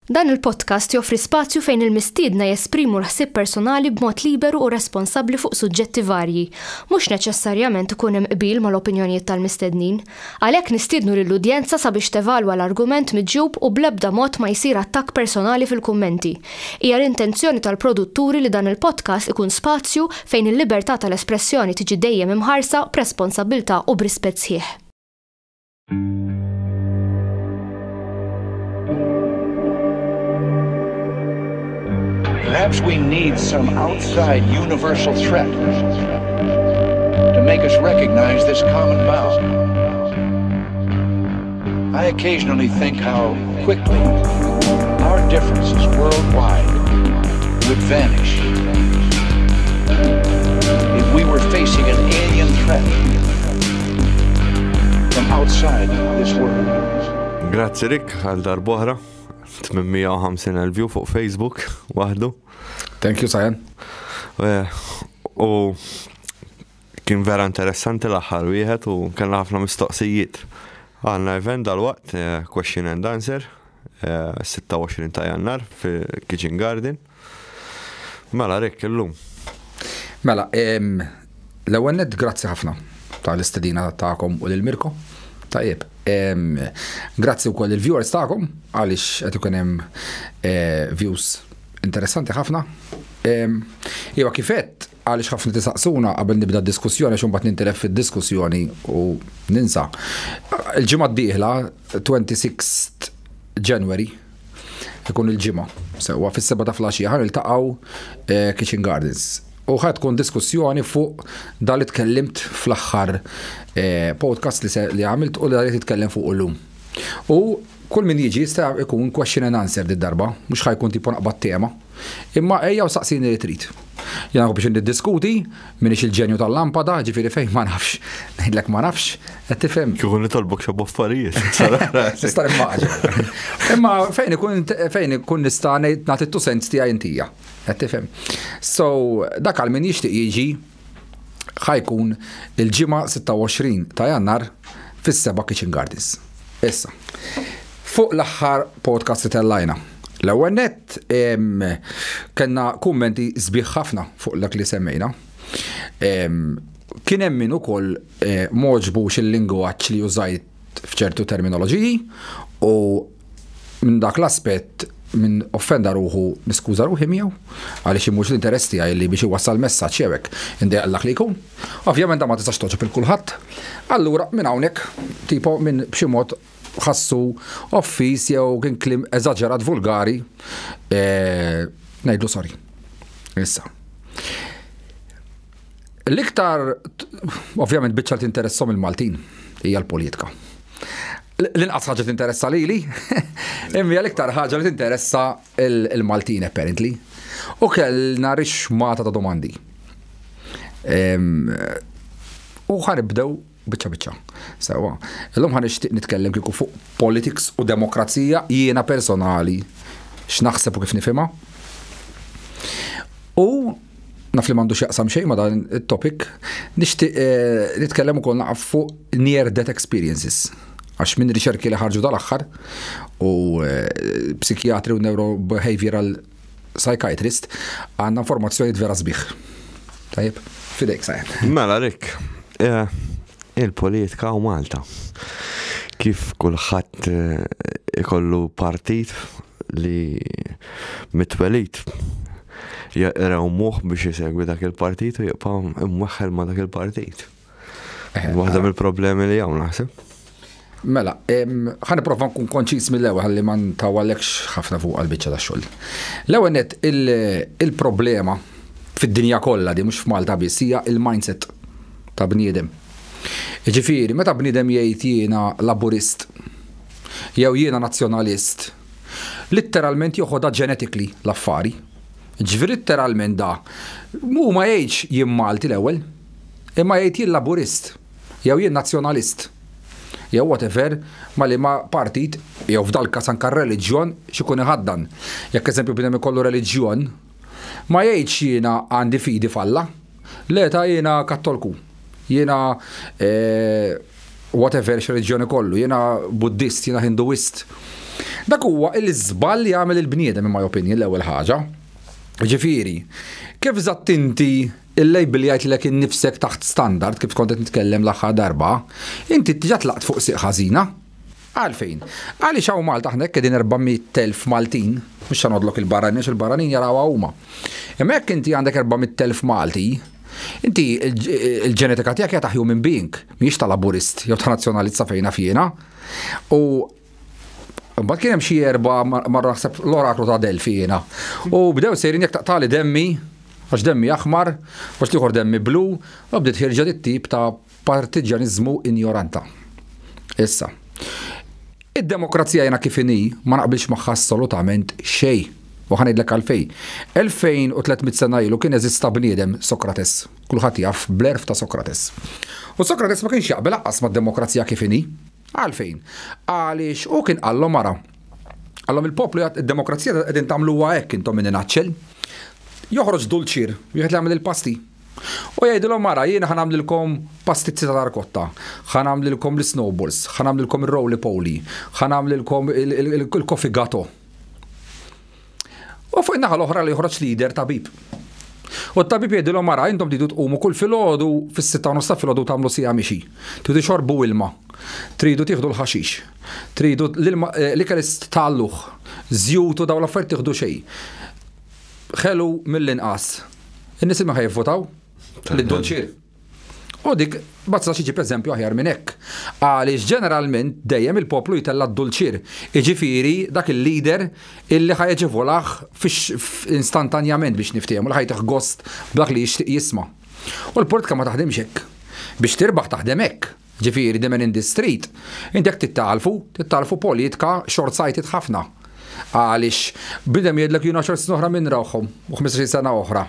Dan il-podcast joffri spazju fejn il-mistiedna jesprimu l-ħsieb personali b'mod liberu u responsabbli fuq suġġetti varji, mhux neċessarjament ikun hemm qbil mal-opinjonijiet tal-mistednin. Għalhekk nistiednu lill-udjenza sabiex tevalwa l-argument miġjub u bl-ebda mod ma jsir attakk personali fil-kummenti. Hija l-intenzjoni tal-produtturi li dan il-podcast ikun spazju fejn il-libertà tal-espressjoni tiġi dejjem imħarsa b'responsabbiltà u b'rispett sħiħ. Perhaps we need some outside universal threat to make us recognize this common bound. I occasionally think how quickly our differences worldwide would vanish if we were facing an alien threat from outside this world. Grazzi Rick, għal darbohra. 850,000 view fuq Facebook waħdu. Thank you, Sajan. U kien vera interessanti l-aħħar wieħed u kellna ħafna mistoqsijiet. Għandna event dal-waqt, question and answer, 26 ta' Jannar fi Kitchen Garden. Mela Rick illum. Mela, l-ewwel nett grazzi ħafna tal-istedina tagħkom u lil Mirko. Tajjeb. Grazzi wkoll il-viewers tagħkom għaliex qed ikun hemm views interessanti ħafna. Iwa kifet għaliex ħafna tisaqsuna qabel nibda d-diskussjoni għax imbagħad nintelef fid-diskussjoni u ninsa. Il-ġimgħa d-dieħla 26 January ikun il-ġimgħa. Sewwa fis-7 ta' flaxija ħaniltaqgħu Kitchen Gardens. U ħad tkun diskussjoni fuq dal li tkellimt fl-aħħar podcast li għamilt u dal li titkellem fuq illum. U kull min jiġi jista' jkun question and answer darba, mhux ħajkun tipo naqbad tema, imma ejja u saqsini li trid. Jena biex niddiskuti minix il-ġenju tal-lampada, ġifieri fejn ma nafx, ngħidlek ma nafx, qed tifhem. Kieku nitolbok xi boffarijiet. Tista' immaġina. Imma fejn ikun nista' nagħti t-tusens tiegħi intija. Qed tifhem. So dak għal min jixtieq jiġi ħajkun il-ġimgħa 26 ta' Jannar fis-7 Kitchen Gardens. Issa. Fuq l-aħħar podcast li tellajna. L-ewwel nett kellna kummenti sbieħ ħafna fuq dak li semmejna. Kien hemm min ukoll moġbux il-lingwaġġ li użajt f'ċertu terminoloġiji u minn dak l-aspett minn offenda ruħu niskuża ruħi miegħu għaliex imhux l-interess tiegħi li biex iwassal messaġġ jewek indejqlak li jkun. Ovvjament ma tistax toġob il-kulħadd. Allura minn hawnhekk tipo minn b'xi mod ħassu offis jew kien klim eżaġerat vulgari ngħidlu sorry. Issa. L-iktar ovvjament biċċa tinteressom il-Maltin hija l-politika. L-inqas ħaġa tinteressa lili, imma l-iktar ħaġa li tinteressa il-Maltin apparently. U kellna rixmata ta' domandi. U ħanibdew biċċa. Sewa. Illum ħanixtieq nitkellem kieku fuq politics u demokrazija jiena personali x'naħseb u kif nifhimha. U naf li m'għandux jaqsam xejn ma' dan it-topic, nixtieq nitkellem ukoll naqaf fuq near death experiences. Għax minn riċerki li ħarġu dal-aħħar u psikjatri u neurobehavioral psychiatrist għandna informazzjoni vera sbieħ. Tajjeb, fidejk Sajan. Mela Rick, il-politika u Malta. Kif kulħadd ikollu partit li mitwelit jaqraw moħħ biex isegwi dak il-partit u jibqa' imwaħħel ma' dak il-partit. Waħda mill-problemi li hawn naħseb. Mela, ħaniprofa nkun konċis mill-ewwel ħalli ma ntawallekx ħafna fuq għall-biċċa tax-xogħol. L-ewwel nett il-problema fid-dinja kollha di mhux f'Malta biss hija il-mindset ta' bniedem. Ġifieri, meta bniedem jgħid jiena laburist jew jiena nazzjonalist, litteralment joħodha genetically l-affari. Ġifieri litteralment da mu ma jgħidx jien Malti l-ewwel, imma jgħid jien laburist jew jien nazzjonalist. Jew whatever ma li ma partit jew f'dal każ anke reliġjon x'ikun iħaddan. Jekk eżempju bnedem ikollu reliġjon, ma jgħidx jiena għandi fidi falla, le ta' jiena kattolku, jiena whatever x'reliġjoni kollu, jiena buddist, jiena hinduist. Dak huwa l-iżball li jagħmel il-bniedem in my opinion l-ewwel ħaġa. Ġifieri, kif żatt inti il-label jgħidlek innifsek taħt standard kif kont qed nitkellem l-aħħar darba, inti tiġa tlaqt fuq siq ħażina. Għalfejn? Għaliex hawn Malta aħna qegħdin 400,000 Maltin, mhux ħanodlok il-barranin għax il-barranin jarawha huma. Imma jekk inti għandek 400,000 Malti, inti il-ġenetika tiegħek hija ta' human being, mhijiex ta' laburist jew ta' nazzjonalista fejna fiena. U mbagħad kien hemm xi erba' marra naħseb l-oraklu ta' Delfi jiena. U bdew sejrin jekk taqtali demmi, għax demmi aħmar, għax tieħor demmi blu, u bdiet ħirġa dit-tip ta' partiġaniżmu injoranta. Issa, id-demokrazija jiena kif inhi ma naqbilx magħha assolutament xejn. U ħanejdlek għalfej. 2300 sena ilu kien eżista bniedem Sokrates. Kulħadd jaf bl-erf ta' Sokrates. U Sokrates ma kienx jaqbel laqqas mad-demokrazija kif inhi. Għalfejn? Għaliex u kien qallhom mara. Għallhom il-poplu id-demokrazija qegħdin tagħmluha hekk intom min inaċċel. Joħroġ dulċir, wieħed li jagħmel il-pasti. U jgħidilhom mara, jiena ħanamlilkom pastizzi ta' tarkotta, ħanamlilkom l-snowballs, ħanamlilkom il-roly poly, ħanamlilkom il-coffee gatto. U fuq in-naħa l-oħra li joħroġ lider tabib. U t-tabib jgħidilhom mara, intom tridu tqumu kull filgħodu fis-6:30 ta' filgħodu tagħmlu sija mixi. Tridu xorbu ilma, tridu tieħdu l-ħaxix, tridu l-ikel talluħ, żjutu dawn l-affarijiet tieħdu xejn. Ħelu mill-inqas. In-nies ma ħajvvotaw lid-dulċir. U dik bazza xi ġib eżempju aħjar minn hekk. Għaliex ġeneralment dejjem il-poplu jitella d-dulċir. Jiġifieri dak il-lider illi ħajġivolaħ instantanjament biex niftehom, li ħajteħ gost b'dak li jixtieq jisma'. U l-politika ma taħdimx hekk. Biex tirbaħ taħdem hekk. Ġifieri demen in the street. Inti jekk tittalfu politika short-sighted ħafna. Għaliex bidem jgħidlek jiena xorts oħra minn rawhom u 15 sena oħra.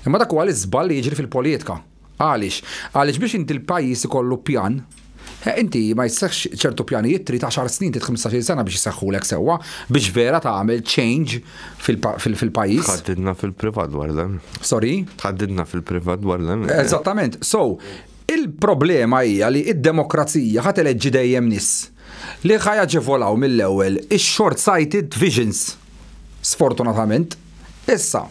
Imma dak huwa l-iżball li jiġri fil-politika. Għaliex biex inti l-pajjiż ikollu pjan, inti ma jisseħx ċertu pjanijiet trid 10 snin, trid 15 sena biex jisseħħulek sewwa biex vera tagħmel change fil-pajjiż. Tħaddidna fil-privat dwar dan. Sorry? Tħaddidna fil-privat dwar dan. Eżattament. So, il-problema hija li id-demokrazija ħadd eleġġi dejjem nies li ħajaġevolaw mill-ewwel ix-short-sighted visions. Sfortunatament. Issa,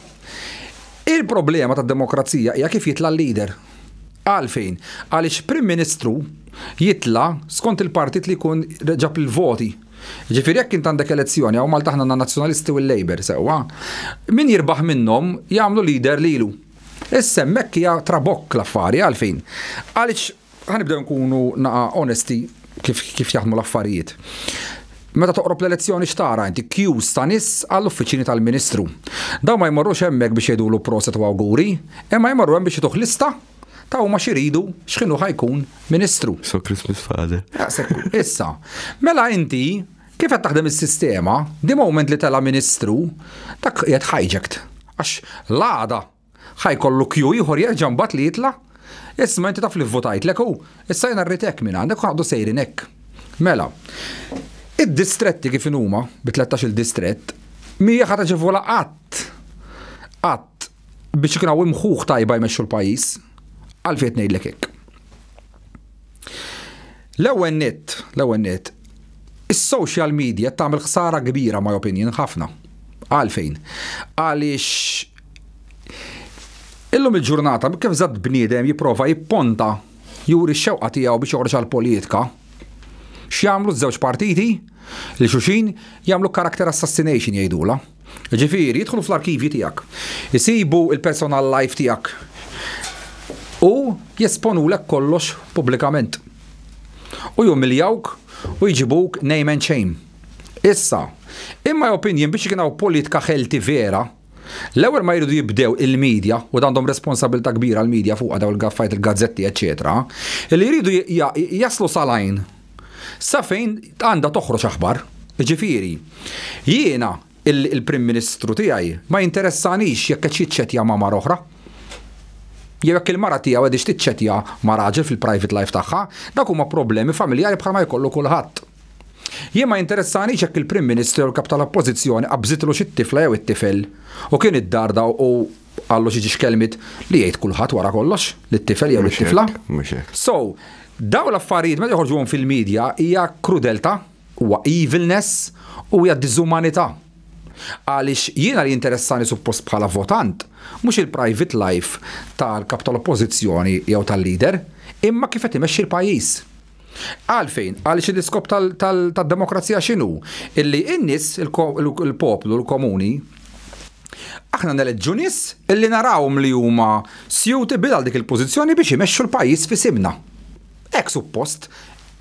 il-problema tad-demokrazija hija kif jitla l-lider. Għalfejn? Għaliex Prim Ministru jitla skont il-partit li jkun ġab il-voti. Ġifieri jekk int għandek elezzjoni hawn Malta aħna nazzjonalisti u l-Labor sewwa, min jirbaħ minnhom jagħmlu lider lilu. Issa hemmhekk hija trabokk l-affari għalfejn. Għaliex ħanibdew nkunu naqa' onesti kif jaħdmu l-affarijiet. Meta toqrob l-elezzjoni xtara inti kjuż ta' nies għall-uffiċini tal-Ministru. Daw ma jmorrux hemmhekk biex jgħidulu proset u awguri, imma jmorru hemm biex jituħ lista ta' huma xiridu x'inhu ħajkun Ministru. So Christmas father. Issa, mela inti kif qed taħdem is-sistema, di moment li tela Ministru, dak qiegħed hijacked. Għax l-għada ħajkollu kju ieħor jerġa' mbagħad li jitla'. Isma' inti taf li vvotajtlek hu, issa jien rritek minn għandek ħaqdu sejrin hekk. Mela, id-distretti kif huma bi 13 il-distrett mija ħadd ġevola qatt biex ikun hawn imħuħ tajba jmexxu l-pajjiż għalfejn ngħidlek hekk. L-ewwel nett, is-social media tagħmel ħsara kbira my opinion ħafna. Għalfejn? Għaliex illum il-ġurnata kif żatt bniedem jipprova jipponta juri x-xewqa tiegħu biex joħroġ għall-politika. X'jagħmlu żewġ partiti li xulxin jagħmlu character assassination jgħidula. Ġifieri jidħlu fl-arkivji tiegħek, isibu il-personal life tiegħek u jesponulek kollox pubblikament. U jumiljawk u jġibuk name and shame. Issa, in my opinion biex kienaw politika ħelti vera, l-ewwel ma jridu jibdew il-medja u għandhom responsabilità kbira l-medja fuq daw il-gaffajt il-gazzetti eċetera, li jridu jaslu salajn sa fejn għandha toħroġ aħbar. Ġifieri, jiena il-Prim Ministru tiegħi ma jinteressanix jekk qed jiċċettja ma' mar oħra. Jew jekk il-mara tiegħu qegħdix tiċċettja ma' raġel fil-private life tagħha, dak huma problemi familjari bħalma jkollu kulħadd. Jien ma jinteressanix jekk il-Prim Ministru l-kap tal-Oppożizzjoni qabżitlu xi tifla jew it-tifel u kien iddarda u għallu xi kelmiet li jgħid kulħadd wara kollox lit-tifel jew it-tifla. So, daw l-affarijiet meta joħorġuhom fil-medja hija krudelta huwa evilness u hija diżumanità. Għaliex jiena li interessani suppost bħala votant, mhux il-private life tal-kap tal-oppożizzjoni jew tal-leader, imma kif qed imexxi l-pajjiż. Għalfejn, għaliex l-iskop tad-demokrazija x'inhu? Illi n-nies, il-poplu, l-komuni, aħna neleġġu nies illi narawhom li huma suitable għal dik il-pożizzjoni biex imexxu l-pajjiż fi simna. Hekk suppost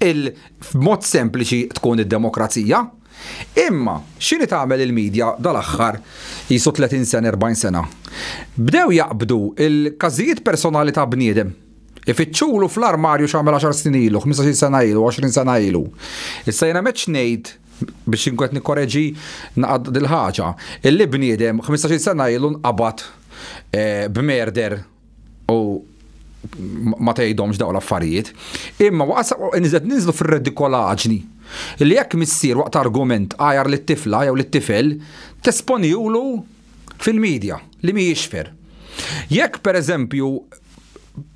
il-mod sempliċi tkun id-demokrazija. Imma, x'inhi tagħmel il-medja dal-aħħar qisu 30 sena, 40 sena? Bdew jaqbdu il-każijiet personali ta' bniedem. Ifittxulu fl-armarju x'għamel 10 snin ilu, 15 sena ilu, 20 sena ilu. Issa jiena meċ ngħid biex inkun nikkoreġi naqad dil-ħaġa. Illi bniedem 15 sena ilu nqabad b'merder u ma tgħidhomx dawn l-affarijiet. Imma niżlu fir-redikolaġni. Illi jekk missier waqt argument għajar lit-tifla jew lit-tifel tesponjulu fil-medja li mhijiex fer. Jekk pereżempju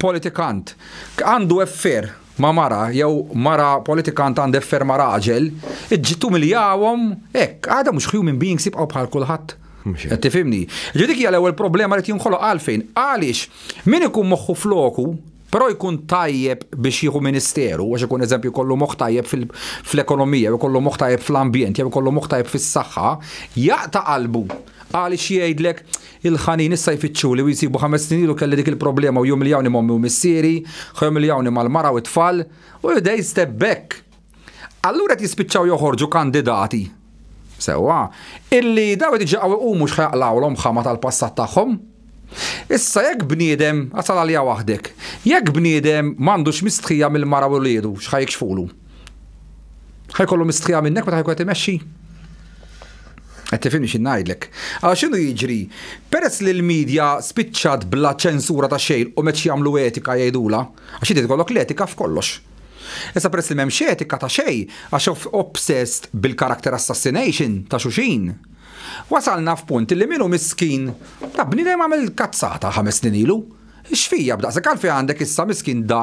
politikant għandu effer ma' mara jew mara politikant għandu effer ma' raġel, iġġittu miljawhom hekk għadha mhux human beings jibqgħu bħal kulħadd. Qed tifhimni. Dik hija l-ewwel problema li jinħoloq għalfejn. Għaliex min ikun moħħu floku però jkun tajjeb biex jieħu ministeru, għax ikun eżempju kollu moħħ tajjeb fl-ekonomija, jew kollu moħħ tajjeb fl-ambjent, jew kollu moħħ tajjeb fis-saħħa, jaqta' qalbu għaliex jgħidlek il-ħanin issa jfittxu li jsibu 5 snin ilu kelli dik il-problema u jumiljawni mommi u missieri, jumiljawni mal-mara u t-tfal, u jibda step back. Allura qed jispiċċaw joħorġu kandidati. Sewwa, illi daw qed jiġaqgħu u mhux ħajaqlawlhom ħama tal-passat tagħhom. Issa jekk bniedem għasal għalija waħdek, jekk bniedem m'għandux mistħija mill-mara u l-liedu, x'ħaj jikxfulu? Ħajkollu mistħija minnek meta ħajkun qed imexxi? Qed tifhimni x'in ngħidlek. Għal x'inhu jiġri? Peress li l-medja spiċċat bla ċensura ta' xejn u meċ jagħmlu etika jgħidula, għax inti tkollok l-etika f'kollox. Issa peress li m'hemmx etika ta' xejn għax obsessed bil-character assassination ta' xuxin. Wasalna f'punt li minnu miskin ta' bniedem għamel kazzata 5 snin ilu. X'fija b'daqshekk għalfejn għandek issa miskin da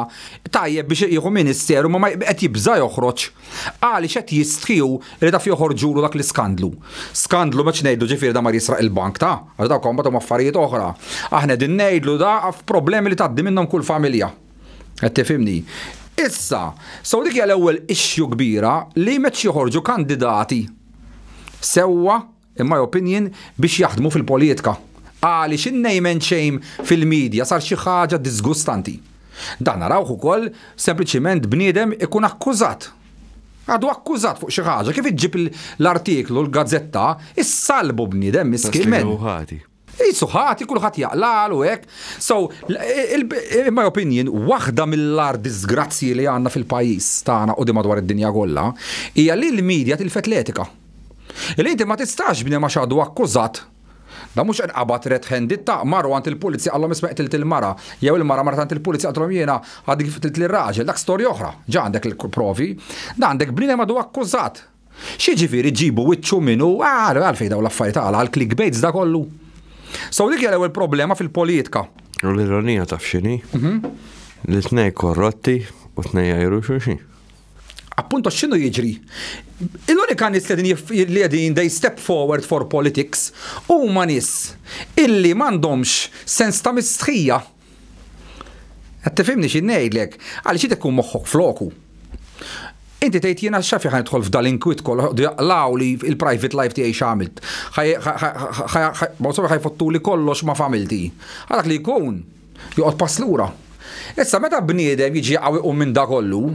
tajjeb biex jieħu ministeru ma qed jibża joħroġ għaliex qed jistħiju li taf joħorġulu dak l-iskandlu. Skandlu meċ ngħidu ġifieri da ma jisraq il-bank ta' għax dawk huma affarijiet oħra. Aħna din ngħidlu da f'problemi li tgħaddi minnhom kull familja. Qed tifhimni. Issa, dik hija l-ewwel issue kbira li meċ joħorġu kandidati sewwa in my opinion, biex jaħdmu fil-politika. Għaliex in-name and shame fil-medja sar xi ħaġa disgustanti. Dan narawh ukoll sempliċiment bniedem ikun akkużat. Għadu akkużat fuq xi ħaġa, kif iġġib l-artiklu l-gazzetta, issalbu bniedem miskin. Suħati, kulħadd jaqlal u hekk. So, in my opinion, waħda mill-ar disgrazzi li għandna fil-pajjiż tagħna u madwar id-dinja kollha hija li l-medja tilfet l-etika. Il-inti ma tistax bni ma xadu akkużat. Da mux nqabad red-handed ta' marru għant il-polizja għallom ismeq tilt il-mara. Jew il-mara marra għant il-polizja għallom jena għaddik tilt il-raġel. Dak storja oħra. Ġa għandek il-provi. Da għandek bni ma du akkużat. Xieġifiri ġibu wicċu minnu għalfej daw l-affarijiet għal clickbaits da kollu. So dik l-ewwel problema fil-politika. U l-ironija taf x'inhi? Li tnej korrotti u tnej jajru xulxin. Appunto x'inhu jiġri? L-unika nies li qegħdin they step forward for politics huma nies illi m'għandhomx sens ta' mistħija. Qed tifhimni x'in ngħidlek, għaliex inti tkun moħħok floku. Inti tgħid jiena x'afi ħanidħol f'dal-inkwit kollu jaqlaw li il-private life tiegħi x'għamilt. Ħajfottuli kollox ma f'għamilti. Għalak li jkun joqgħod pass lura. Issa meta bniedem jiġi qawwi minn da kollu,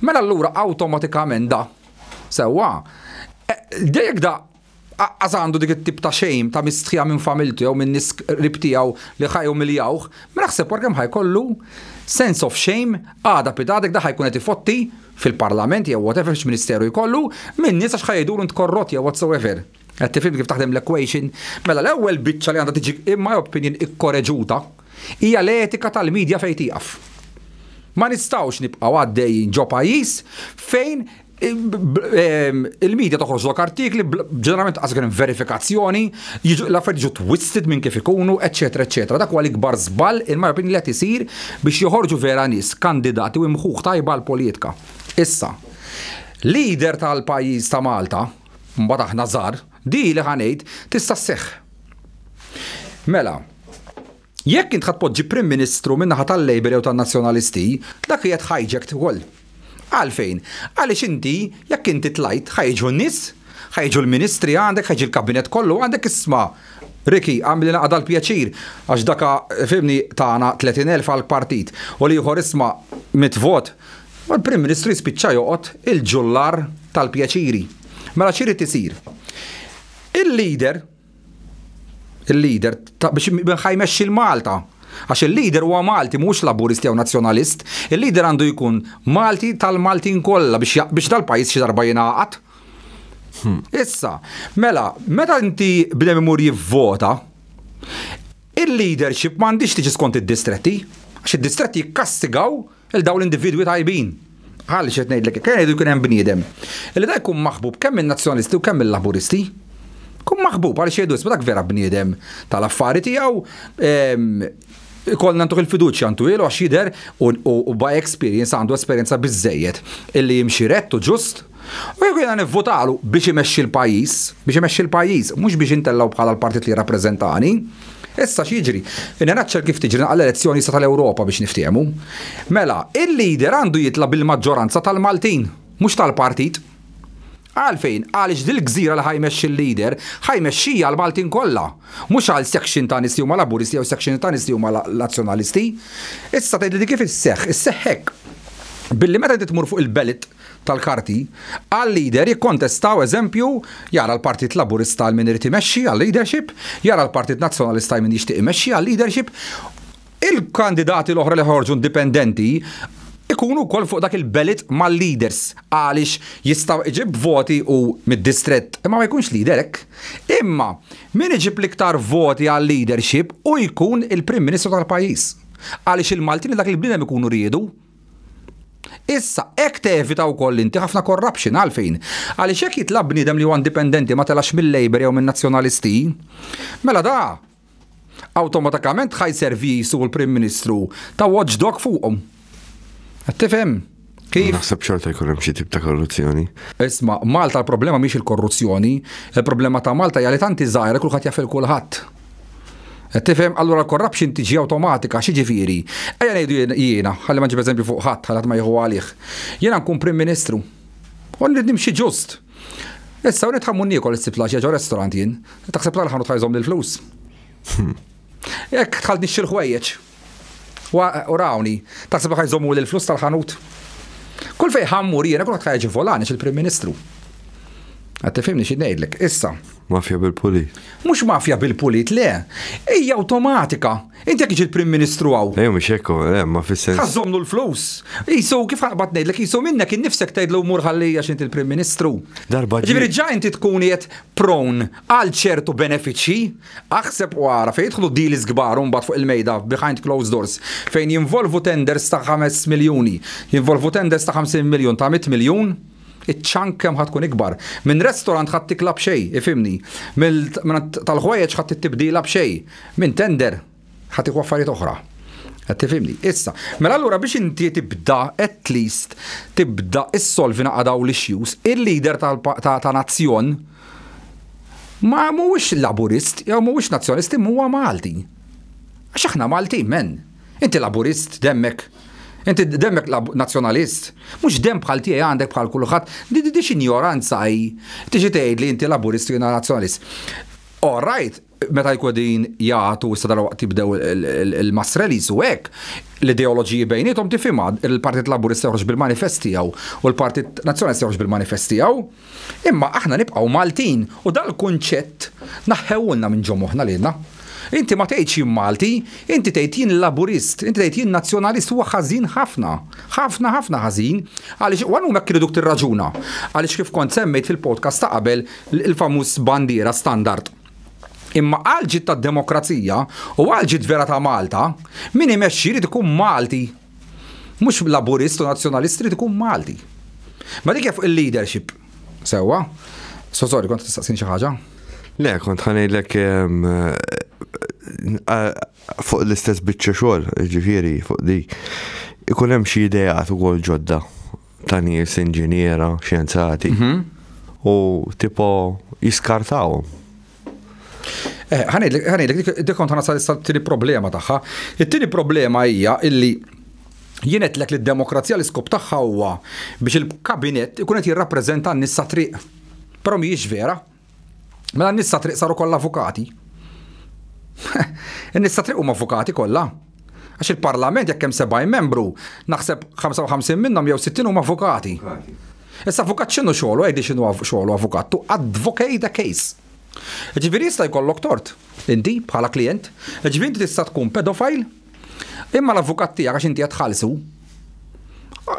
mela allura awtomatikament da sewwa. Dejjek da għażandu dik it-tip ta' xejn ta' mistħija minn familtu jew minn nies qrib tiegħu li ħajumiljawh, ma naħseb kemm ħajkollu sense of shame għada pidadek da ħajkun qed ifotti fil-parlament jew whatever x'ministeru jkollu minn nies għax ħajduru int korrott jew whatsoever. Qed tifhem kif taħdem l-equation, mela l-ewwel biċċa li għandha tiġi in my opinion ikkoreġuta hija l-etika tal-medja fejn tieqaf. Ma nistgħux nibqgħu għaddejjin ġo pajjiż fejn il-medja toħroġ lok artikli ġeneralment għasgħan verifikazzjoni, l-affarijiet jiġu twisted minn kif ikunu, eċetera, eċetera. Dak huwa l-ikbar żball in my opinion li qed isir biex joħorġu vera nies kandidati u imħuħ tajba l-politika. Issa, leader tal-pajjiż ta' Malta, mbagħad aħna żgħar, di li ħanejt tista' sseħħ. Mela, jekk int ħadpoġġi Prim Ministru min-naħa tal-Labor jew tan-Nazzjonalisti, dak qiegħed hijacked ukoll. Għalfejn? Għaliex inti jekk inti tlajt ħajġu n-nies, ħajġu l-ministri għandek, ħajġi l-kabinet kollu għandek isma' Riki, għamlina għadha l-pjaċir, għax daka fimni tagħna 30,000 għal-partit, u li jħor isma' 100 vot, u l-Prim Ministru jispiċċa joqgħod il-ġullar tal-pjaċiri. Mela xirid isir. Il-leader biex ħajmexxi l-Malta, għax il-leader huwa Malti mhux Laburisti jew Nazzjonalist, il-leader għandu jkun Malti tal-Maltin kollha biex dal-pajjiż xi darba jingħaqad. Issa, mela, meta inti bdem imur jivvota, il-leadership m'għandix tiġi skont id-distretti, għax id-distretti jikkastigaw il-dawn l-individwi tajbin. Ħalli xed ngħidlek, kien jgħidu jkun hemm bniedem. Illi da jkun maħbub kemm min-Nazzjonalisti u kemm mill-Laburisti. Kun maħbub għaliex jgħidu isma' dak vera bniedem tal-affari tiegħu ikollna ntuħ il-fiduċja għandu ilu għax jidher u by experience għandu esperjenza biżżejjed illi jimxi rettu ġust. U jekk jiena nivvotalu biex imexxi l-pajjiż, mhux biex intellaw bħala l-partit li rappreżentani. Issa x'jiġri? Naċċer kif tiġri għall-elezzjoni sa tal-Ewropa biex niftiehmu. Mela, il-leader għandu jitla bil-maġġoranza tal-Maltin, mhux tal-partit. Għalfejn, għaliex dil-gżira li ħajmexxi l-leader, ħajmexxija l-Maltin kollha. Mhux għal section ta' nies li huma Laburisti jew section ta' nies li huma Nazzjonalisti. Issa tgħidli kif isseħħ hekk. Billi meta tmur fuq il-belit tal-karti, għal-leader jikkontestaw eżempju jara l-Partit Laburista għal min irid imexxi għal-leadership, jara l-Partit Nazzjonalista min jixtieq imexxi għal-leadership. Il-kandidati l-oħra li ħorġu indipendenti ikunu wkoll fuq dak il-belit mal-leaders għaliex jistgħu iġib voti u mid-distrett imma ma jkunx leaderek. Imma min iġib l-iktar voti għal-leadership u jkun il-Prim Ministru tal-pajjiż. Għaliex il-Maltin dak il-bniedem ikunu riedu. Issa, ek tevita wkoll inti ħafna corruption għalfejn. Għaliex hekk jitlab bniedem li huwa indipendenti ma telax mill-Labor jew min-Nazzjonalisti, mela da awtomatikament ħajservi jisu l-Prim Ministru ta' watchdog fuqhom. Qed tifhem? Kif? Naħseb xorta jkun hemm xi tip ta' korruzzjoni. Isma' Malta l-problema mhix il-korruzzjoni, il-problema ta' Malta hija li tanti żgħira kulħadd jaf il-kulħadd. Tifhem, allura l-corruption tiġi awtomatika, xiġifieri. Ejja ngħidu jiena, ħalli ma nġib eżempju fuq ħadd, ħalli ma jieħu għalih. Jiena nkun Prim Ministru. U nrid nimxi ġust. Issa u nitħammu niekol is-siplax ġew restorant jien, taħseb l-ħanut ħajżhom lill-flus. Jekk tħalt nixxi l-ħwejjeġ. U rawni, taħseb ħajżhommu lill-flus tal-ħanut. Kull fejn ħammur jiena kulħadd ħajġi volani il-Prim Ministru. Qed tifhimni xi ngħidlek. Issa. Mafja bil-pulit. Mhux mafja bil-pulit, le. Hija awtomatika. Inti jekk iġi l-Prim Ministru hawn. Ejja mhux hekk, ma fis-sens. Ħażhomlu l-flus. Isu kif ħaqbad ngħidlek, isu minnek innifsek tgħidlu mur ħallija x'inti il-Prim Ministru. Darba ġifieri ġa inti tkun qiegħed prone għal ċertu benefiċċji, aħseb wara fejn jidħlu deals kbar mbagħad fuq il-mejda behind closed doors fejn jinvolvu tenders ta' 5 miljuni, jinvolvu tenders ta' 50 miljun ta' 100 miljun. Iċ-ċank kemm ħad tkun ikbar. Minn restorant ħadd tikla b'xejn, ifhimni. Tal-ħwejjeġ ħadd tibdilha b'xejn. Minn tender ħadd ikun affarijiet oħra. Qed tifhimni. Issa, mela allura biex inti tibda at least tibda issolvi naqadaw l-issues, il-leader ta' nazzjon ma mhuwiex Laburist, jew mhuwiex Nazzjonalisti, huwa Malti. Għax aħna Maltin, men. Inti Laburist demmek. Inti demmek Nazzjonalist, mhux dem bħal tiegħi għandek bħal kulħadd, di x'injoranza hi. Tiġi tgħid li inti Laburist u jiena Nazzjonalist. All right, meta jkun din jagħtu issa dalwaqt tibdew il-masrelis u hekk, l-ideoloġiji bejniethom tifhimha, il-Partit Laburista joħroġ bil-manifest tiegħu u l-Partit Nazzjonalista joħroġ bil-manifest tiegħu. Imma aħna nibqgħu Maltin u dal-kunċett naħħewulna minn ġomuħna lilna. Inti ma tgħidx jien Malti, inti tgħid jien Laburist, inti tgħid jien Nazzjonalist huwa ħażin ħafna. Ħafna ħażin għaliex u hemmhekk iridu tirraġuna. Għaliex kif kont semmejt fil-podcast ta' qabel il-famuż bandiera standard. Imma għalġit tad-demokrazija u għalġit vera ta' Malta, min imexxi jrid ikun Malti. Mhux Laburist u Nazzjonalist irid ikun Malti. Ma dik fuq il-leadership. Sewwa? Sorry, kont tistaqsini xi ħaġa? Le, kont ħanejlek fuq l-istess biċċa xogħol, ġifieri fuq di ikun hemm xi ideat ukoll ġodda ta' nies inġiniera, xjenzati, u tipo jiskartawhom. Ħanejlek, dikont ħana sal-tini problema taħħa. Il-tini problema hija illi jienet li d-demokrazija l-iskop taħħa huwa biex il-kabinet ikun qed jirrappreżenta n-nissa triq. Però mhijiex vera. Mela n-nissa triq saru kollha avukati. In-nissa triq huma avukati kollha. Għax il-Parlament jekk hemm 70 membru, naħseb 55 minnhom jew 60 huma avukati. Issa avukat x'inhu xogħlu, għajdi x'inhu xogħlu avukat, to advocate a case. Ġifieri jista' jkollok tort. Inti bħala klient, ġifieri inti tista' tkun pedofile, imma l-avukat tiegħek għax inti qed tħallsu.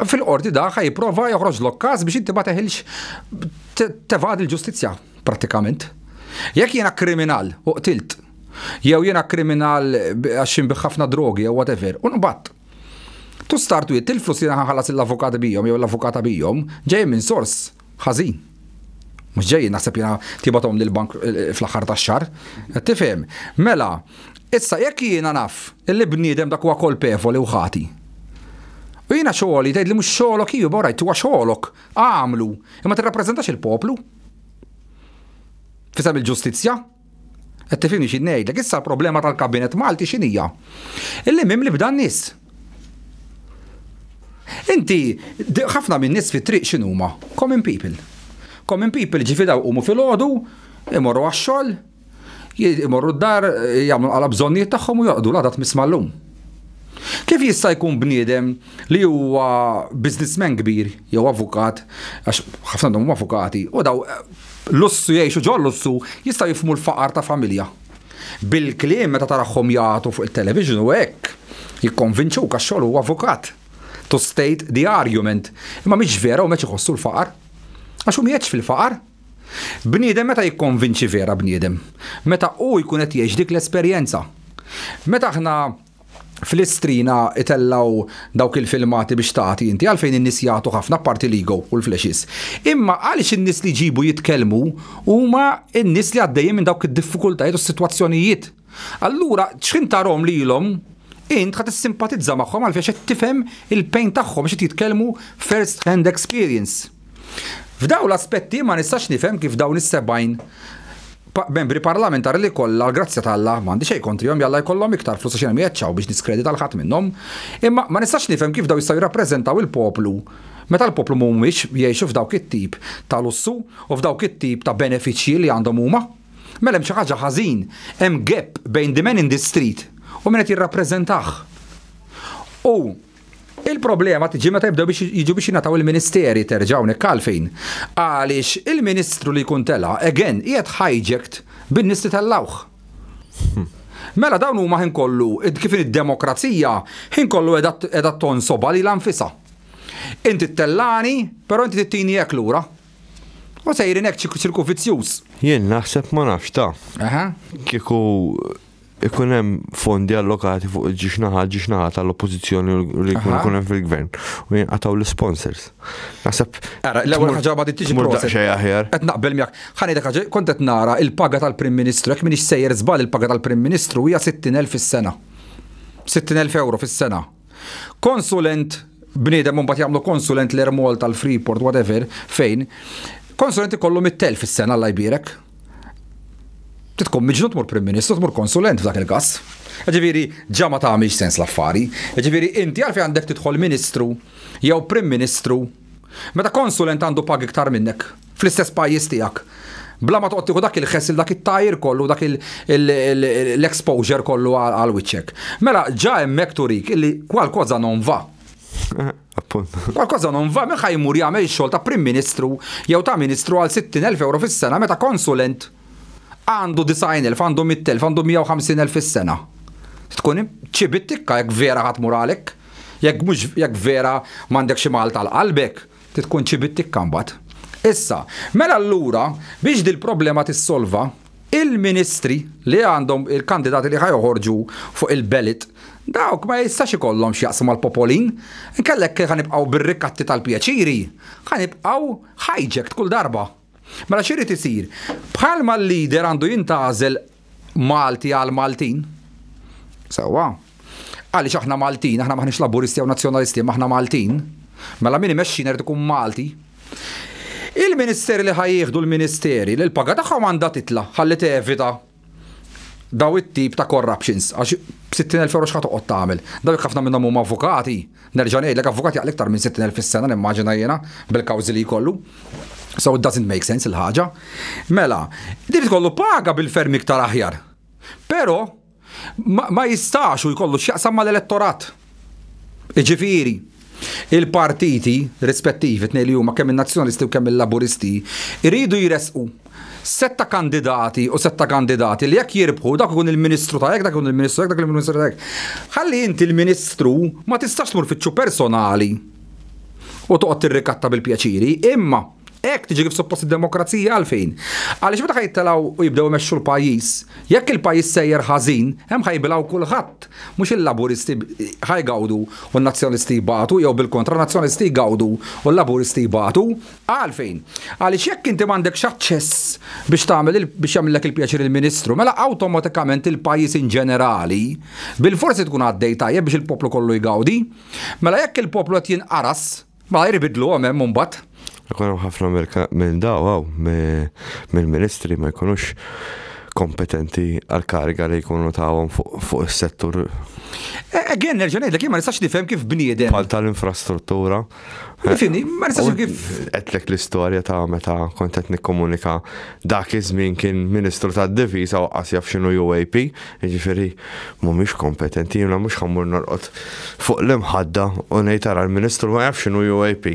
Fil-qorti da jipprova joħroġlok każ biex inti ma teħilx tevadi l-ġustizzja prattikament. Jekk jiena kriminal u qtilt, jew jiena kriminal għax inbiħ ħafna drogi jew whatever, u nbatt. Tu startu il-flus jiena ħallas l-avukat bijom jew l-avukata bijom ġej minn sors ħażin. Mhux ġej naħseb jiena tibathom lill-bank fl-aħħar tax-xahar. Tifhem? Mela, issa jekk jiena naf illi bniedem dak huwa kolpevoli u ħati. U jiena xogħli tgħid li mhux xogħolok iju borajt huwa xogħolok għamlu, imma tirrappreżentax il-poplu. Fisem il-ġustizzja? Qed tifhimni xi ngħidlek, issa l-problema tal-Kabinet Malti x'inhija? Illi mimli b'dan nies. Inti ħafna minn nies fit-triq x'inhuma? Common people. Common people ġifidaw umu fil-ħodu, imorru għax-xogħol, imorru d-dar, jagħmlu għala bżonnijiet tagħhom u joqgħdu l-għadat mismallum. Kif jista' jkun bniedem li huwa businessman kbir jew avukat, għax ħafna huma avukati, u daw lussu jgħixu ġol lussu jistgħu jifhmu l-faqar ta' familja. Bil-kliem meta tarahom jagħtu fuq il-television u hekk jikkonvinċuk għax-xogħol huwa avukat. To state the argument. Imma mhix vera u meċ iħossu l-faqar. Għax hu mhijiex fil-faqar. Bniedem meta jikkonvinċi vera bniedem. Meta hu jkun qed jgħix dik l-esperjenza. Meta aħna fl-istrina itellaw dawk il-filmati biex tagħti inti għalfejn in-nies jagħtu ħafna parti l-ego u l-flashes. Imma għaliex in-nies li jġibu jitkellmu huma n-nies li għaddejjin minn dawk id-diffikultajiet u s-sitwazzjonijiet. Allura x'in tarhom lilhom int ħad issimpatizza magħhom għalfejn qed tifhem il-pain tagħhom biex jitkellmu first hand experience. F'dawn l-aspetti ma nistax nifhem kif dawn is-70 membri parlamentari li kollha l-grazzja tal-Alla m'għandi xejn kontrihom jalla jkollhom iktar flus għax jeċċaw biex niskredita l-ħadd minnhom, imma ma nistax nifhem kif daw jistgħu jirrappreżentaw il-poplu meta l-poplu mhumiex jgħixu f'dawk it-tip ta' lussu u f'dawk it-tip ta' benefiċċji li għandhom huma. Mela hemm xi ħaġa ħażin, hemm gap bejn the man in the street u min qed jirrappreżentah. U il-problema tiġi meta jibdew biex jiġu biex jingħataw il-ministeri terġgħu hekk għalfejn. Għaliex il-Ministru li jkun tela, again, qiegħed hijacked bin-nies li tellawh. Mela dawn huma ħin kollu, kif id-demokrazija, ħin kollu qiegħda tonsoba lilha nfisha. Inti ttellani, però inti tittini hekk lura. U sejrin hekk ċirku vizzjuż. Jien naħseb ma nafx ta' kieku ikun hemm fondi allokati fuq il-ġixnaħa tal-oppożizzjoni li jkun hemm fil-gvern u jinqataw l-sponsors. Naħseb l-ewwel ħaġa ma tiġi proċess xejn aħjar. Qed naqbel miegħek. Ħanejtek ħaġa kont qed nara il-paga tal-Prim Ministru, jekk m'iniex sejjer żball il-paga tal-Prim Ministru hija 60,000 fis-sena. 60,000 euro fis-sena. Konsulent bniedem mbagħad jagħmlu konsulent l-Ermol tal-Freeport whatever fejn. Konsulent ikollu 100,000 fis-sena Alla jbierek. Titkom miġnu tmur Prim Ministru, tmur konsulent f'dak il-każ. Ġifieri ġa ma tagħmilx sens l-affari. Ġifieri inti għalfejn għandek tidħol Ministru jew Prim Ministru meta konsulent għandu pag iktar minnek fl-istess pajjiż tiegħek. Bla ma toqgħod tieħu dak il-ħess dak it-tajr kollu, dak l-exposure kollu għal wiċċek. Mela ġa hemmhekk turik illi kwalkosa non va. Qualcosa non va, minn ħajmur jagħmel ix-xogħol ta' Prim Ministru jew ta' Ministru għal 60,000 euro fis-sena meta konsulent għandu 90,000, għandu 100,000, għandu 150,000 fis-sena. Tkun ċibit tikka jekk vera ħadd muralek, jekk vera m'għandek xi Malta l-qalbek, tkun ċibit tikka mbagħad. Issa, mela allura biex dil problema tissolva, il-ministri li għandhom il-kandidati li ħajoħorġu fuq il-belit, dawk ma jistax ikollhom x'jaqsmu mal-popolin, inkellek ħanibqgħu bir-rikkatti tal-pjaċiri, ħanibqgħu hijacked kull darba. Mela x'irid isir? Bħalma l-lider għandu jintgħażel Malti għal Maltin. Sewwa. Għaliex aħna Maltin, aħna maħniex laburisti jew nazzjonalisti, aħna Maltin. Mela min imexxi irid ikun Malti. Il-Ministeri li ħajjieħdu l-Ministeri li l-paga tagħhom għandha titla ħalli tevita daw it-tip ta' corruptions għax 60,000 euro x'ħad toqgħod tagħmel. Daw ħafna minnhom huma avukati. Nerġa' ngħidlek avukati għal iktar minn 60,000 fis-sena nimmaġina jiena bil-kawżi li jkollu. So it doesn't make sense il-ħaġa. Mela, din tkollu paga bil-ferm iktar aħjar. Però ma jistax u jkollu x'jaqsam mal-elettorat. Ġifieri, il-partiti rispettivi tnejn li huma kemm in-nazzjonalisti u kemm il-laburisti iridu jresqu setta kandidati u setta kandidati li jekk jirbħu dak ikun il-Ministru ta' hekk, dak ikun il-Ministru hekk, dak il-Ministru ta' hekk. Ħalli inti l-Ministru ma tistax tmur fiċċu personali u toqgħod tirrikatta bil-pjaċiri, imma hekk tiġi kif suppost id-demokrazija għalfejn. Għaliex meta ħajtelaw u jibdew imexxu l-pajjiż, jekk il-pajjiż sejjer ħażin, hemm ħajbilgħu kulħadd, mhux il-laburisti ħajgawdu u n-nazzjonalisti jbagħtu jew bil-kontra nazzjonalisti jgawdu u l-laburisti jbagħtu. Għalfejn. Għaliex jekk inti m'għandekx aċċess biex tagħmel biex jagħmellek il-pjaċir il-Ministru, mela awtomatikament il-pajjiż in ġenerali bil-forsi tkun għaddej tajjeb biex il-poplu kollu jgawdi, mela jekk il-poplu qed jinqaras, ma jribidluhom hemm mbagħad. Ikunu ħafna minn daw, mill-ministri ma jkunux kompetenti għal-kariga li jkunu tawhom fuq is-settur. Again, nerġa' ngħidlek jien ma nistax nifhem kif bniedem. Bħal tal-infrastruttura. Fini, ma nistax kif. Qedlek l-istorja ta' meta kont qed nikkomunika dak iż-żmien kien Ministru tad-Difiża u qas jaf x'inhu UAP, jiġifieri mhumiex kompetenti, jiena mhux ħammur norqod fuq l-imħadda u ngħid tara l-Ministru ma jafx x'inhu UAP.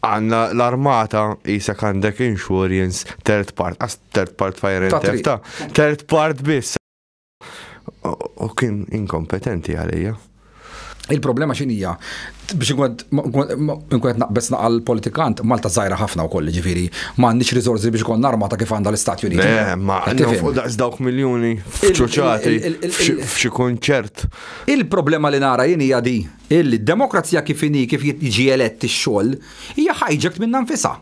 Għanna l-armata jisek għandek insurance, third part fire and theft, third part biss. U kien inkompetenti għalija. Il-problema xinija, biex nkun naqbes naqal politikant, Malta żgħira ħafna wkoll ġifieri, m'għandniex riżorsi biex ikun armata kif għandha l-Istati Uniti. Ma fuq daqs dawk miljuni f'ċuċati f'xi kunċert. Il-problema li nara jien hija di, il-demokrazija kif inhi kif jiġi elett ix-xogħol hija hijacked minn nfisha.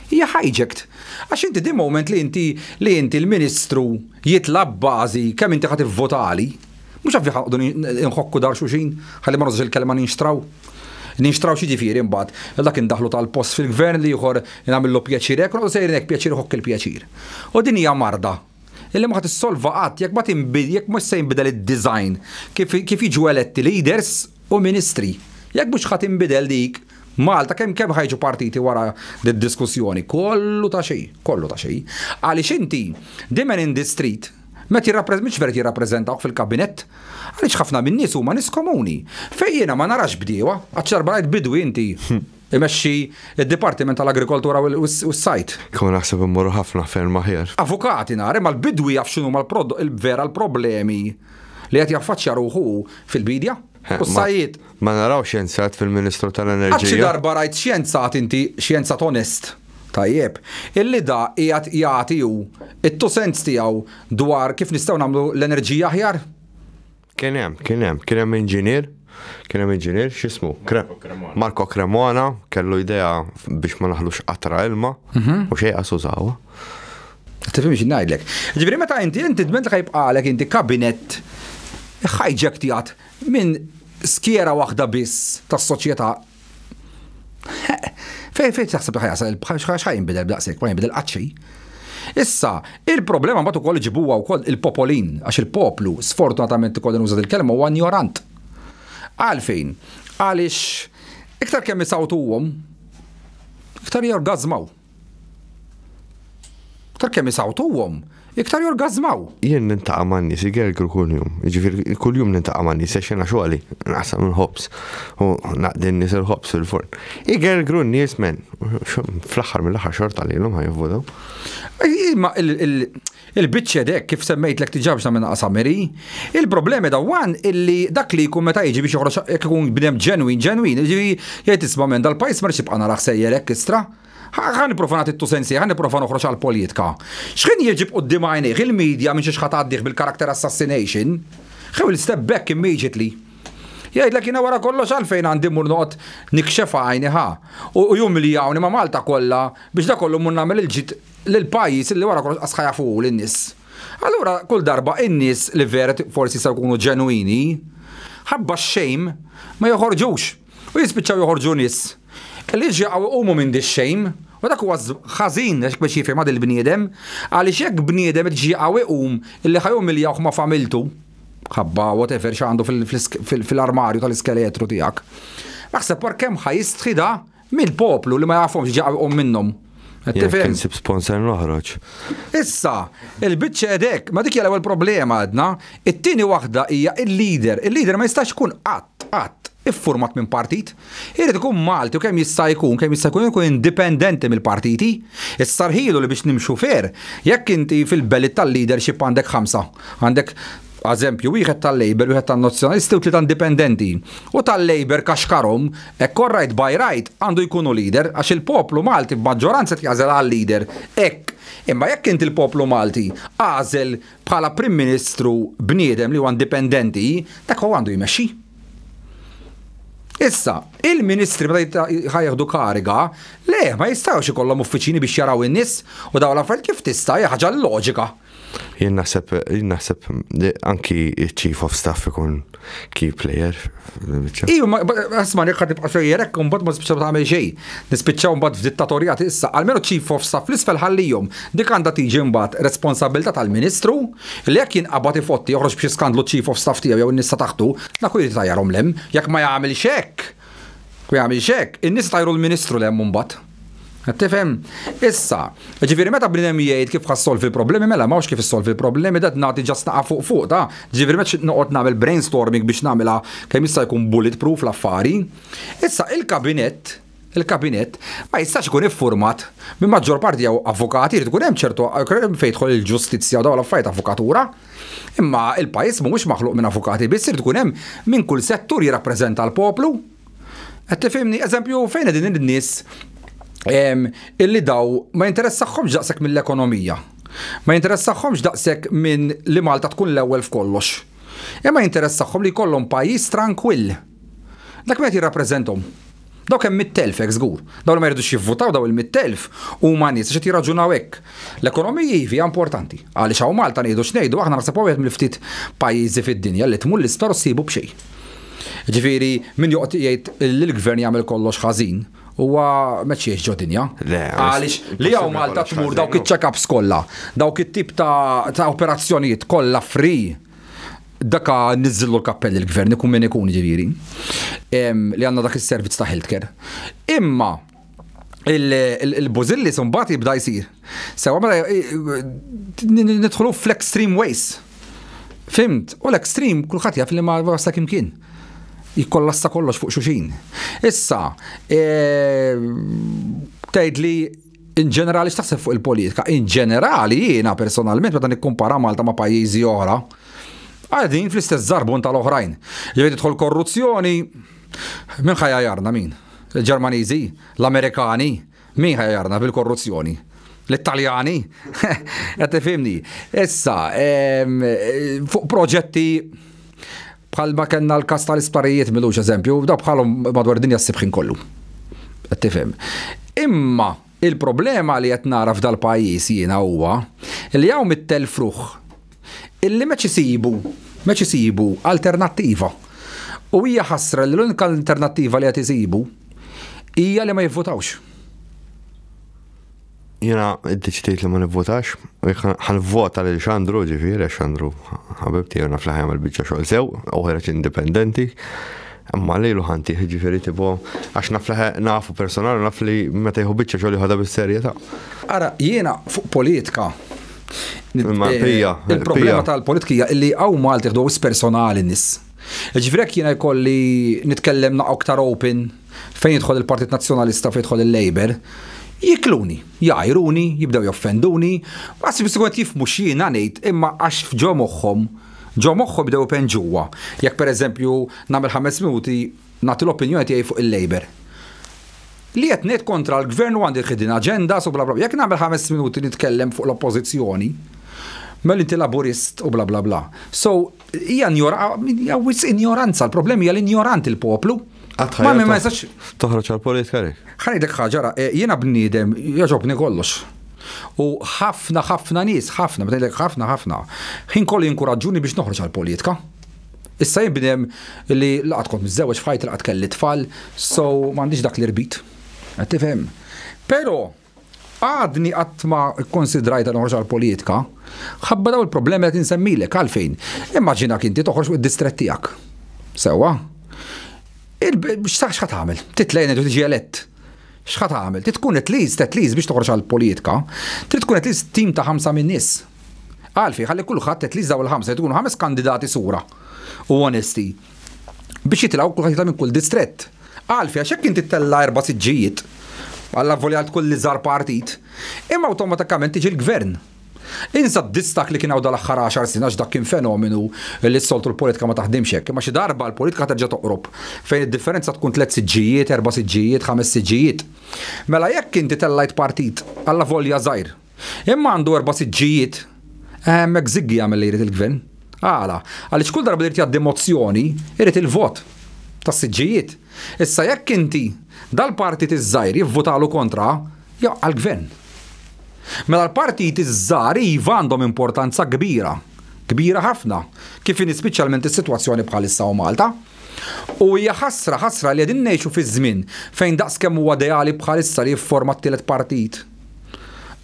Hija hijacked. Għax inti di moment li inti l-Ministru jitlab bażi kemm inti ħadd ivvotali. Mux għafli ħaqdu nħokku dar xuxin, ħalli marruż il-kelma ninxtraw. Ninxtraw xie ġifiri mbaħt, dak indaħlu tal-post fil-gvern li juħor namillu pjaċir, u sejrinek pjaċir hokk il-pjaċir. U din hija marda. Illi maħat s-solva għat, jek ma timbid, jek ma s-sejn il-design, kif jiġu eletti leaders u ministri. Jek mux ħat imbidel dik, Malta kemm ħajġu partiti wara d-diskussjoni, kollu ta' xej. Għaliex inti, dimen in the street, mhux veri jirrappreżentawk fil-kabinett, għaliex ħafna minn nies huma nies komuni. Fejn jiena ma narax bdiewa, għaċċar barajt bidwi inti imexxi id-Dipartiment tal-Agrikoltura u s-sajt. Kun naħseb immorru ħafna ferm aħjar. Avukati nar, imma l-bidwi jaf x'inhu vera l-problemi li qed jaffaċċja ruħu fil-bidja. U s-sajjiet. Ma naraw xjenzat fil-Ministru tal-Enerġija. Għaxi darba rajt xjenzat inti, xjenzat onest. Tajjeb, illi da qiegħed jagħti hu it-2 cents tiegħu dwar kif nistgħu nagħmlu l-enerġija aħjar? Kien hemm inġinier x'ismu? Marco Cremona kellu idea biex ma naħlux qatra ilma u xejn użawha. Tifhimx ngħidlek. Ġifieri meta inti dment ħajbqalek inti kabinett ħajġektijat minn skiera waħda biss tas-soċjetà. Fejn taħseb li ħajasal ħajinbidel b'daqshekk, ma jinbidel qatt xejn. Issa, il-problema mbagħad ukoll iġibuha wkoll il-popolin, għax il-poplu sfortunatament ukoll nuża il-kelma huwa ignorant. Għalfejn? Għaliex iktar kemm isawtuhom, iktar jorgażmaw. Iktar kemm isawtuhom, iktar jorgażmaw. Jien nintaqa' man-nies igergru kuljum. Jiġifieri kuljum nintaqa' man-nies għax jiena xogħli naqsam il-ħobs u naqdi n-nies il-ħobs fil-forn. Igergru n-nies men. Fl-aħħar mill-aħħar xorta lilhom ħajvvotaw. Imma il-biċċa dek kif semmejtlek tiġabx minn qasameri, il-problemi dawwan illi dak li jkun meta jiġi biex joħroġ jekk ikun bniem ġenwin, jiġi jgħid isma' minn dal-pajjiż ma nixtieq naraħ sejjer hekk istra. ħan niprofa nagħti t-tusensi, ħan niprofa noħroġ għall-politika. X'kien jiġib quddiem għajnejh il-medja minn xi ħadd bil-character assassination, ħew il-step back immediately. Jgħidlek jiena wara kollox għalfejn għandi mmur noqgħod nikxefa għajni u jumiljawni ma' Malta kollha biex dak kollu mmur nagħmel il-ġid lill-pajjiż li wara kollox qas ħajafu lin-nies. Allura kull darba in-nies li vera forsi se jkunu ġenwini, ħabba x-xejn ma joħorġux. U u jispiċċaw joħorġu nies li ġiqgħu jqumu minn dix-xejn. U dak huwa ħażin biex jifhem għad il-bniedem, għaliex jekk bniedem ġiqgħu jqum illi ħajhom ma' familtu, ħabba whatever x'għandu fil-armarju tal-iskeletru tiegħek. Naħseb par kemm ħajistħida mill-poplu li ma jafhomx ġiqgħu jqum minnhom. Kien sib sponsor noħroġ. Issa, il-biċċa edek, ma dik l-ewwel problema għadna, it-tieni waħda hija il-leader. Il-leader ma jistax ikun qatt iffurmat minn partit. Irid ikun Malti u kemm jista' jkun indipendenti mill-partiti. Issarħilu li biex nimxu fer. Jekk inti fil-bellit tal-leadership għandek 5, għandek eżempju, wieħed tal-Labor, wieħed tan-Nazzjonalisti u 3 indipendenti. U tal-Labor kaxkarhom, right by right għandu jkunu leader għax il-poplu Malti b'maġġoranza tjażel għal-leader. Imma jekk inti il-poplu Malti għażel bħala Prim Ministru bniedem li huwa indipendenti, dak huwa għandu jmexxi. Issa, il-ministri meta ħajjaħdu kariga, le ma jistgħux ikollhom uffiċini biex jaraw in-nies u dawn l-affarijiet kif tista' hija ħaġa loġika. Jien naħseb anki chief of staff ikun key player. Iju, asma nekħat tibqa xejjerek, un bad ma spiċċaw tagħmel xejn. Nispiċċaw mbagħad f'dittatorjat issa, għalmenu chief of staff l-isfel ħallihom. Dik għandha tiġi mbagħad responsabilità tal-Ministru li jekk jinqabad ifotti joħroġ b'xi skandlu chief of staff tiegħu jew in-nies taħtu, dak jrid tajjarhom lem, jekk ma jagħmilx hekk. In-nies tajru l-Ministru lem mbagħad. Tifhem? Issa, ġifieri meta bniedem jgħid kif ħassolvi problemi mela m'hawnx kif issolvi problemi dat nagħti ġast naqa' fuq ta'. Ġifieri meta noqgħod nagħmel brainstorming biex nagħmilha kemm jista' jkun bulletproof l-affari. Issa il-kabinett ma jistax ikun iffurmat minn maġġor parti jew avukati, jrid ikun hemm ċertu fejn tidħol il-ġustizzja u dawn l-affarijiet avukatura. Imma il-pajjiż mhuwiex maħluq minn avukati, biss irid ikun hemm minn kull settur jirrappreżenta l-poplu. Qed tifhimni, eżempju fejn qegħdin in-nies illi daw ma jinteressaħħomx daqshekk mill-ekonomija. Ma jinteressaħħomx daqshekk minn li Malta tkun l-ewwel f'kollox. Imma jinteressaħħom li jkollhom pajjiż tranquill. Dak ma jirrappreżenthom. Dawk hemm 100,000 hekk żgur. Dawn ma jridux jivvutaw daw il-100,000 huma nies xi jirraġunaw hekk. L-ekonomija hija importanti. Għaliex hawn Malta ngħidu x'ngħidu aħna naħseb wieħed mill-ftit pajjiżi fid-dinja li tmur l-isptar ssibu b'xejn. Ġifieri min joqgħod jgħid li l-gvern jagħmel kollox ħażin. Huwa meċċiex ġo dinja. Għaliex li hawn Malta tmur dawk iċ-check-ups kollha, dawk it-tip ta' operazzjonijiet kollha free. Daka niżillu l-kappell il-gvern ikun min ikun ġifieri. Li għandna dak is-servizz ta' healthcare. Imma il-bużilli mbagħad jibda jsir. Sewa meta nidħlu fl-extreme ways. Fimt? U l-extreme kulħadd jaf li ma wasa imkien. Jikollassa kollox fuq xuxin. Issa, tgħid li in ġenerali x'taħseb fuq il-politika. In ġenerali jiena personalment meta nikkumpara Malta ma' pajjiżi oħra, għadin fl-istess żarbun tal-oħrajn. Jgħid tidħol korruzzjoni, min ħajjarna min? Il-Ġermaniżi, l-Amerikani, min ħajjarna bil-korruzzjoni? L-Italjani? Qed tifhimni. Issa, fuq proġetti bħalma kellna l-kas tal-isparijiet milux eżempju, da bħalhom madwar dinja s-sibħin kollu. Qed tifhem. Imma il-problema li qed nara f'dal pajjiż jiena huwa li hawn mit-telfruħ illi meċ isibu alternattiva. U hija ħasra li l-unika alternattiva li qed isibu hija li ma jivvotawx. Jena id-deċidejt li ma nivvotax, ħanvota li Xandru ġifieri, Xandru ħabib tiegħu naf li ħajjagħmel biċċa xogħol sew, oħreġ indipendenti, imma lejlu ħanti ġifieri tipo għax naf li nafu personali naf li meta jieħu biċċa xogħol jieħodha bis-serjetà. Ara jiena fuq politika. Il-problema tal-politika hija li hawn Malti jieħdu personali n-nies. Ġifieri jiena jkolli nitkellem aktar open fejn jidħol il-Partit Nazzjonalista fejn jidħol il-Labor. Jikluni, jajruni, jibdew joffenduni, għasib s-għu jifmu xina ngħid imma għax ġo moħħom bdew pen ġuwa. Jekk per eżempju nagħmel 5 minuti nagħti l-opinjoni tiegħi fuq il-Labor. Li qed ngħid kontra l-gvern u għandi ħidin aġenda u bla bla. Jekk nagħmel 5 minuti nitkellem fuq l-oppożizzjoni, mel inti laburist u bla bla bla. So, hija ignoranza, l-problemi hija l-ignorant il-poplu. Ma mi ma jistax toħroġ għal-politika rik. Ħanidek ħaġa, jiena bniedem jaġobni kollox. U ħafna nies, ħafna, ħin kollu jinkoraġġuni biex noħroġ għal-politika. Issa jinbidem li laqat kont miżewweġ f'ħajt laqat kelli tfal, so m'għandix dak li rbit. Qed tifhem. Però għadni qatt ma konsidrajta noħroġ għall-politika, ħabba daw il-problemi qed insemmilek għalfejn. Immaġinak inti toħroġ fuq id-distrett tiegħek. Sewwa? X'ħad tagħmel? Titlejn u tiġi elett. X'ħad tagħmel? Trid tkun at least biex toħroġ għall-politika, trid tkun at least tim ta' 5 min nies. Għalfejn ħalli kulħadd at least daw il-5 tkunu 5 kandidati sura u onesti biex jitilgħu kulħadd minn kull distrett. Għalfejn għax hekk inti tella 4 siġġijiet għalla volja kull li żar partit, imma awtomatikament tiġi l-gvern. Insa d-distak li kien hawn dal-aħħar 10 snin għax dak kien fenomenu li s-soltu l-politika ma taħdimx hekk, imma xi darba l-politika terġa' toqrob fejn id-differenza tkun 3 siġġijiet, 4 siġġijiet, 5 siġġijiet. Mela jekk inti tellajt partit alla volja żgħir, imma għandu 4 siġġijiet, hemmhekk żiggi jagħmel li jrid il-gvern. Għala, għaliex kull darba li jrid jgħaddi mozzjoni, jrid il-vot tas-siġġijiet. Issa jekk inti dal-partit iż-żgħir jivvotalu kontra, jew għall-gvern. Mela l-partit iż-żgħar iva għandhom importanza kbira ħafna, kif in speċjalment is-sitwazzjoni bħalissa u Malta. U hija ħasra li qegħdin ngħixu fi żmien fejn daqskemm huwa ideali bħalissa li jifforma t-tielet partit.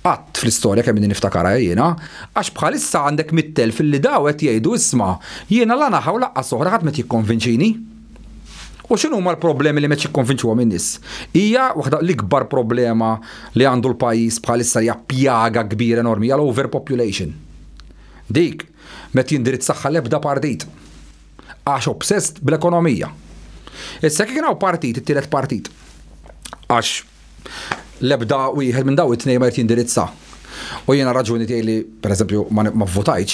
Qatt fl-istorja kemm niftakarha jiena, għax bħalissa għandek 100,000 fil-li daw qed jgħidu isma' jiena la naħaw laqqas oħra ħadd ma jikkonvinċini. U x'inhu huma l-problemi li meċ jikkonvinċuhom in-nies? Hija waħda l-ikbar problema li għandu l-pajjiż bħalissa hija pjaga kbira enormi hija l-overpopulation. Dik met jindirizzaħħa l-ebda partit għax obsessed bl-ekonomija. Issa kien hawn partit, it-tielet partit. Għax l-ebda wieħed minn daw it-tnejn ma jrid jindirizza. U jiena raġuni tiegħi li pereżempju ma vvotajtx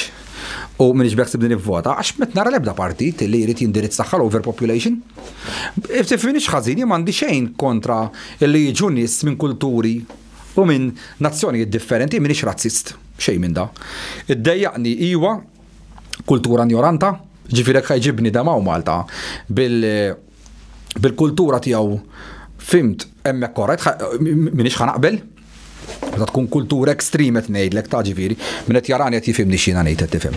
u minix beħsib din ivvota, għax met nara l-ebda partit li jrid jindirizzaħħa l-overpopulation. Tiffinix ħażin m'għandi xejn kontra li jiġu nies minn kulturi u minn nazzjonijiet differenti, minix razzist, xejn minn da. Iddejjaqni iwa kultura ignoranta, ġifirek ħajġibni da maw Malta bil-kultura tiegħu fimt hemmhekk korrett, minix ħanaqbel. Meta tkun kultura ekstrem qed ngħidlek ta' ġifieri, min qed jarani qed jifhimni x'jiena ngħid qed tifhem.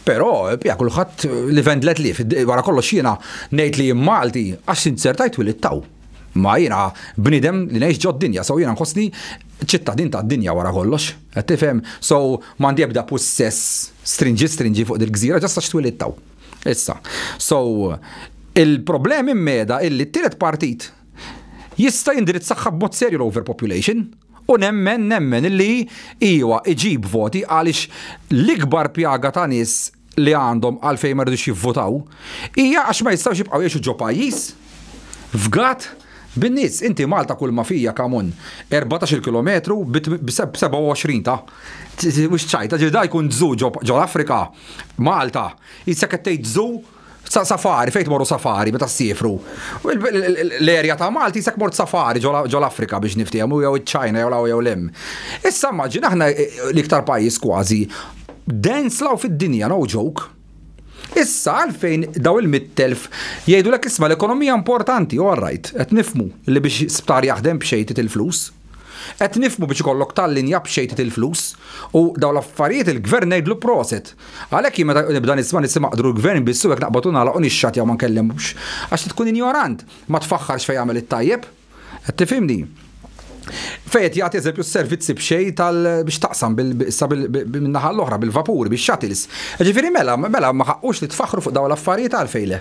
Però ja kulħadd li vendlet li wara kollox jiena ngħid li Malti għax sinċertajt twilit taw. Ma jiena bniedem li ngħix ġod dinja, so jiena nħossni ċittadin tad-dinja wara kollox, qed tifhem. So m'għandi ebda possess stringi fuq dil-gżira ġasta x'twilit taw. Issa. So il-problem immeda illi t-tielet partit jista' jindirizzaħħa b'mod serju l-overpopulation u nemmen illi iwa iġib voti għaliex l-ikbar pjaga ta' nies li għandhom għalfejn ma rridux jivvotaw hija għax ma jistgħux jibqgħu jgħixu ġo pajjiż f'gat bin-nies. Inti Malta kull ma fija kamun 14 kilometru b'27 ta' mhux ċajta ġida jkun żu ġo l-Afrika. Malta issa qed tgħid żu safari, fejt morru safari, meta s-sifru. L-erja ta' Malti jisak mort safari ġo l-Afrika biex niftihom, jew iċ-Ċajna jew l-em. Issa immaġina aħna l-iktar pajjiż kważi dens law fid-dinja, no joke. Issa għalfejn daw il-100,000 jgħidulek isma' l-ekonomija importanti, all right, qed nifhmu li biex sptar jaħdem b'xejn il-flus. Qed nifhmu biex ikollok tal-linja b'xejn il-flus u daw l-affarijiet il-gvern ngħidlu proset. Għalhekk jien meta nibda nisma' qdru l-gvern bissu hekk naqbatu nagħlaqu nixxat jew ma nkellemmux għax tkun ignorant, ma tfaħħarx fejn jagħmel it-tajjeb. Qed tifhimni? Fejn jagħti eżempju s-servizzi b'xejn biex taqsam min-naħa l-oħra bil-vapuri, bix-shuttles. Ġifieri mela ma ħaqqux li tfaħħru fuq daw l-affarijiet għalfejn le.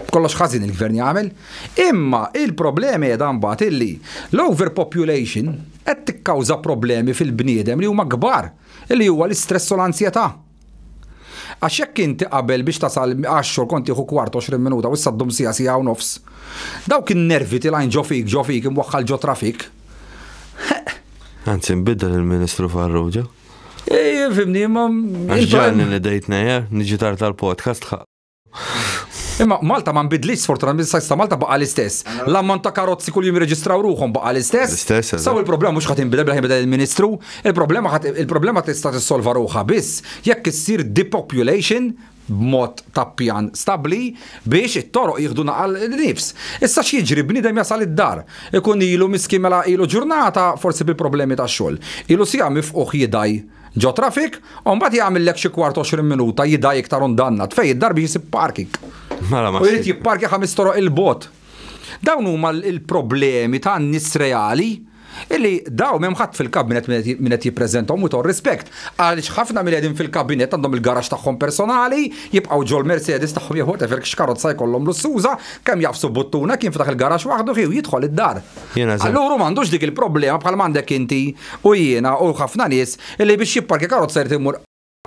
Kollox ħażin il-gvern jagħmel. Imma il-problemi qiegħda mbagħad illi l-overpopulation qed tikkawża problemi fil-bniedem li huma kbar, li huwa l-istress u l-ansjetà. Għax jekk inti qabel biex tasal 10 kont tieħu kwart 20 minuta u issa ddum sija u nofs. Dawk in-nervi tilgħin ġo fik imwaħħal ġo trafik. Anzi nbiddel il-Ministru Farrugia. Fimni, imma. Ġanni li dejtna niġi tard tal-podcast. Imma Malta ma nbidlix sfortunatament sa Malta baqa l-istess. L-ammont ta' karozzi kull jum jirreġistraw ruħhom baqa l-istess. Saw il-problema mhux ħadd inbidel bla il-Ministru, il-problema tista' tissolva ruħha biss jekk issir depopulation b'mod ta' pjan stabbli biex it-toroq jieħdu naqal nifs. Issa x'jiġri bniedem jasal id-dar. Ikun ilu miskin mela ilu ġurnata forsi bil-problemi tax-xogħol. Ilu sija mifquh jidaj ġo traffic, u mbagħad jagħmellek xi kwart 20 minuta jidaj iktar undannat fejn id-dar biex jisib parking. U jrid jipparkja 5 toroq il-bot. Dawn huma il-problemi ta' nies reali illi daw m'hemm ħadd fil-kabinet min qed jippreżentahom u tor rispett. Għaliex ħafna mill qegħdin fil-kabinet għandhom il-garaġġ tagħhom personali, jibqgħu ġol Mercedes tagħhom jew whatever x'karozza jkollhom lussuża, kemm jafsu buttuna kien fetaħ il-garaġġ waħdu ħiew jidħol id-dar. Allura m'għandux dik il-problema bħal m'għandek inti u jiena u ħafna nies illi biex jipparkja karozza jrid imur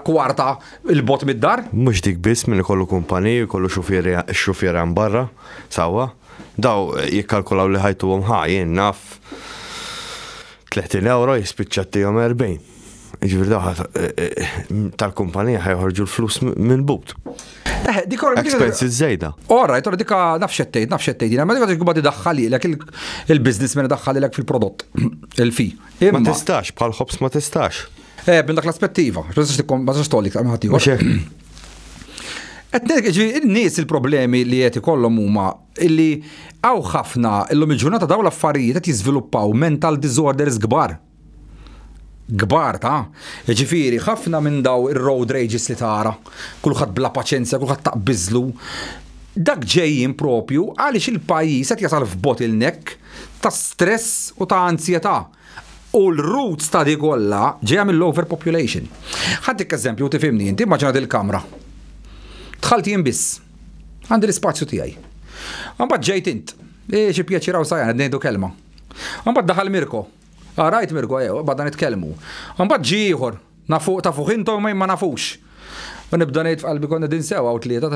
kwarta il-bot mid-dar. Mhux dik biss minn ikollu kumpaniji, jkollu xufier hemm barra, sewwa. Daw jikkalkulaw li ħajtuhom jien naf 30 euro jispiċċattihom 40. Ġifieri daw tal-kumpanija ħajħorġu l-flus minn but. Expenses żejda. Alright, ora dika nafxettejt, jiena ma dikha tibgħod idaħħalilek il-businessman idaħħalilek fil-prodott, il-fi. Ma tistax, bħal ħobs ma tistax. Minn dak l-aspettiva, ma tistax tollik ta' ħadd il-nies il-problemi li qed ikollhom huma illi hawn ħafna illum il-ġurnata dawn l-affarijiet qed jiżviluppaw mental disorders kbar. Kbar ta' ġifieri ħafna minn daw ir-road rages li tara, kulħadd bla paċenzja, kulħadd taqbiżlu. Dak ġejjin propju għaliex il-pajjiż qed jasal f'bottleneck ta' stress u ta' ansjetà. U l-roots ta' di kollha ġejja mill-overpopulation. Ħaddik eżempju tifhimni inti, immaġina il-kamra. Dħalt jien biss, għandi l-ispazju tiegħi. Mbagħad ġejt int, xi pjaċiraw sajjan qed ngħidu kelma. Mbagħad daħal Mirko. Rajt Mirko badna nitkellmu. Mbagħad ġie ieħor, tafuh intom ma nafux. U nibda ngħid f'qalbi konna din sewwa u tlieta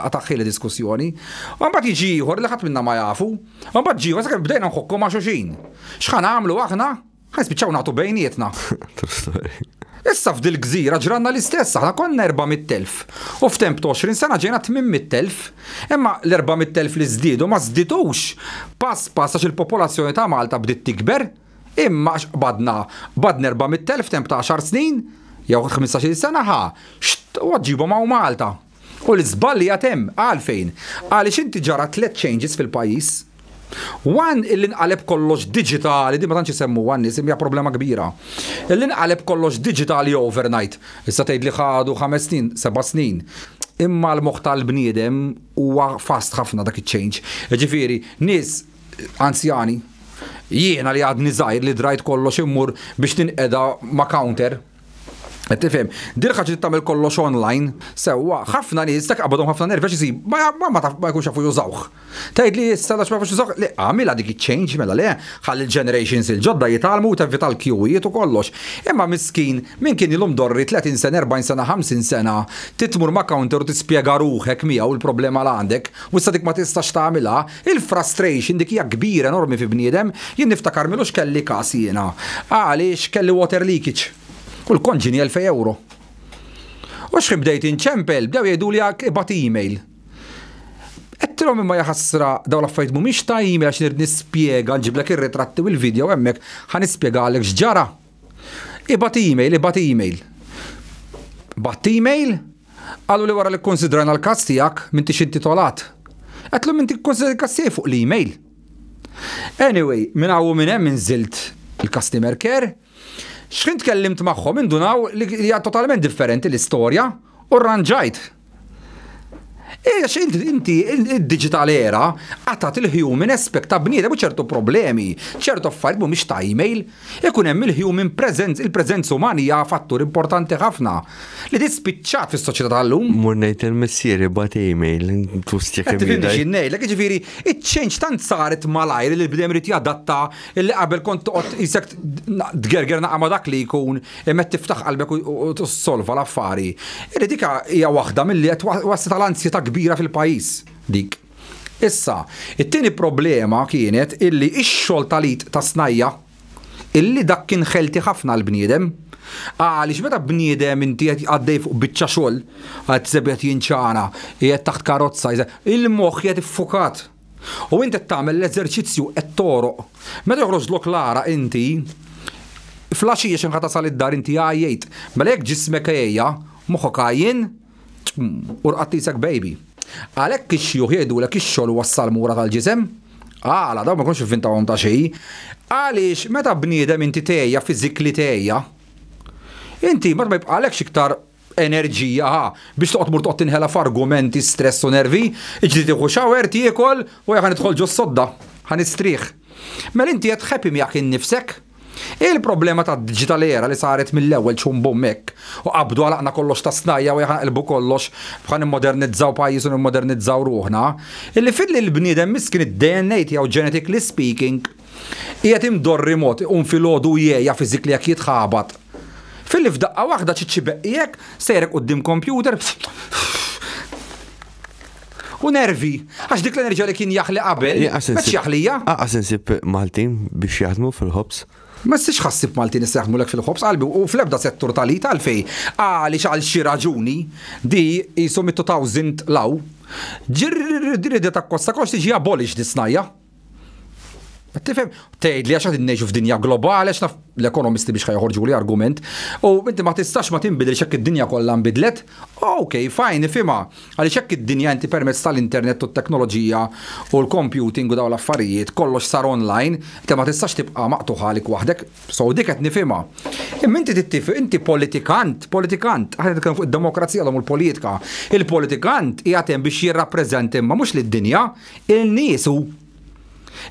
ataħħi diskussjoni. Mbagħad jiġi ieħor li ħadd minna ma jafu. Mbagħad ġie sakemm bdejna nħokku ma' xulxin. X'ħan nagħmlu aħna? Ħaspiċċaw nagħtu bejnietna. Issa f'dil gżira ġranna l-istess, aħna konna 400,000. U f'temp 20 sena ġejna 800,000. Imma l-400,000 li żdiedu ma żdidux. Pass għax il-popolazzjoni ta' Malta bdiet tikber, imma badna 400,000 f'temp ta' 10 snin, jew 15 sena u ġibu ma' Malta. U l-iżballi hemm għalfejn. Għaliex inti ġara 3 changes fil-pajjiż. One illi nqaleb kollox digitali, di ma tantx isemmu one hija problema kbira. Illi nqaleb kollox digitali overnight. Issa tgħid li ħadu 5 snin, 7 snin. Imma l-moħħ tal-bniedem huwa fast ħafna dak iċ-change. Ġifieri, nies anzjani, jiena li għadni żgħir li drajt kollox immur biex tinqeda ma' counter. Tifhem, dir ħaġa tagħmel kollox online, sewwa ħafna nies dak qabadhom ħafna nervex isib ma jkunx jafu jużawh. Tgħid li issa ma jafux jużawh, li għamilha dik iċ-change mela le, ħalli l-generations il-ġodda jitalmu tevita l-kjujiet u kollox. Imma miskin min kien ilhom dorri 30 sena, 40 sena, 50 sena, titmur ma' counter u tispjega ruħek miegħu il-problema li għandek, u issa dik ma tistax tagħmilha, il-frustration dik hija kbira enormi fi bniedem, jien niftakar milux kelli każ jiena. Għaliex kelli water leakage. U l-konġini 1000 euro. U x'bdejt inċempel, bdew jgħidu li ibgħat email. Qedtilhom imma jaħassra dawn l-affarijiet mhumiex ta' email għax nirid nispjega nġiblek ir-ritratti u l-video hemmhekk ħanispjegalek x'ġara. Ibgħat email. Batt email? Qalu li wara li kkonsidrajna l-każ tiegħek m'intix intitolat. Qedtlhom inti kkonsidra l-każ tiegħi fuq l-email. Anyway, minn hawn minn hemm inżilt il-customer care. X'kien tkellimt magħhom indunaw li hija totalment differenti l-istorja u rranġajt. Inti id-digital era għatat il-human aspect ta' bniedem u ċertu problemi, ċertu affarijiet mhumiex ta' email, ikun hemm il-human presence, il-preżenza umana hija fattur importanti ħafna li tispiċċat fis-soċjetà tal-lum. Mur ngħid il-missieri bad email, tustja kemm ngħidlek jiġifieri iċ-change tant saret malajr li l-bdem rid jadatta li qabel kont toqgħod isek tgerger naqma dak li jkun imma tiftaħ qalbek u tissolva l-affari. Dika hija waħda milli qed waslet tal-ansjetà kbira fil-pajjiż dik. Issa, it-tieni problema kienet illi x-xogħol tal-id ta' snajja illi dak kien ħelti ħafna l-bniedem. Għaliex meta bniedem inti qed għaddej fuq biċċa xogħol qed sebet jinċana, qiegħed taħt karozza, il-moħħ qiegħed iffukat. U inti qed tagħmel l-eżerċizzju qed toroq. Meta joħroġlok lara inti flaxija x'inħata sal id-dar inti għajjejt, mela hekk ġismek għejja, moħħok għajjin u rqattisek baby. Għalhekk ix-xjuħ jgħidulek ix-xogħol wassal mura tal-ġisem? Għala, dawn ma jkunx inventawhom ta' xejn. Għaliex meta bniedem inti tgħejja fiżikli tgħejja, Inti ma jibqalekx iktar enerġija biex toqgħod mur toqgħod tinħela f'argumenti, stress u nervi, iġri tieħu xawer tiekol u ħan idħol ġo s-sodda, ħan istrieħ. Mela inti qed happy miegħek innifsek? Il-problema ta' digital era li saret mill-ewwel ċumbum hekk u qabdu għalaqna kollox ta' snajja u jħanqilbu kollox bħan immodernizzaw pajjiż u immodernizzaw ruħna, illi fidli l-bniedem miskin id-DNA tiegħu genetically speaking qiegħed imdorri mod filgħodu jgħejja fiżikli jekk jitħabat. Filli f'daqqa waħda ċiċċibeqqiek sejrek quddiem kompjuter u nervi, għax dik l-enerġija li kien jaħli qabel, ma jaħlija. Nsib Maltin biex jaħdmu fil-ħobs. Ma s-six ħassib Maltin jaħdmu lek fil-ħobs qalbi u fl-ebda settur tal-ita għalfej għaliex għal xi raġuni di jisom 2000 law ġirri ta' kosta kost tiġi abolix di snajja. Tifhem, tgħid li għax qed innejxu f'dinja globali, għax l-ekonomisti biex ħajħorġu li argument, u inti ma tistax ma tinbidel xekk id-dinja kollha nbidlet. Okej, fajn, nifhimha. Għaliex hekk id-dinja inti permezz tal-internet u t-teknoloġija u l-computing u dawn l-affarijiet kollox sar online, inti ma tistax tibqa' maqtuħ għalik waħdek, so dik qed nifhimha. Imma inti tittifq, inti politikant, aħna nitkellmu fuq id-demokrazija u l-politika. Il-politikant qiegħed hemm biex jirrappreżenti imma mhux lid-dinja, il-niesu.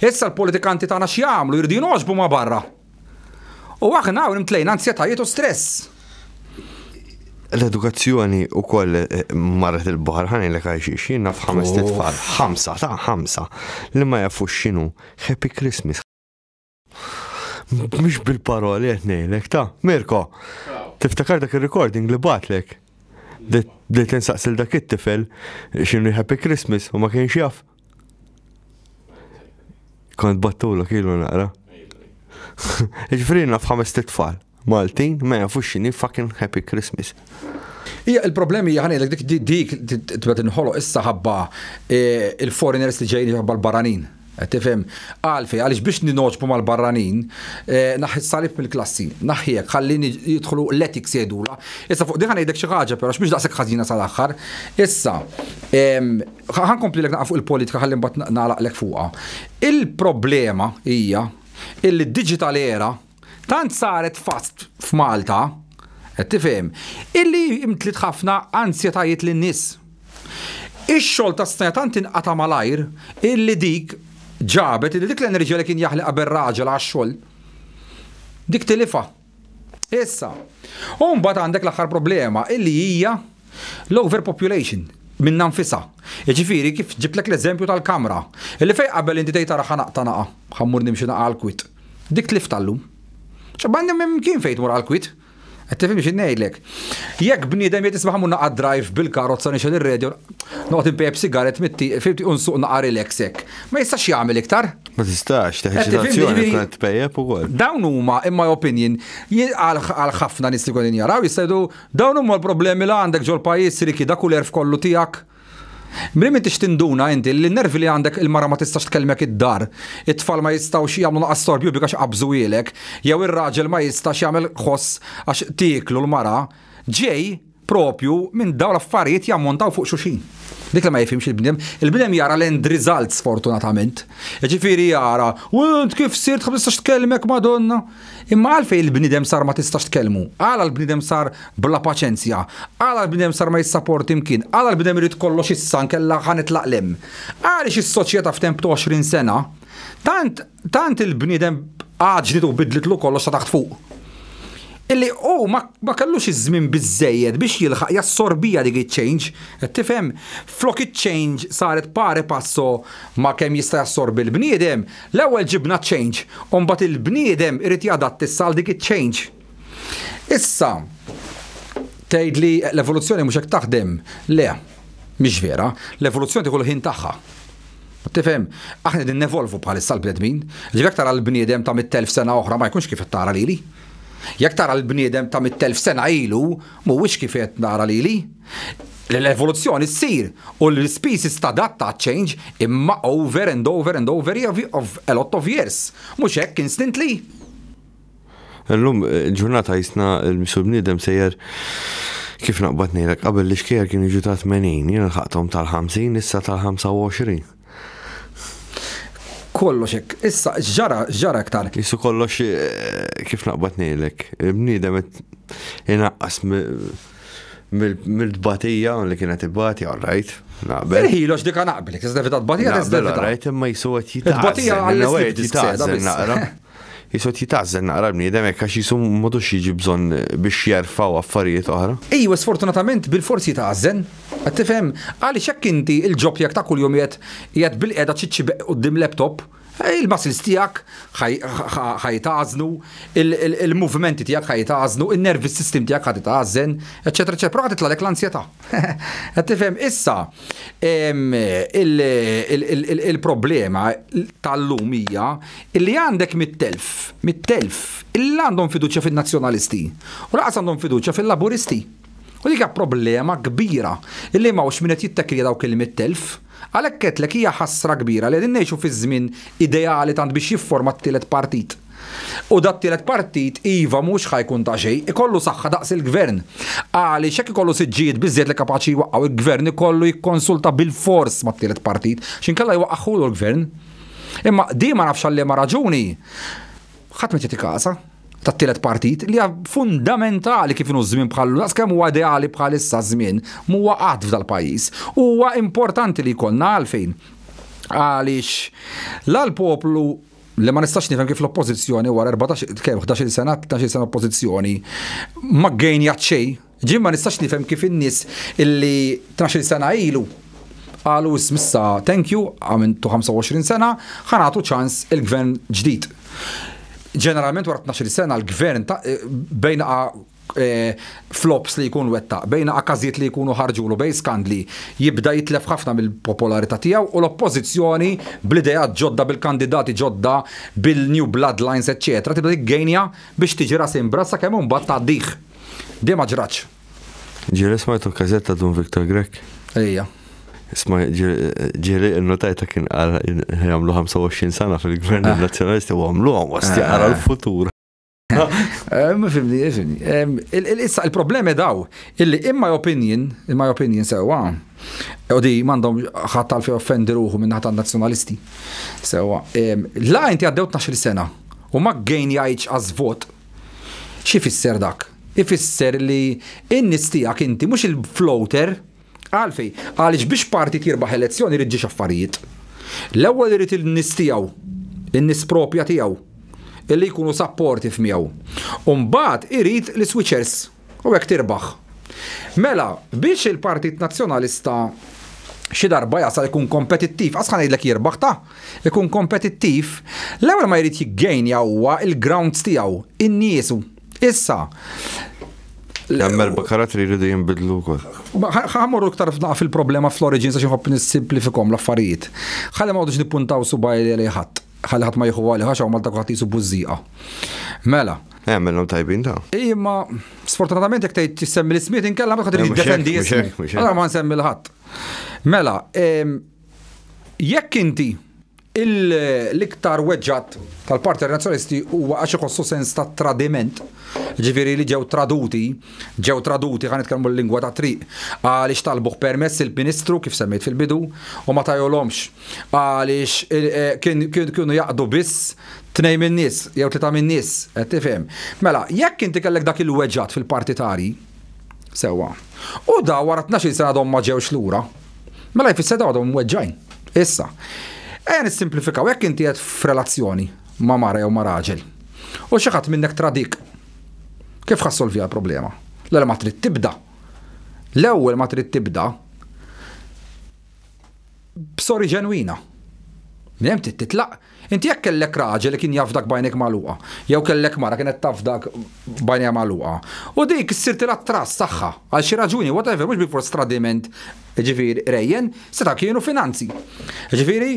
Issa l-politikanti tagħna x'jagħmlu jridu jinogħġbu ma' barra. U aħna hawn imtlejna ansjetajiet u stress. L-edukazzjoni wkoll marret il-baħar ħanilek għajxiex jien naf 5 tfal, 5 li ma jafux x'inhu Happy Christmas. Mhux bil-paroli qed ngħidlek ta' Mirko. Tiftakar dak ir-recording li batlek. Bdejt insaqsil dak it-tifel x'inhu Happy Christmas u ma kienx jaf. Kont battula kielu naqra. Ġifri naf 5 tfal. Maltin ma jafux x'inhi fucking Happy Christmas. Hija il-problemi ħanejlek dik tibgħet inħoloq issa ħabba il-foreigners li ġejjin ħabba l-barranin. Tifhem, għaliex biex ninoġbu mal-barranin, naħissalib mill-klassi, naħjek, ħallini jidħlu l-ethics jedula. Issa fuq dik ngħidlek xi ħaġa, però biex daqshekk ħażina sal-aħħar. Issa, ħankompli lek fuq il-politika ħalli mbagħad nagħlaqlek fuqha. Il-problema hija illi d-digital era tant saret fast f'Malta, tifhem, illi imtlit ħafna ansjetajiet lin-nies. Ix-xogħol ta' snajja tant inqata' malajr illi dik ġabet illi dik l-enerġija li kien jaħli qabel raġel għax-xogħol dik tilifa. Issa. U mbagħad għandek l-aħħar problema illi hija l-overpopulation minn nfisha. Jiġifieri kif ġibtlek l-eżempju tal-kamra illi fejn qabel inti tgħid tara ħanaqta naqa' ħammur nimxi naqa' għall-kwit. Dik tlif tal-lum. X'abban hemm kien fejn tmur għall-kwit. Għattifim xie ngħidlek. Jekk bniedem jgħid isma' ħammur naqa' drive bil-karozza nixel ir-radio, noqgħod impejjeb sigaret mitti unsuq naqa' relaxek. Ma jistax jagħmel iktar. Ma tistax teħġitazzjoni tkun tpejjeb ukoll. Dawn huma in my opinion għal ħafna nies li qegħdin jaraw jistgħidu dawn huma l-problemi li għandek ġol pajjiż riki dak u l-erf kollu tiegħek. Mrim inti x'tinduna inti li n-nervi li għandek il-mara ma tistax tkellmek id-dar, it-tfal ma jistgħux jagħmlu naqas sorbju bikax qabżu ilek, jew ir-raġel ma jistax jagħmel ħoss għax tieklu l-mara, ġej propju minn dawn l-affarijiet jammontaw fuq xulxin. Dik li ma jifhimx il-bniem jara l-end results fortunatament. Ġifieri jara, u int kif sirt ma tistax tkellmek Madonna. Imma għalfejn il-bniedem sar ma tistax tkellmu, għala l-bniedem sar bla paċenzja, għala l-bniedem sar ma jissapporti imkien, għala l-bniedem irid kollox issa nkella ħanitlaq lem. Għaliex is-soċjetà f'temp ta' 20 sena, tant il-bniedem għaġġiet u bidlitlu kollox ta' taħt fuq. Illi ma kellux iż-żmien biżejjed biex jilħaq jassorbija dik iċ-change, qed tifhem, flok iċ-change saret pari passo ma kemm jista' jassorbi l-bniedem, l-ewwel ġibna change, u mbagħad il-bniedem irid jadatt issa għal dik iċ-change. Issa tgħid li l-evoluzzjoni mhux hekk taħdem, le, mhix vera, l-evoluzzjoni tieħu l-ħin tagħha. Tifhem, aħna qegħdin nevolvu bħalissa l-bnedmin, ġifiek tara l-bniedem ta' 100,000 sena oħra ma jkunx kif qed tara lili. Jekk tara l-bniedem ta' 100,000 sena ilu, mhuwiex kif qed nara lili. L-evoluzzjoni ssir u l-species tadatta change imma over and over and over of a lot of years. Mhux hekk instantly. Llum ġurnata jisna l-misu bniedem sejjer kif naqbad ngħidlek qabel li xkejjer kien jiġu ta' 80, jien ħaqthom tal-50 issa tal-25. kollox hekk. Issa ġara aktar. Jisu kollox kif naqbad ngħidlek. Bniedem inaqqas mill-tbatija li kienet ibbati, all right. Naqbel. Il-ħilox dik naqbelek, iżda fita tbatija Naqbel, all right, imma jisu jitazzen naqra. Jisu jitazzen naqra bniedem hekk għax jisu modux jiġi bżonn biex jerfaw affarijiet oħra. Ejwa, sfortunatament bil-forsi jitazzen. Qed tifhem għaliex hekk inti il-ġob tiegħek ta' kuljum qiegħed bil-qiegħda ċiċċibeq quddiem laptop. Il-muscles tiegħek ħajtażnu, il-movimenti tiegħek ħajtażnu, il-nervous system tiegħek ħajtażen, eċetera, eċetera, però ħatitlek l-ansjetà. Qed tifhem issa il-problema tal-lum hija li għandek mit-telf illi għandhom fiduċja fin-nazzjonalisti u laqas għandhom fiduċja fil-laburisti. U dik problema kbira illi mawx min qed jittekri dawk il-mit-telf. Għalhekk ketlek hija ħasra kbira li qegħdin ngħixu fi żmien ideali tant biex jifforma t-tielet partit. U dat tielet partit iva mhux ħajkun ta' xejn, ikollu saħħa daqs il-gvern. Għaliex hekk ikollu siġġijiet biżżejjed li kapaċi jwaqqgħu il-gvern ikollu jikkonsulta bil-fors mat-tielet partit x'inkella jwaqqaħħulu l-gvern. Imma di ma nafx għalli ma raġuni. Ħadd ma tagħti każa tat-tielet partit li hija fundamentali kif inhu żmien bħallu daqs kemm huwa ideali bħalissa żmien huwa qatt f'dal-pajjiż. Huwa importanti li jkollna għalfejn. Għaliex l-poplu li ma nistax nifhem kif l-oppożizzjoni wara 11 sena oppożizzjoni ma ggejnja xejn. Ġim ma nistax nifhem kif in-nies illi 12 sena ilu qalu smissa thank you għamiltu 25 sena ħanatu ċans il-gvern ġdid. Ġeneralment wara 12 sena l-gvern bejn flops li jkun wettaq, bejn każijiet li jkunu ħarġulu bejn skandli jibda jitlef ħafna mill-popolarità tiegħu u l-oppożizzjoni bl-idejat ġodda bil-kandidati ġodda bil-new bloodlines eċċetera tibda tiggejnja biex tiġi ras imbrassa kemm imbagħad tgħaddih. Di ma ġratx. Ġieli smajtu l-każetta dun Viktor Grek? Ejja. Isma' ġieli n-notajta kien jagħmlu 25 sena fil-Gvern Nazzjonalisti u għamluhom wasti għara l-futur. Ma fimni. Issa il-problemi daw illi in my opinion sewa. U di m'għandhom ħadd għalfejn offendi ruħu minn ħadd nazzjonalisti. Sewa. La inti għaddew 12 sena u ma ggejn jgħidx għaż-vot. Xi fisser dak? Ifisser li in-nies tiegħek inti mhux il-floater għalfej, għaliex biex partit jirbaħ elezzjoni irid ġiex affarijiet. L-ewwel irid il-nies tiegħu, in-nies propja tiegħu, illi jkunu supportive miegħu. U mbagħad irid l-switchers u hekk tirbaħ. Mela, biex il-Partit Nazzjonalista xi darba jasal ikun kompetittiv, għas ngħidlek jirbaħ ikun kompetittiv, l-ewwel ma jrid jiggejnja huwa il-grounds tiegħu, in-niesu. Issa, Jammel bakarat li jridu jinbidlu kol. ħamurru iktar fil-problema fl-origins għax nħobb nisimplifikom l-affarijiet. Ħalli ma għodux nippuntaw subaj li ħadd. Ħalli ħadd ma jieħu għali ħaxa u malta ħadd jisu bużżieqa. Mela. Jammel tajbin ta'. Imma sfortunatament jekk tgħid tissemmi l-ismiet inkella ma ħadd jiddefendi ismi. Allora ma nsemmi l-ħadd. Mela, jekk inti l-iktar weġġat tal-Parti Nazzjonalisti huwa għax iħossu sens ta' tradiment. Ġifieri li ġew traduti ħan nitkellmu l-lingwa ta' triq għaliex talbuh permess il-Ministru kif semmejt fil-bidu u ma tajolhomx għaliex kienu jaqdu biss 2 min-nies jew 3 min-nies qed tifhem. Mela, jekk inti kellek dak il-weġġat fil-partitari sewwa. U da wara 12 sena dom ma ġewx lura. Mela jfisser dawhom weġġajn. Issa. Ejja nissimplifikaw hekk inti qed f'relazzjoni ma' mara jew ma' raġel. U xi ħadd minnek tradik. Kif ħassolvija l-problema? L-ewwel ma trid tibda. L-ewwel ma trid tibda b'sori ġenwina. Minn hemm titlaq. Inti jekk kellek raġel li kien jafdak bajnek magħluqa, jew kellek mara kienet tafdak bajnejha magħluqa. U dik issirtilha tras tagħha għal xi raġuni whatever mhux bil-fors tradiment ġifieri rejjen, seta' kienu finanzi. Ġifieri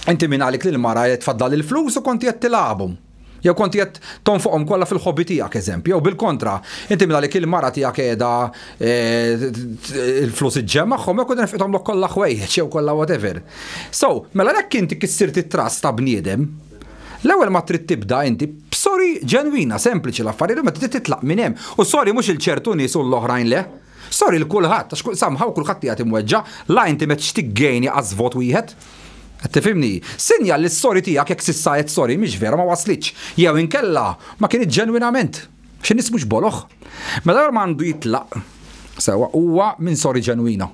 inti minn għalik li l-mara tfaddal il-flus u konti qed tilagħbhom. Jew konti qed tonfoqhom kollha fil-ħobbi tiegħek eżempju, jew bil-kontra, inti minn għalik il-mara tiegħek qiegħda il-flus iġġemmagħhom jew kont nefqithom kollha ħwejjeġ jew kollha whatever. So, mela hekk inti kissirt it-trast ta' bniedem, l-ewwel ma trid tibda inti b'sori ġenwina, sempliċi l-affarijiet ma trid titlaq minn hemm. U sorry mhux il-ċertu nies u l-oħrajn le. Sorry l kulħadd, għax somehow kulħadd qiegħed imweġġa' la inti ma tiggejni għaż vot wieħed. Tifhimni, sinja li s-sori tiegħek jekk sissa qed sori mhix vera ma waslitx. Jew inkella ma kienx ġenwinament. X'in nismux boloħ. Mela mandu jitlaq. Sewa huwa minn sori ġenwina.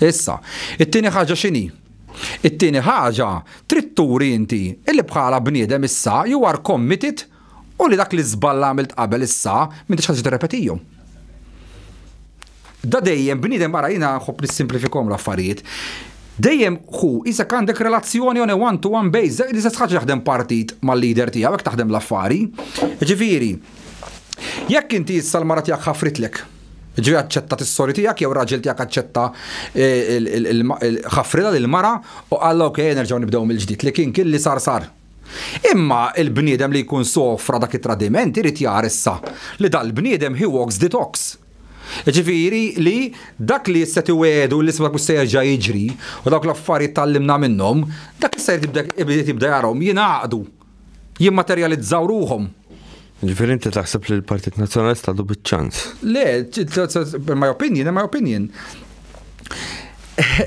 Issa, it-tieni ħaġa x'inhi? It-tieni ħaġa trid turi inti illi bħala bniedem issa you are committed u li dak li żball għamilt qabel issa m'intix ħaġa tirrepetihom. Da dejjem bniedem bara jiena nħobb nissimplifikhom l-affarijiet. Dejjem isek għandek relazzjoni on a one-to-one base, li se tħaġ jaħdem partit mal-lider tiegħek taħdem l-affari. Ġifieri, jekk inti issa l-mara tiegħek ħafritlek, ġifieri aċċettat is-sori tiegħek jew raġel tiegħek aċċetta ħafrila lill-mara u qal okej nerġgħu nibdew mill-ġdid li kien li sar. Imma il-bniedem li jkun sofra dak it-tradiment irid jar issa li dal-bniedem he walks the talks. Ġifieri li dak li jista' tiwedu li sibak mhux se jerġa' jiġri u dawk l-affarijiet tallimna minnhom, dak issa jibda jarhom jingħaqdu, jimmaterjalizzaw ruhom. Ġifieri inti taħseb li l-Partit Nazzjonalista għadu biċ-ċans. Le, my opinion.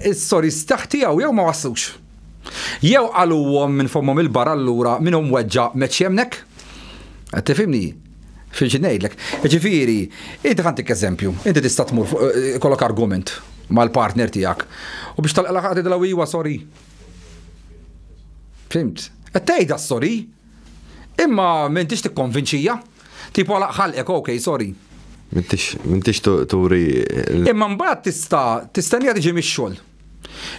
Is-sori staħ tiegħu jew ma waslux. Jew qaluhom minn fomhom il-barra allura minnhom weġġa' meċċ jemnek? Qed tifhimni? Fiex ngħidlek. Ġifieri, inti ħantik eżempju, inti tista' tmur kollok argument mal-partner tiegħek u biex talqla ħadd tgħidilha iwa sori. Fimt? Qed tgħidha s-sori, imma m'intix tikkonvinċija. Tipo ħalqek okej, sori. M'intix turi. Imma mbagħad tistennija tiġi mix-xogħol.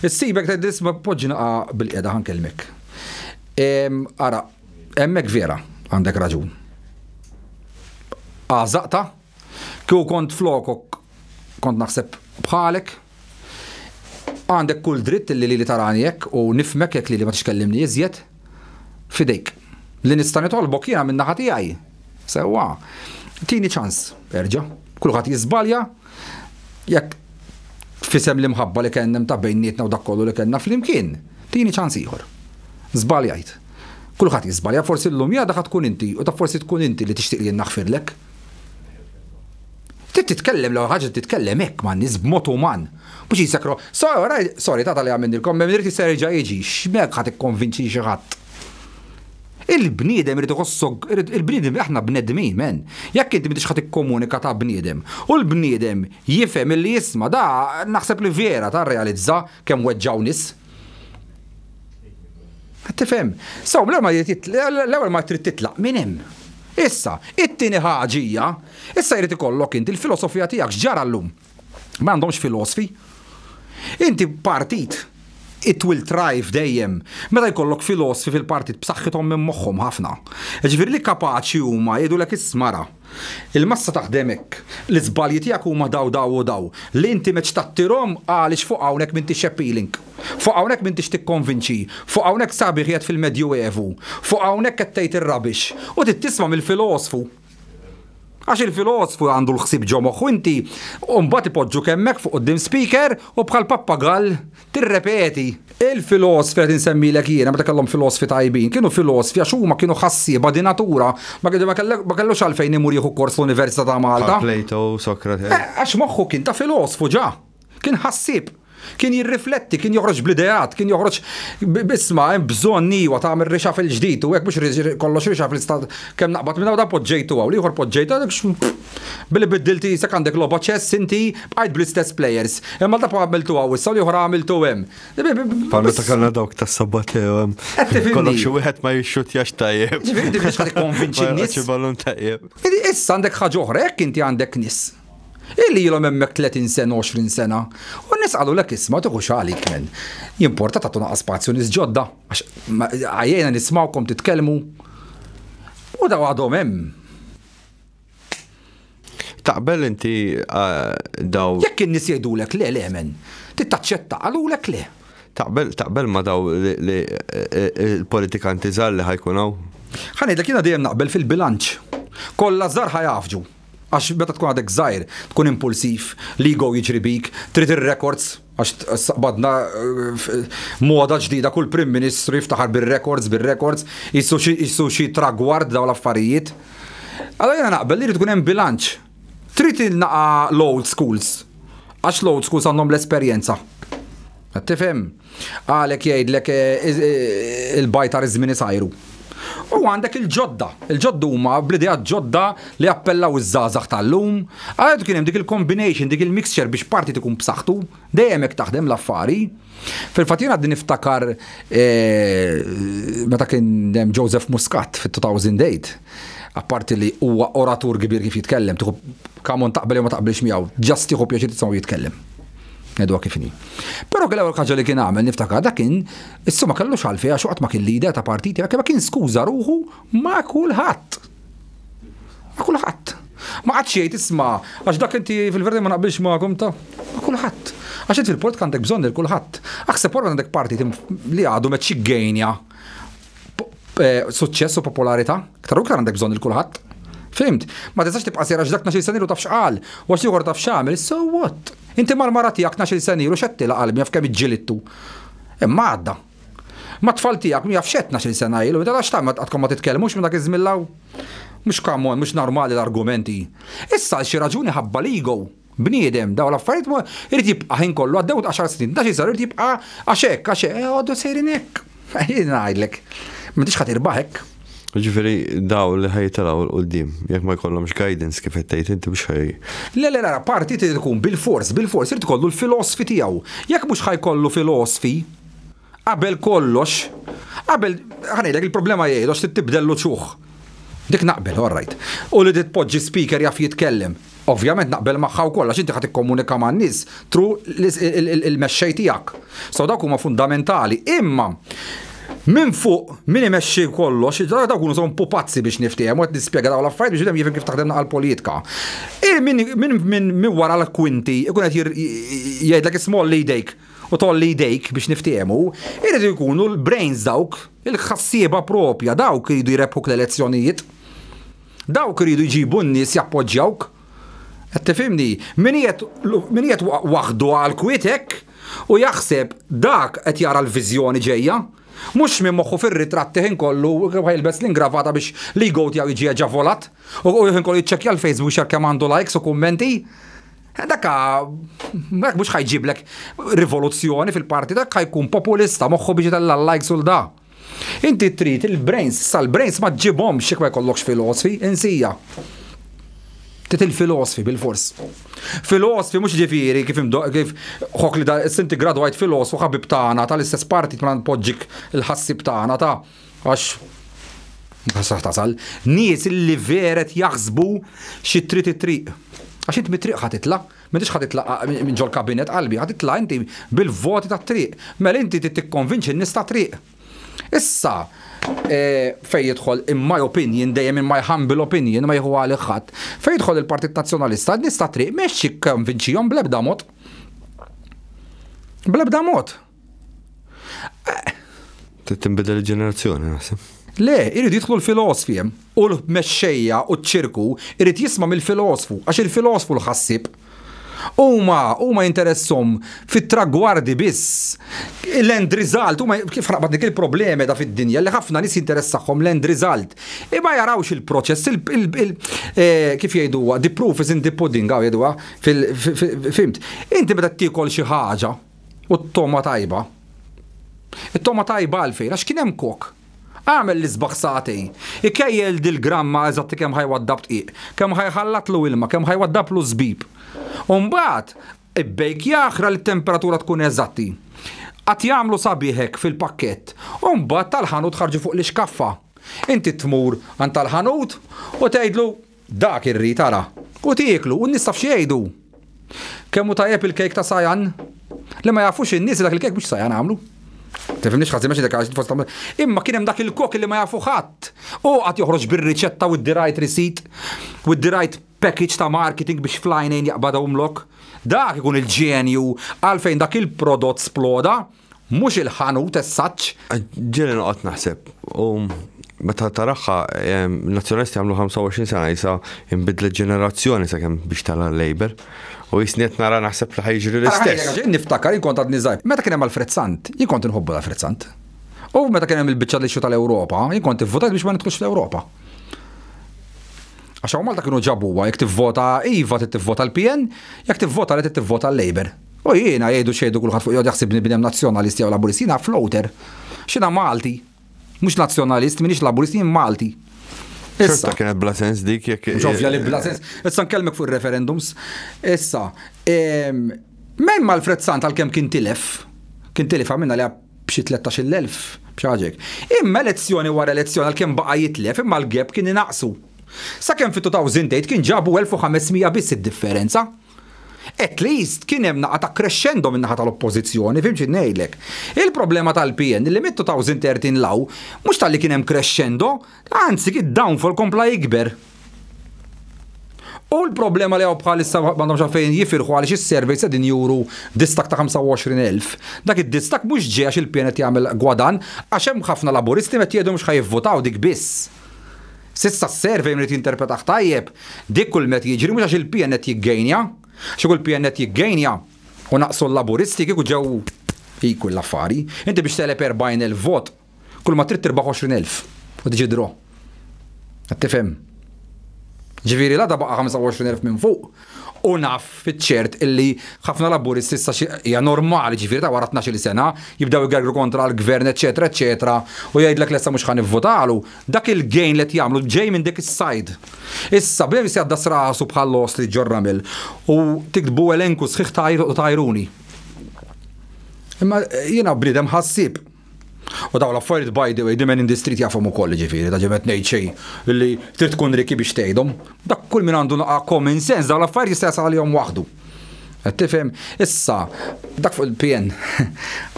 Issibek tgħid isma' poġġi bil-qiegħda ħankellmek. Ara, hemmhekk vera għandek raġun. Għazaqta, kieku kont flokok, kont naħseb bħalek, għandek kull dritt li tarani jekk u nifmek jekk li ma tixkellimni iżjed, fidejk. Li nista' nitolbok jiena minn naħa tiegħi. Sewwa, tini ċans, erġa', kulħadd jiżbalja, jekk fisem li mħabba li kennem ta' bejnietna u dak kollu li kellna flimkien, tini ċans ieħor. Żbaljajt. Kulħadd jiżbalja, forsi llum jgħadha tkun inti u ta' forsi tkun inti li tixtieq li naħfirlek. Titkellem l ħaġa titkellem hekk ma' nies b'mod uman. Mhux jisekru, sorry tagħta li għamilkom, ma irid jerġa' jiġi, x'mek ħadd ikkonvinċi xi ħadd. Il-bniedem irid iħossok, il-bniedem aħna bnedmin, men. Jekk inti m'intix ħadd ikkomunika ta' bniedem u l-bniedem jifhem illi jisma' da naħseb li vera ta' realizza kemm weġġaw nies. Tifhem? Sew l-ewwel ma trid titlaq minn hemm. Issa, it-tieni ħaġija, issa jrid ikollok inti l-filosofija tiegħek x'ġara llum. Ma għandhomx filosofi. Inti partit, it will thrive dejjem. Meta jkollok filosofi fil-partit b'saħħithom minn moħħhom ħafna. Ġifieri li kapaċi huma jgħidulek ismara. Il-massa taħdem hekk. L-iżbalji tiegħek huma daw u daw. Li inti meċ tattirhom għaliex fuq hawnhekk m'intix appealing. Fuq hawnhekk m'intix tikkonvinċi. Fuq hawnhekk sabiħ qiegħed fil-Medjuevu. Fuq hawnhekk qed tgħid ir-rabix. U tisma' mill-filosfu. Għax il-filosfu għandu l-ħsib ġo moħħu inti u mbagħad ipoġġu kemmek fuq quddiem speaker u bħal pappagall tirrepeti. Il-filosofi qed insemmilek jiena meta kellhom filosofi tajbin, kienu filosofi għax huma kienu ħassieba di natura, ma kellux għalfejn imur jieħu kors l-Università ta' Malta. Plato, Sokrates. Għax moħħu kien ta' filosfu ġa, kien ħassib. Kien jirrifletti, kien joħroġ bl-idejat, kien joħroġ bisma' hemm bżonn niewa tagħmel rixa fil-ġdid u hekk mhux kollox rixa fil-istat kemm naqbad minn da poġġejtu u ieħor poġġejtu billi biddilti sak għandek logħba ċess inti bqajt bl-istess players. Imma da għamiltu hawn issa ieħor għamiltu hemm. Parla ta' kellna dawk tas-sabateo hemm. Kollok xi wieħed ma jixxutjax tajjeb. Ġifieri biex ħadd ikkonvinċi n-nies. Ballun tajjeb. Issa għandek ħaġa oħra hekk inti għandek nies. Illi jilhom hemmhekk 30 sena, 20 sena. U n-nies qalulek isma' tieħu x'għalik men. Jimporta tagħtu naqas spazju nies ġodda għax għajjejna nismawkom titkellmu. U daw għadhom hemm. Taqbel inti daw. Jekk in-nies jgħidulek le men, tittaċċetta qalulek le. Taqbel ma daw li il-politikanti żgħar li ħajkun hawn. Ħanejdlek jiena dejjem naqbel fil-bilanċ. Kollha żgħar ħajafġu. Għax meta tkun għadek żgħir, tkun impulsiv, l-ego jiġri bik, trid ir-records, għax badna moda ġdida kull Prim Ministru jiftaħar bil-records, jissu xi tragward daw l-affarijiet. Allora jiena naqbel li tkun hemm bilanċ. Trid innaqa l-old schools, għax l-old schools għandhom l-esperjenza. Tifhem? Għalek jgħidlek il-bajtar iż-żmien isajru. U għandek il-ġodda huma bl-idea ġodda li appellaw iż-żgħażagħ tal-lum. Għadu kien hemm dik il-combination, dik il-mixture biex partit ikun b'saħħtu, dejjem hekk taħdem l-affari. Fil-fatt jien għaddi niftakar meta kien hemm Joseph Muscat fit-2008. Apparti li huwa oratur kbir kif jitkellem, tieħu kamon taqbel jew ma taqbilx miegħu, ġast tieħu pjaċir tismgħu jitkellem. Edwa kifini. Pero l-ewwel ħaġa li kien għamel niftakar dak kien issa ma kellux għalfejn għax qatt ma kien lider ta' partiti għalkemm kien skuża ruħu ma' kulħadd. Ma' kulħadd. Ma għadx jgħid isma' għax dak inti fil-verdi ma naqbilx magħkom ta' ma' kulħadd. Għax inti fil-politika għandek bżonn lil kulħadd. Aħseb wara għandek partiti li għadu meċ xiggejnja suċċess u popolarità, aktar għandek bżonn lil kulħadd. Fimt? Ma tistax tibqa' sejra dak 12 sena ilu taf x'qal, u għax ieħor taf x'għamel, so what? Inti mal-mara tiegħek 12 sena ilu x'għettila qalbi jaf kemm iġġilittu. Imma għadda. Ma tfal tiegħek jaf x'għedt 12 sena ilu, inti għax tagħmel għadkom ma titkellmux minn dak iż-żmillaw. Mhux kamon, mhux normali l-argumenti. Issa xi raġuni ħabba l-ego. Bniedem daw l-affarijiet irid jibqa' ħin kollu għaddew 10 snin, 12 sena irid jibqa' għax hekk, għodu sejrin hekk. Jien ngħidlek. M'intix ħadd irbaħ hekk. Ġifieri daw li ħajtelaw l-qudiem, jekk ma jkollhomx guidance kif qed tgħid inti biex ħaj. Le, parti trid ikun bil-fors irid ikollu l-filosofi tiegħu. Jekk mhux ħajkollu filosofi, qabel kollox, ħanejlek il-problema jgħidu għax tibdellu ċuħ. Dik naqbel, all right. U li titpoġġi speaker jaf jitkellem. Ovvjament naqbel magħha wkoll għax inti ħadd ikkomunika man-nies tru il-mexxej tiegħek. So dawk huma fundamentali. Imma min fuq, min imexxi kollox, dawk kunu son pupazzi biex niftehom, qed nispjega dawn l-affarijiet biex jifhem kif taħdem għall-politika. Min wara l-kwinti ikun qed jgħidlek ismolli jdejk u tolli jdejk biex niftehmu, iridu jkunu l-brains dawk, il-ħassieba propja, dawk iridu jrebħuk l-elezzjonijiet. Dawk iridu jġibu n-nies jappoġġjawk. Qed tifhimni, min qiegħed waħdu għall-kwietek u jaħseb dak qed jara l-viżjoni ġejja. Mux minn moħħu fir-ritratti ħin kollu jilbes l-ingravata biex li go tiegħu jiġi ġavolat u ħin kollu jiċċekkja l-Facebook xar kemm għandu likes u kummenti. Dakka mhux ħajġiblek rivoluzzjoni fil-parti, dak ħajkun populista moħħu biex jitella likes u da. Inti trid il-brains, sal-brains ma tġibhomx jekk ma jkollokx filosofi, insija. Tit il-filosofi bil-fors. Filosofi mhux ġifieri kif ħok li da sinti gradwajt filosofu ħabib tagħna tal-istess partit ma npoġġik il-ħassib tagħna ta' għax tasal nies illi veret jaħsbu xi trid it-triq. Għax inti mit-triq ħatitla, m'intix ħatitla minn ġol kabinet qalbi, ħatitla inti bil-voti tat-triq. Mela inti tikkonvinċi n-nies ta' triq. Issa fej jidħol in my opinion, dejjem in my humble opinion, ma jieħu għalih ħadd, fej jidħol il-Partit Nazzjonalista, n-nies ta' triq mexxi konvinċihom bl-ebda mod. Bl-ebda mod. Tinbidel il-ġenerazzjoni naħseb. Le, irid jidħlu l-filosofi u l-mexxejja u ċ-ċirku irid jisma' mill-filosfu, għax il-filosfu l-ħassib. Huma interessom fit-tragwardi biss. L-end result, kif raqbad dik il-problemi da fid-dinja li ħafna nies jinteressaħħom l-end result. Ma jarawx il-proċess, kif jgħiduha, the proof is in the pudding, jgħiduha, fimt. Inti meta tiekol xi ħaġa u t-toma tajba. It-toma tajba għalfejn, għax kien hemm kok. Għamel l-isbaħ satej. Ikejjel dil-gramma eżatti kemm ħajwaddab tqiq, kemm ħajħallatlu ilma, kemm ħajwaddablu żbib. Umbagħad ibbejk jaħra li t-temperatura tkun eżatti. Qatt jagħmlu sabiħek fil-pakkett. Umbagħad tal-ħanut ħarġu fuq l-iskaffa. Inti tmur għand tal-ħanut u tgħidlu dak irrid tara. U tieklu u n-nies taf xi jgħidu. Kemm hu tajjeb il-kejk ta' sajan? Li ma jafux in-nies dak il-kejk mhux sajan għamlu. Tifhimniex ħażin mexi dak għax tfos tagħmel. Imma kien hemm dak il-kok li ma jafu ħadd. U qatt joħroġ bir-riċetta with the right receipt, with the right package ta' marketing biex flajnejn jaqbadhomlok. Dak ikun il-ġenju għalfejn dak il-prodott sploda, mhux il-ħanut as-saċ. Ġieli noqgħod naħseb u meta taraħħa nazzjonalisti għamlu 25 sena jisa inbidlet ġenerazzjoni sakemm biex tala l-Labor. U jisniet nara naħseb li ħajġri l-istess. Niftakar jien kont għadni żgħir. Meta kien hemm Alfred jien kont inħobbu l-Alfred. U meta kien hemm il-biċċa l-ixxu tal-Ewropa, jien kont ivvutajt biex ma nidħlux fl-Ewropa. Għax hawn Malta kienu ġabuha jekk tivvota iva trid tivvota l-PN, jekk tivvota li trid tivvota l-Labor. U jiena jgħidu xejdu kulħadd fuq jgħod jaħsibni bniem nazzjonalisti jew laburist, jiena floater. X'ina Malti. Mhux nazzjonalist, m'iniex laburist, jien Malti. Issa kienet bla sens dik jekk. Ġovja li bla sens. Issa nkellmek fuq ir-referendums. Issa, minn mal-Fred Sant għal-kemm kien tilef għamilna li b'xi 13,000 b'xaġek. Imma elezzjoni wara elezzjoni għal-kemm baqa' jitlef, imma l-geb kien inaqsu. Sakemm fi 2008 kien ġabu 1500 biss id-differenza. At least kien hemm naqa ta' crescendo minn naħa tal-oppożizzjoni, fimx ngħidlek. Il-problema tal-PN li mit-2013 law mhux tal-li kien hemm crescendo, anzi kien downfall kompla jikber. U l-problema li għaw bħalissa m'għandhomx għalfejn jifirħu għaliex is-survey se din juru distak ta' 25,000. Dak id-distak mhux ġej għax il-PN qed jagħmel gwadan għax hemm ħafna laburisti qed jgħidu mhux ħajivvotaw dik biss. Sissa s-survey mrid jinterpretaħ tajjeb, dik kull met jiġri mhux għax il-PN qed jiggejnja. Xogħol PN qed jiggejnja u naqsu l-laburisti kieku ġew ikul l-affari. Inti biex telep 40,000 vot, kull ma trid tirbaħ 20,000 u tiġi dro. Qed tifhem? Ġifieri la da baqa' 25,000 minn fuq. U naf fiċ-ċert illi ħafna laburisti issa hija normali ġifieri ta' wara 12 sena jibdew igergru kontra l-gvern eċetera u jgħidlek lesta mhux ħanivvotalu. Dak il-gain li qed jagħmlu ġej minn dik is-sajd. Issa bdew jisjaddas rasu bħal Ostri ġorramil u tikdbu elenku sħiħ tajruni. Imma jiena bniedem ħassib. U daw l-affarijiet by the way, dimen in the street jafhom ukoll ġifieri, da ġemet ngħid xejn illi trid tkun riki biex tgħidhom. Dak kull min għandu naqa' common sense, daw l-affarijiet jista' jasal għalihom waħdu. Qed tifhem? Issa, dak fuq il-PN.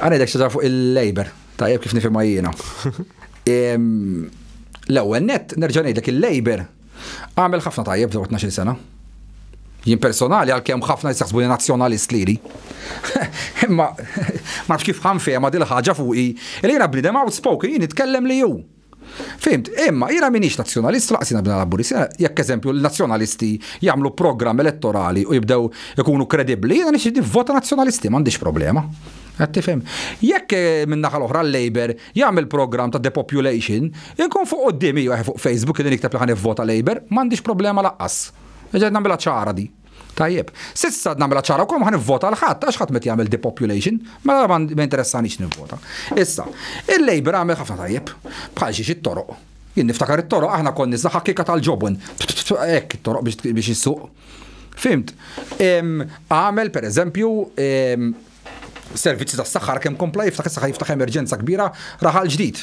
Għanejdek xi fuq il-Labor, tajjeb kif nifhimha jiena. L-ewwel nett nerġa' ngħidlek il-Labor għamel ħafna tajjeb daw 12 sena. Jien personali għalkemm ħafna jisaħsbu nazzjonalist liri. Imma ma nafx kif ħanfehma dil ħaġa fuqi li jiena bniedem outspoken jien nitkellem li hu. Fimt, imma jiena m'iniex nazzjonalist laqsina bna laburist, jekk eżempju l-nazzjonalisti jagħmlu programm elettorali u jibdew ikunu kredibbli, jiena nixtieq nivvota nazzjonalisti m'għandix problema. Qed tifhem. Jekk min-naħa l-oħra l-Labor jagħmel programm ta' depopulation, inkun fuq qudiemi fuq Facebook li nikteb li ħanivvota Labor, m'għandix problema laqqas. Ġed nagħmilha ċara di. Tajjeb. Sissa nagħmilha ċara wkoll ma ħanivvota l ħadd għax ħadd met jagħmel depopulation, ma interessanix nivvota. Issa, il-Labor għamel ħafna tajjeb bħal xi it-toroq. Jien niftakar it-toroq aħna konni niżaħ ħakkika tal-ġobwen. Hekk it-toroq biex issuq. Fimt. Għamel pereżempju servizzi tas-saħħa kemm kompla jiftaħ emerġenza kbira raħal ġdid.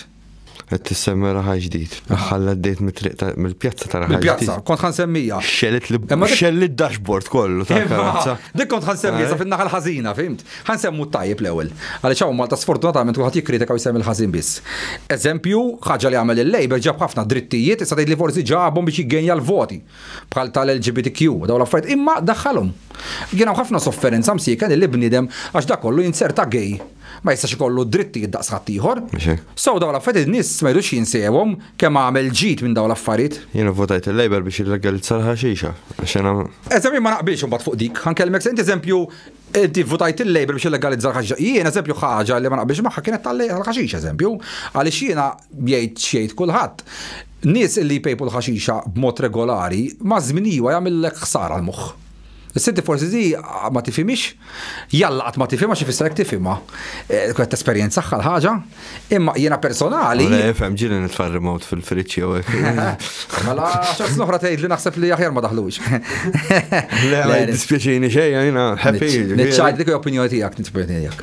Qed tissemmi raħal ġdid. Ħalla ddejt mill-pjazza ta' raħal ġdid. Mill-pjazza, kont ħansemmija. Xelli d-dashboard kollu ta' karozza. Dik kont ħansemmija sa fin-naħa l-ħażina, fimt? Ħansemmu tajjeb l-ewwel. Għaliex hawn Malta sfortunatament kulħadd jikkritika u jsemmi l-ħażin biss. Eżempju, ħaġa li għamel il-Labor ġab ħafna drittijiet, issa tgħid li forsi ġabhom biex jiggejja l-voti bħal tal-LGBTQ, dawn l-affarijiet imma daħħalhom. Kien hemm ħafna sofferenza msieka li bniedem għax dak kollu jinserta gej. Ma jistax ikollu drittijiet daqs ħadd ieħor. So dawn l-affarijiet in-nies ma jridux jinsewhom kemm għamel ġid minn dawn l-affarijiet. Jiena votajt il-Labor biex illegalizza l-ħaxixa. Eżempju ma naqbilx imbagħad fuq dik. Ħankellmek se inti eżempju inti votajt il-Labor biex illegalizza l-ħaxixa. Jien eżempju ħaġa li ma naqbilx magħha kienet tal-ħaxixa eżempju, għaliex jiena jgħid kulħadd. Nies li jpejpu l-ħaxixa b'mod regolari ma żminija jagħmellek ħsara l-moħħ. Is-sinti forsi di ma tifhimix, jalla qatt ma tifhimha xi fisser tifhimha. Kwet esperjenza ħħal ħaġa, imma jiena personali. Fhem ġieli nitfar remote fil-friċċ jew hekk. Mela x'as noħra tgħid li naħseb li aħjar ma daħlux. Le ma jdispjaċini xejn jiena happy. Niċċajt dik opinjoni tiegħek, nitopinjoni tiegħek.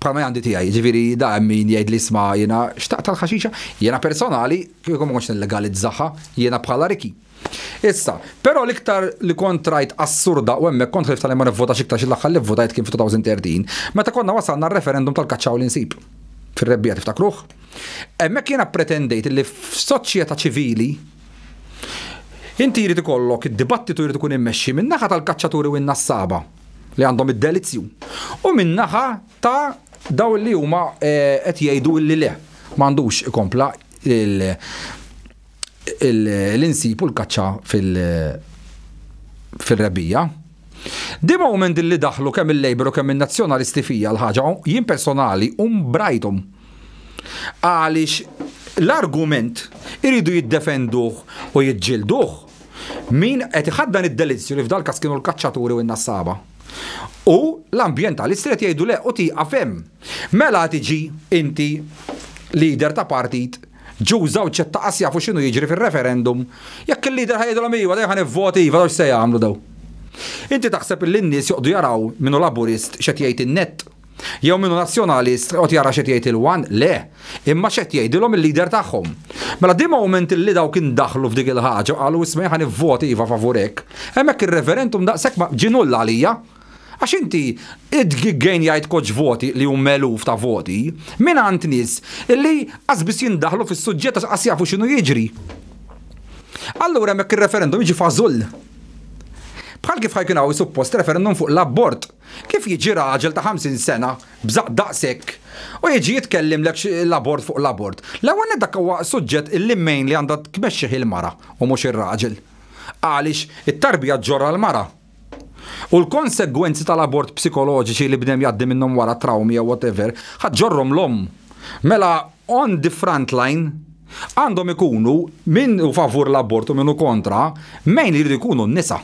Bħalma għandi tiegħi, ġifieri da min jgħid li isma' jiena xtaqt tal-ħaxixa, jiena personali kieku ma kontx nillegalizzaha, jiena bħala Riki. Issa, però l-iktar li kont rajt assurda u hemmhekk kont ħlifta li ma nivvotax iktar xi l-aħħar li vvotajt kien fi-2013, meta konna wasalna r-referendum tal-kaċċaw li nsib fir-rebbija tiftakruh. Hemmhekk jiena pretendejt li f'soċjetà ċivili inti jrid ikollok id-dibattitu jrid ikun immexxi min-naħa tal-kaċċaturi u n-nassaba li għandhom id-delizzju u min-naħa ta' daw li huma qed jgħidu li le m'għandux ikompla l-insipu l-kaċċa fil-rebbija. Di moment li daħlu kemm il-Labor u kemm il-nazzjonalisti fija l-ħaġa jien personali brajtum. Għaliex l-argument iridu jiddefenduh u jiġġilduh min qed iħaddan id-delizzju li f'dal każ kienu l-kaċċaturi u n-nassaba. U l-ambjentalisti qed jgħidu le u tieqaf hemm. Mela tiġi inti leader ta' partit ġużaw ċettaqas jafu x'inhu jiġri fir-referendum, jekk il-leader ħajdilhom iva dejja ħanivvoti iva se jagħmlu daw. Inti taħseb li n-nies joqdu jaraw minnu laburist x'qed jgħid in-nett, jew minnu nazzjonalist qed jara x'qed jgħid il-wan, le, imma x'qed jgħidilhom il-leader tagħhom. Mela di moment li daw kien daħlu f'dik il-ħaġa qalu isma' ħanivvoti iva favurek, hemmhekk ir-referendum daqshekk ma ġinulla għalija. Għax inti id-għejn jgħid koċ voti li hum meluf ta' voti, minn għand nies illi qasbis jindaħlu fis-suġġett għax jafu x'inhu jiġri. Allura hemmhekk ir-referendum jiġi fażull. Bħal kif ħajkun hawn suppost referendum fuq l-abort. Kif jiġi raġel ta' 50 sena bżaq daqshekk u jiġi jitkellimlek l-abort fuq l-abort. L-ewwel dak huwa suġġett il-limmejn li għandha tmexxih il-mara u mhux ir-raġel. Għaliex it-tarbija ġorra l-mara. U l-konsegwenzi tal-abort psikoloġiċi li bdem jgħaddi minnhom wara traumi jew whatever, ħaġġorhom l-om. Mela on the front line għandhom ikunu min u favur l-abort u minnu kontra, mejn li jridu jkunu n-nisa.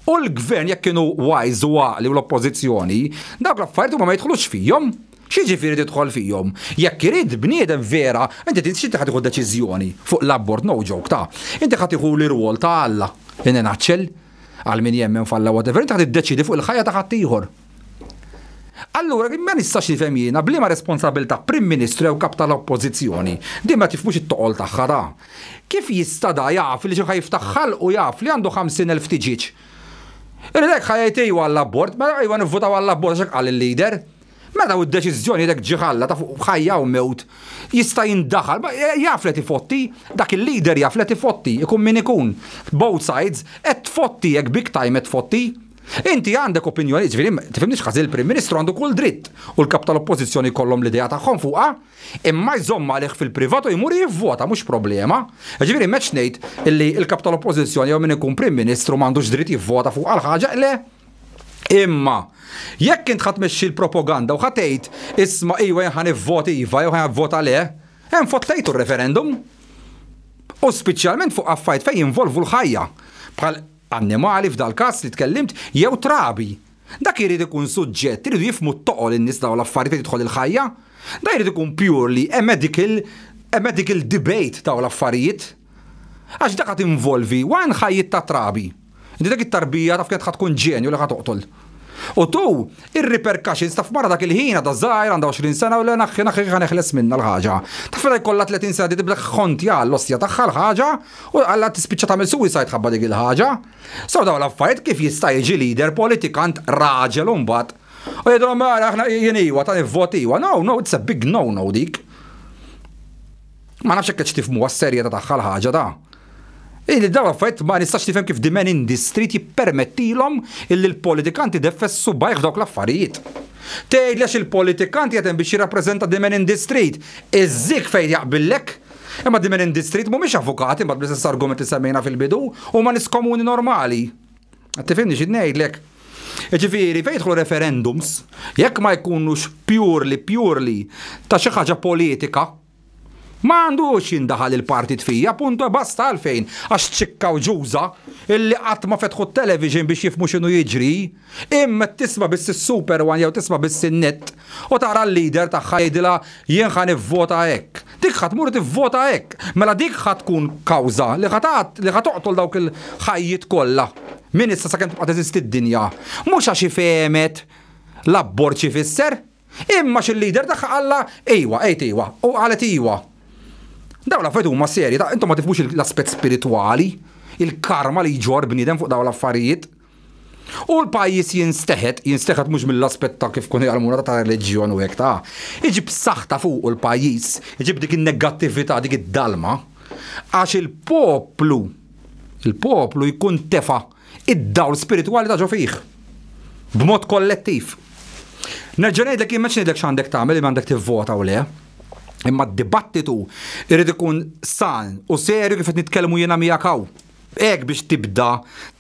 U l-gvern jekk kienu wise u għaqli u l-oppożizzjoni, dawk l-affarijiet huma ma jidħlux fihom. X'jiġifieri tidħol fihom? Jekk irid bniedem vera, inti x'inti ħad tieħu deċiżjoni fuq l-abort no joke ta'. Inti ħad tieħu l-irwol ta' Alla. Inaċċel għal min jemmen falla whatever, inti ħad tiddeċidi fuq il-ħajja ta' ħadd ieħor. Allura ma nistax nifhem jiena bliema responsabilità Prim Ministru jew kap tal-Oppożizzjoni. Din ma tifhmux it-toqol tagħha da. Kif jista' da jaf li xi ħajftaħ ħalq u jaf li għandu 50,000 tiġiġ. Irridek ħajjt ejwa għall-abort, ma ejwa nivvutaw għall-abort għax qal il-leader. Meta u d-deċiżjoni dek ġiħalla ta' fuq ħajja u mewt jista' jindaħal, jaf li tifotti, dak il-leader jaf li tifotti, ikun min ikun. Both sides, qed tfotti jekk big time qed tfotti. Inti għandek opinjoni, ġifieri tifhimniex ħażin il-Prim Ministru għandu kull dritt u l-kap tal-Oppożizzjoni kollhom l-idea tagħhom fuqha, imma jżomm għalih fil-privat u jmur jivvota mhux problema. Ġifieri meċ ngħid illi l-kap tal-Oppożizzjoni jew min ikun Prim Ministru m'għandux dritt jivvota fuq għal ħaġa le. Imma jekk int ħadd tmexxi l-propaganda u ħadd tgħid isma' iva ħan ivvoti iva jew ħan ivvota le, hemm fottejtu r-referendum. U speċjalment fuq affarijiet fejn jinvolvu l-ħajja bħal annimali f'dal każ li tkellimt jew trabi. Dak irid ikun suġġett, iridu jifhmu t-toqol in-nies dawn l-affarijiet fejn tidħol il-ħajja. Dak irid ikun purely a medical debate dawn l-affarijiet. Għax dak qed involvi wan ħajjiet ta' trabi. Inti dak it-tarbija taf kien tkun ġenju li ħad toqtol. U tu ir-repercussions taf mara dak il-ħina ta' żgħir għandha 20 sena u le naħħi ħaneħles minnha l-ħaġa. Taf feda jkollha 30 sena tiblek ħontja l-ostja tagħha l-ħaġa u għalla tispiċċa tagħmel suicide ħabba dik il-ħaġa. Saw dawn l-affarijiet kif jista' jiġi leader politikant raġel u mbagħad. U jgħidulhom mara aħna jeniwa ta' nivvotiwa. No, it's a big no dik. Ma nafx hekk tifhmu għas-serjetà tagħha l-ħaġa ta'. Illi daw affarijiet ma nistax tifhem kif dimen industry jippermettilhom illi l-politikanti defessu bajħ f'dawk l-affarijiet. Tgħidlex il-politikanti qed biex jirrappreżenta dimen industry, iżżik fejn jaqbillek. Imma dimen industry mhumiex avukati ma bl-istess argumenti semmejna fil-bidu huma nies komuni normali. Tifhimni xi ngħidlek. Ġifieri fejn jidħlu referendums, jekk ma jkunux purely ta' xi ħaġa politika, ma għandux jindaħal il-partit fija, punto basta għalfejn, għax ċikkaw ġuża illi qatt ma fetħu t-television biex jifmu x'inhu jiġri, imma tisma' biss is-Super One jew tisma' biss in-net u tara l-leader tagħha jgħidilha jien ħa nivvota hekk. Dik ħadd tmur tivvota hekk, mela dik ħadd tkun kawża li ħadd toqtol dawk il-ħajjiet kollha. Min issa sakemm tibqa' teżisti d-dinja. Mhux għax ifehmet l-abbord xi fisser, imma x'il-leader tagħha qalla ejwa u qalet iwa. Daw l-affarijiet huma serji, intom ma tifhmux l-aspett spiritwali, il-karma li jġor bniedem fuq daw l-affarijiet. U l-pajjiż jinsteħed mhux mill-aspett ta' kif kun jgħalmuna ta' reliġjon u hekk ta'. Iġib saħta fuq il-pajjiż, iġib dik in-negattività, dik id-dalma, għax il-poplu jkun tefa' id-dawl spiritwali ta' ġo fih. B'mod kollettiv. Nerġa' ngħidlek imma ngħidlek x'għandek tagħmel li m'għandek tivvota u le. Imma d-dibattitu irid ikun san u serju kif qed nitkellmu jiena miegħek hawn. Hekk biex tibda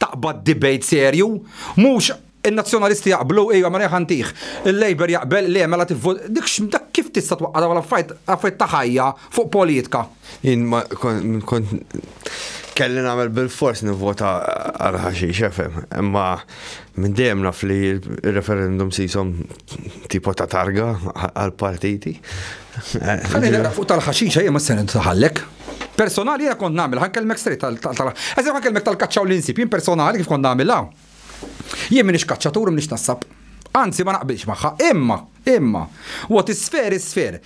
taqbad debate serju, mhux in-nazzjonalisti jaqblu ejja ma ħantih. Il-Labor jaqbel le mela tivvot. Dak kif tista' twaqqa' affarijiet ta' ħajja fuq politika. Jien kont kelli nagħmel bil-fors nivvota għal ħaxix FM, imma minn dejjem naf li il-referendum sisom tipo ta' targa għal partiti. Ħalli fuq tal-ħaxixa jien ma se nitħallek. Personali jiena kont nagħmel ħankellmek straight eżem ħankellmek tal-kaċċaw l-insib, jien personali kif kont nagħmilha. Jien m'iniex kaċċatur m'iniex nassab. Anzi ma naqbilx magħha, imma what is fair is fair.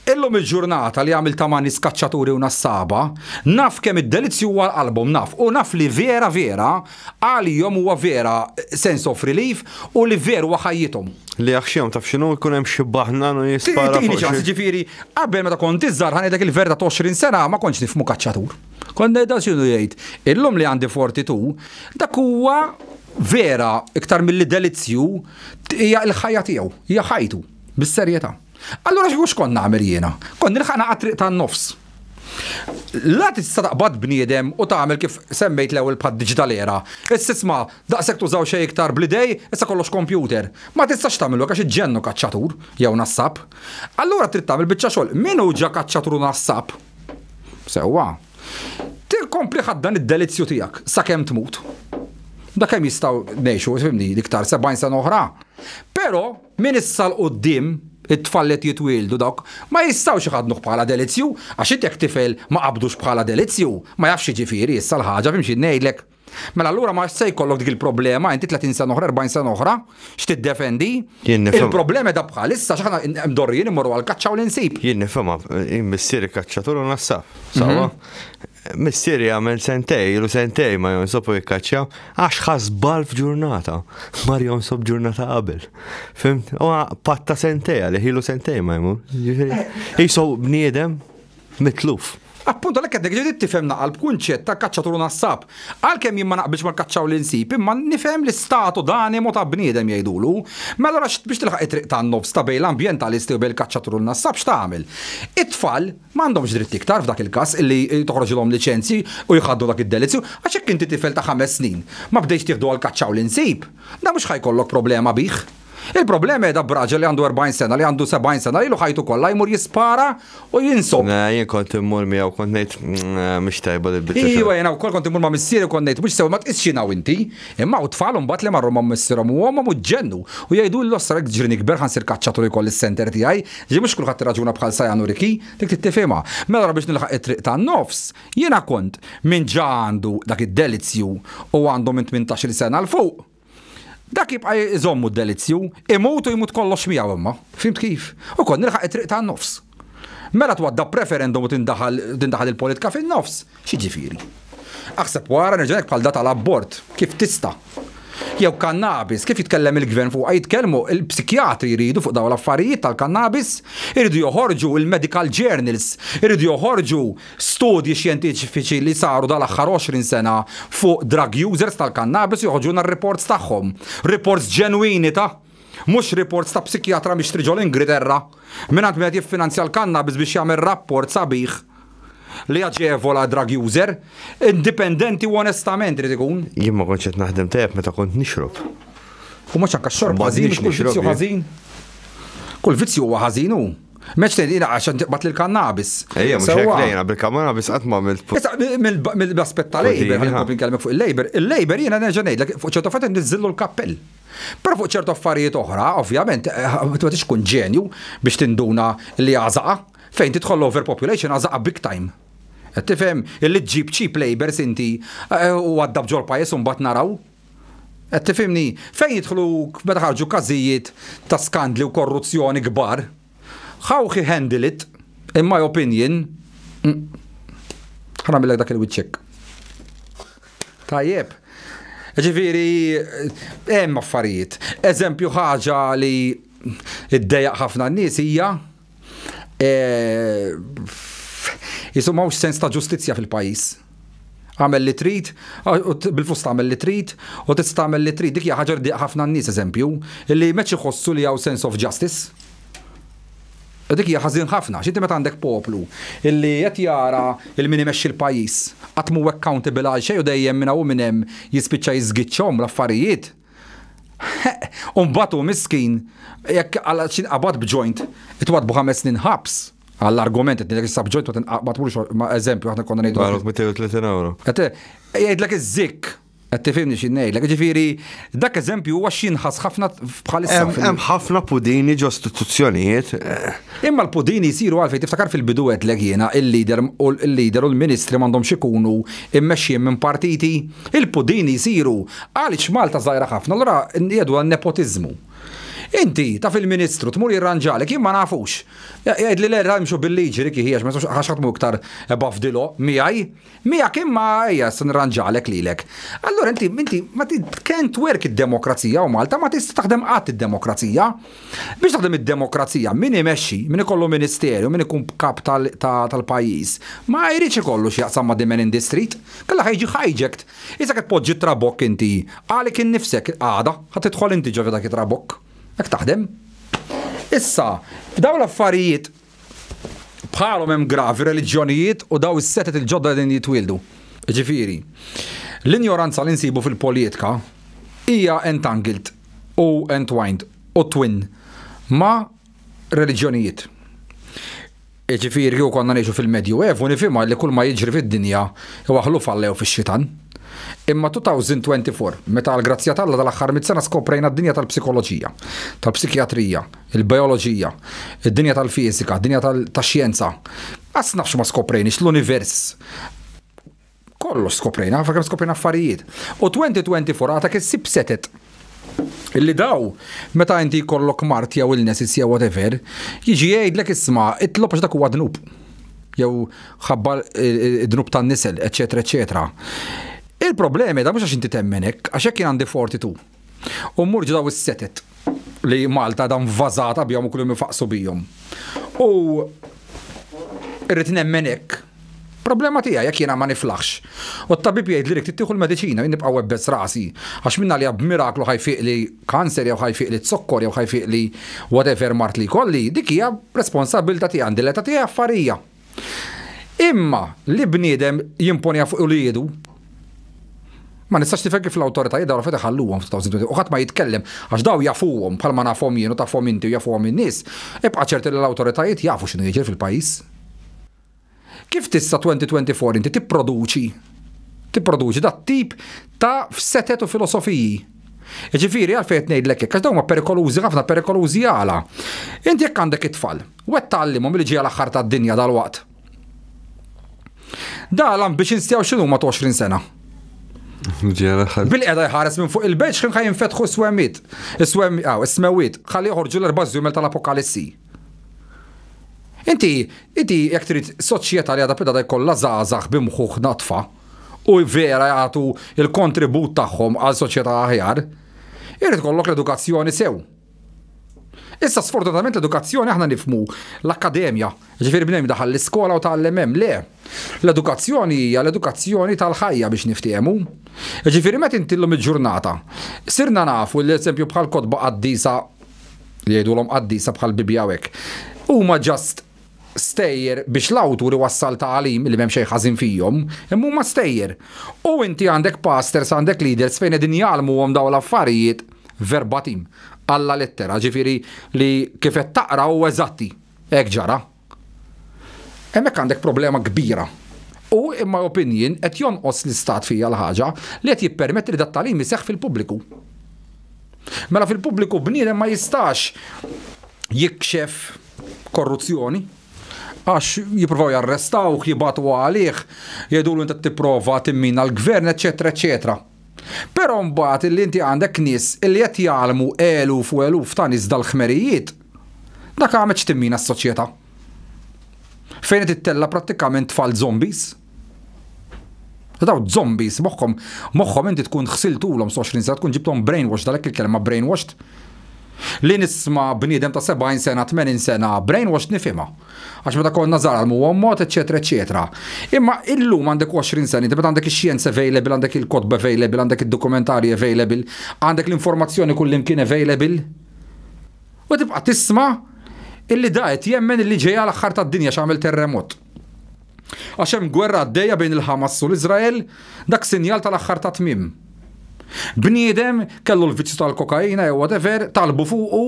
Illum il-ġurnata li għamil tamani skaċċaturi u nassaba, naf kemm id-delizzju huwa l-album u naf li vera għalihom huwa vera sense of relief u li vera huwa ħajjithom. Li jaħxihom taf x'inhu jkun hemm xi baħnan u jispara. Tieni ċans, ġifieri, qabel meta kont iżżar ħaniedak il-verda ta' 20 sena ma kontx nifhmu kaċċatur. Kont ngħidha x'inhu jgħid. Illum li għandi 42, dak huwa vera iktar mill-li delizzju hija l-ħajja tiegħu, hija ħajtu bis-serjetà. Allura x'għux kont nagħmel jiena? Kont nilħaq għat-triq tan-nofs. La tista' taqbad bniedem u tagħmel kif semmejt l-ewwel bħad digital era. Issa isma' daqshekk tużaw xejn iktar bl-idej, issa kollox computer. Ma tistax tagħmlu għax iġġennu kaċċatur jew nassab. Allura trid tagħmel biċċa xogħol. Min hu ġa kaċċatur u nassab? Sewwa. Tikompli ħaddan id-delizzju tiegħek sakemm tmut. Da kemm jistgħu ngħixu, fimni, iktar 70 sena oħra. Però min issa l-qudiem it-tfallet jitwildu dawk ma jistgħux iħadnuh bħala delizzju għax jekk tifel ma qabdux bħala delizzju, ma jafx jiġifieri issa l-ħaġa fimxi ngħidlek. Mela allura ma se jkollok dik il-problema inti 30 sena oħra, 40 sena oħra, x'tiddefendi? Il-problema da bħalissa x'aħna mdorrijin immorru għal kaċċaw l-insib. Jien nifhemha, missieri kaċċatur u nassab. Sawa? Missieri għamel sentej, ilu sentej ma jonsobu jikkaċċaw, għax ħasbal f'ġurnata, mar jonsob ġurnata qabel. Fimt? U patta sentej għalih, ilu sentej ma jmur. Jisow bniedem mitluf. Appunto l-ekk għaddek ġedit tifhem naqal b'kunċett ta' kaċċatur u nassab. Għalkemm jien ma naqbilx ma kaċċaw l-insib, imma nifhem l-istatu d'animo ta' bniedem jgħidulu. Ma allura biex tilħaq it-triq tan-nofs ta' bejn l-ambjentalisti u bejn il-kaċċatur u nassab x'tagħmel? It-tfal m'għandhomx dritt iktar f'dak il-każ illi toħroġilhom liċenzji u jħaddu dak id-delizzju għax hekk inti tifel ta' 5 snin ma bdejx tieħdu għal kaċċaw l-insib. Da mhux ħajkollok problema bih. Il-problema da braġa li għandu 40 sena, li għandu 70 sena, li ħajtu kollha jmur jispara u jinsob. Jien kont immur miegħu kont ngħid mhux tajba l-biċċa. Iwa jiena wkoll kont immur ma' missieri kont ngħid mhux sew ma tqisx jiena inti, imma u tfal mbagħad li marru ma' missierhom u huma muġġennu u jgħidu l-osra jekk ġirini kber ħansir kaċċatur ikoll is-center tiegħi, ġi mhux kulħadd tirraġuna bħal Sajjan u Riki, dik tittifhimha. Mela biex nilħaq it-triq tan-nofs, jiena kont min ġa għandu dak id-delizzju u għandu minn 18 sena l fuq. Dak jibqa' iżommu d-delizzju, imutu jmut kollox miegħu imma. Fimt kif? U kont nilħaq it-triq tan-nofs. Mela twadda preferendum u tindaħal il-politika fin-nofs, x'jiġifieri? Aħseb wara nerġa' bħal data l-abbort, kif tista'. Jew kannabis, kif jitkellem il-gvern fuq jitkellmu il-psikjatri jridu fuq dawn l-affarijiet tal-kannabis, iridu joħorġu il-medical journals, iridu joħorġu studji xjentifiċi li saru dal-aħħar 20 sena fuq drug users tal-kannabis joħorġuna r-reports tagħhom. Reports ġenwini mhux reports ta' psikjatra biex triġu l-Ingilterra mingħand qed jiffinanzja l-kannabis biex jagħmel rapport sabiħ li jaġevola drug user, indipendenti u onestament irid ikun. Jien ma kontx qed naħdem tajjeb meta kont nixrob. U mhux anke x-xorb ħażin, kull vizzju ħażin. Kull vizzju huwa ħażin hu. Meċ tgħidilha għax tiqbad lill-kannabis. Ejja mhux hekk lejna bil-kannabis qatt ma mill-aspett ta' Labor, ħalli nkellmek fuq il-Labor. Il-Labor jiena nerġa' ngħidlek fuq ċertu affarijiet niżżillu l-kappell. Però fuq ċertu affarijiet oħra, ovvjament, ma tix tkun ġenju biex tinduna li għażaqa fejn tidħol overpopulation għażaqa big time. Tifhem, illi ġib cheap labors inti u għaddab ġol pajis un bat naraw. Tifhimni, fejn jidħlu meta ħarġu każijiet ta' skandli u korruzzjoni kbar, how he handle it, in my opinion, ħanamillek dak il-witcheck. Tajjeb. Ġifieri, hemm affarijiet. Eżempju ħaġa li iddejjaq ħafna n-nies hija jisumawx sens ta' ġustizzja fil-pajis. Għamel li trid, bil-fust għamel li trid, u tista' għamel li trid. Dik hija ħaġa rdiq ħafna n-nies eżempju, illi meċ iħossu li hawn sense of justice. Dik hija ħażin ħafna, x'inti meta għandek poplu illi qed jara il-min imexxi l-pajjiż qatt mhu accountable għal xejn u dejjem minn hawn minn hemm jispiċċa jiżgiċċhom l-affarijiet. U mbagħad hu miskin jekk għal xi qabad b'joint itwadbu 5 snin ħabs. għall-argument id subjoint ma tmurx ma' eżempju aħna konna ngħidu. Għalok 230 euro. Jgħidlek iż-żikk. Qed tifhimni x'innejlek, ġifieri dak eżempju huwa x'inħass ħafna bħalissa. Hemm ħafna pudini ġostituzzjonijiet. Imma l-pudini jsiru għalfejn tiftakar fil-bidu qedlek jiena il-lider u l-ministri m'għandhomx ikunu immexxijin minn partiti. Il-pudini jsiru għaliex Malta żgħira ħafna, allura jgħidu għan-nepotiżmu. Inti ta' fil-ministru tmur jirranġalek, jien ma nafux. Jgħid li l-erra jimxu bil-liġi riki hija ma ħaxatmu iktar bafdilo miegħek imma hija se nirranġalek lilek. Allura inti ma can't work id-demokrazija u Malta ma tista' taħdem qatt id-demokrazija. Biex taħdem id-demokrazija min imexxi, min ikollu ministerju, min ikun kap tal-pajjiż. Ma jridx ikollu x'jaqsam ma' Dimen Industry. Kellha ħajġi hijacked. Issa qed poġġi trabok inti għalik innifsek għada ħadd tidħol inti ġo dak trabok. Ek taħdem. Issa, f'daw l-affarijiet bħalhom hemm gravi reliġjonijiet u daw is-setet il-ġodda din jitwildu. Ġifieri, l-injoranza li nsibu fil-politika hija entangled u entwined u twin ma' reliġjonijiet. Ġifieri u konna ngħixu fil-Medju Evu nifhimha li kull ma jiġri fid-dinja waħlu fallew fix-xitan. Imma 2024, meta l-grazzja tal-la tal-aħħar mit-sena skoprejna d-dinja tal-psikoloġija, tal-psikjatrija, il-bioloġija, id-dinja tal-fizika, id-dinja tal-xjenza. Għas nafx ma skoprejniex l-univers. Kollox skoprejna, fakar skoprejna affarijiet. U 2024 għatak issib setet illi daw, meta inti kollok mart jew il-nesis jew whatever, jiġi jgħidlek isma' itlob għax dak huwa dnub. Jew ħabba id-dnub tan-nisel, eċetera, eċetera. Il-problemi da mhux għax inti temmenek, għax hekk kien għandi 42. U mmur daw is-setet li Malta dan vazata bihom u kullhom ifaqsu bihom. U irrid nemmenek. Problema tiegħi jekk jiena ma niflaħx. U t-tabib jgħid li tieħu l-mediċina jien nibqa' webbes rasi għax minna li b'miraklu ħajfiq li kanser jew ħajfiq li t-sokkor jew ħajfiq li whatever mart li kolli, dik hija responsabilità tiegħi għandi l-età tiegħi affarija. Imma li bniedem jimponja fuq uliedu ma nistax tifhem kif l-awtoritajiet daw feta ħalluhom f'2020 u ħadd ma jitkellem għax daw jafuhom bħalma nafhom jien u tafhom inti u jafuhom in-nies. Ibqa' ċerti li l-awtoritajiet jafu x'inhu jiġri fil-pajjiż. Kif tista' 2024 inti tipproduċi dat tip ta' setet u filosofiji. Ġifieri għalfejn ngħidlek hekk għax dawn ma perikolużi ħafna perikolużi għala. Inti jekk għandek it-tfal u qed tgħallimhom li ġie l-aħħar tad-dinja dal-waqt. Dalam biex instjaw x'inhu ma 20 sena. Bil-qeda jħares minn fuq il-beċ kien ħaj jinfetħu s-swemmit. Is-smewit. ħalli joħorġu l-erba' żjumel tal-apokalissi. Inti jekk trid soċjetà li għadha beda jkollha żgħażagħ bimħuħ natfa u vera jagħtu il-kontribut tagħhom għal soċjetà aħjar, irid kollok l-edukazzjoni sew. Issa sfortunatament l-edukazzjoni aħna nifmu l-akkademja, ġifieri bnejn daħal l-iskola u tal-MM, le. L-edukazzjoni hija l-edukazzjoni tal-ħajja biex niftiehmu. Ġifieri meta intillhom il-ġurnata. Sirna nafu l-eżempju bħal kotba qaddisa li jgħidulhom qaddisa bħal Bibja hekk. Huma ġast stejjer biex l-awtur iwassal tagħlim li m'hemm xejn ħażin fihom, imma huma stejjer. U inti għandek pastors, għandek leaders fejn qegħdin jgħalmuhom dawn l-affarijiet verbatim. Alla lettera, ġifiri li kifet taqra u eżatti, ek ġara. Hemmhekk għandek problema kbira. U imma opinjon qed jonqos l-istat fija l-ħaġa li qed jippermetti li dat-tagħlim iseħħ fil-pubbliku. Mela fil-pubbliku bniedem ma jistax jikxef korruzzjoni għax jippruvaw jarrestawh, jibatu għalih, jgħidulu inti tipprova timmina l-gvern, eċetera, eċetera. Però mbagħad illi inti għandek nies illi qed jgħalmu eluf u eluf ta' nies dal-ħmerijiet, dak għamet x'timmina s-soċjetà. Fejn qed tittella prattikament tfal zombies. Daw zombies moħħhom inti tkun ħsiltulhom 20 sena tkun ġibthom brainwash dalhekk il-kelma brainwashed. Li nisma' bniedem ta' 70 sena, 80 sena brainwash nifhimha. Għax meta konna żgħar għalmu mod, eċetera, eċetera. Imma illum għandek 20 sena, inti meta għandek ix-xjenza available, għandek il-kotba available, għandek id-dokumentarji available, għandek l-informazzjoni kullimkien available. U tibqa' tisma' illi da qed jemmen illi ġejja l-aħħar tad-dinja x'għamel terremot. Għax hemm gwerra għaddejja bejn il-Ħamas u l-Iżrael, dak sinjal tal-aħħar ta' tmiem. Bniedem kellu l-viċċju tal-kokaina jew whatever, talbu fuqu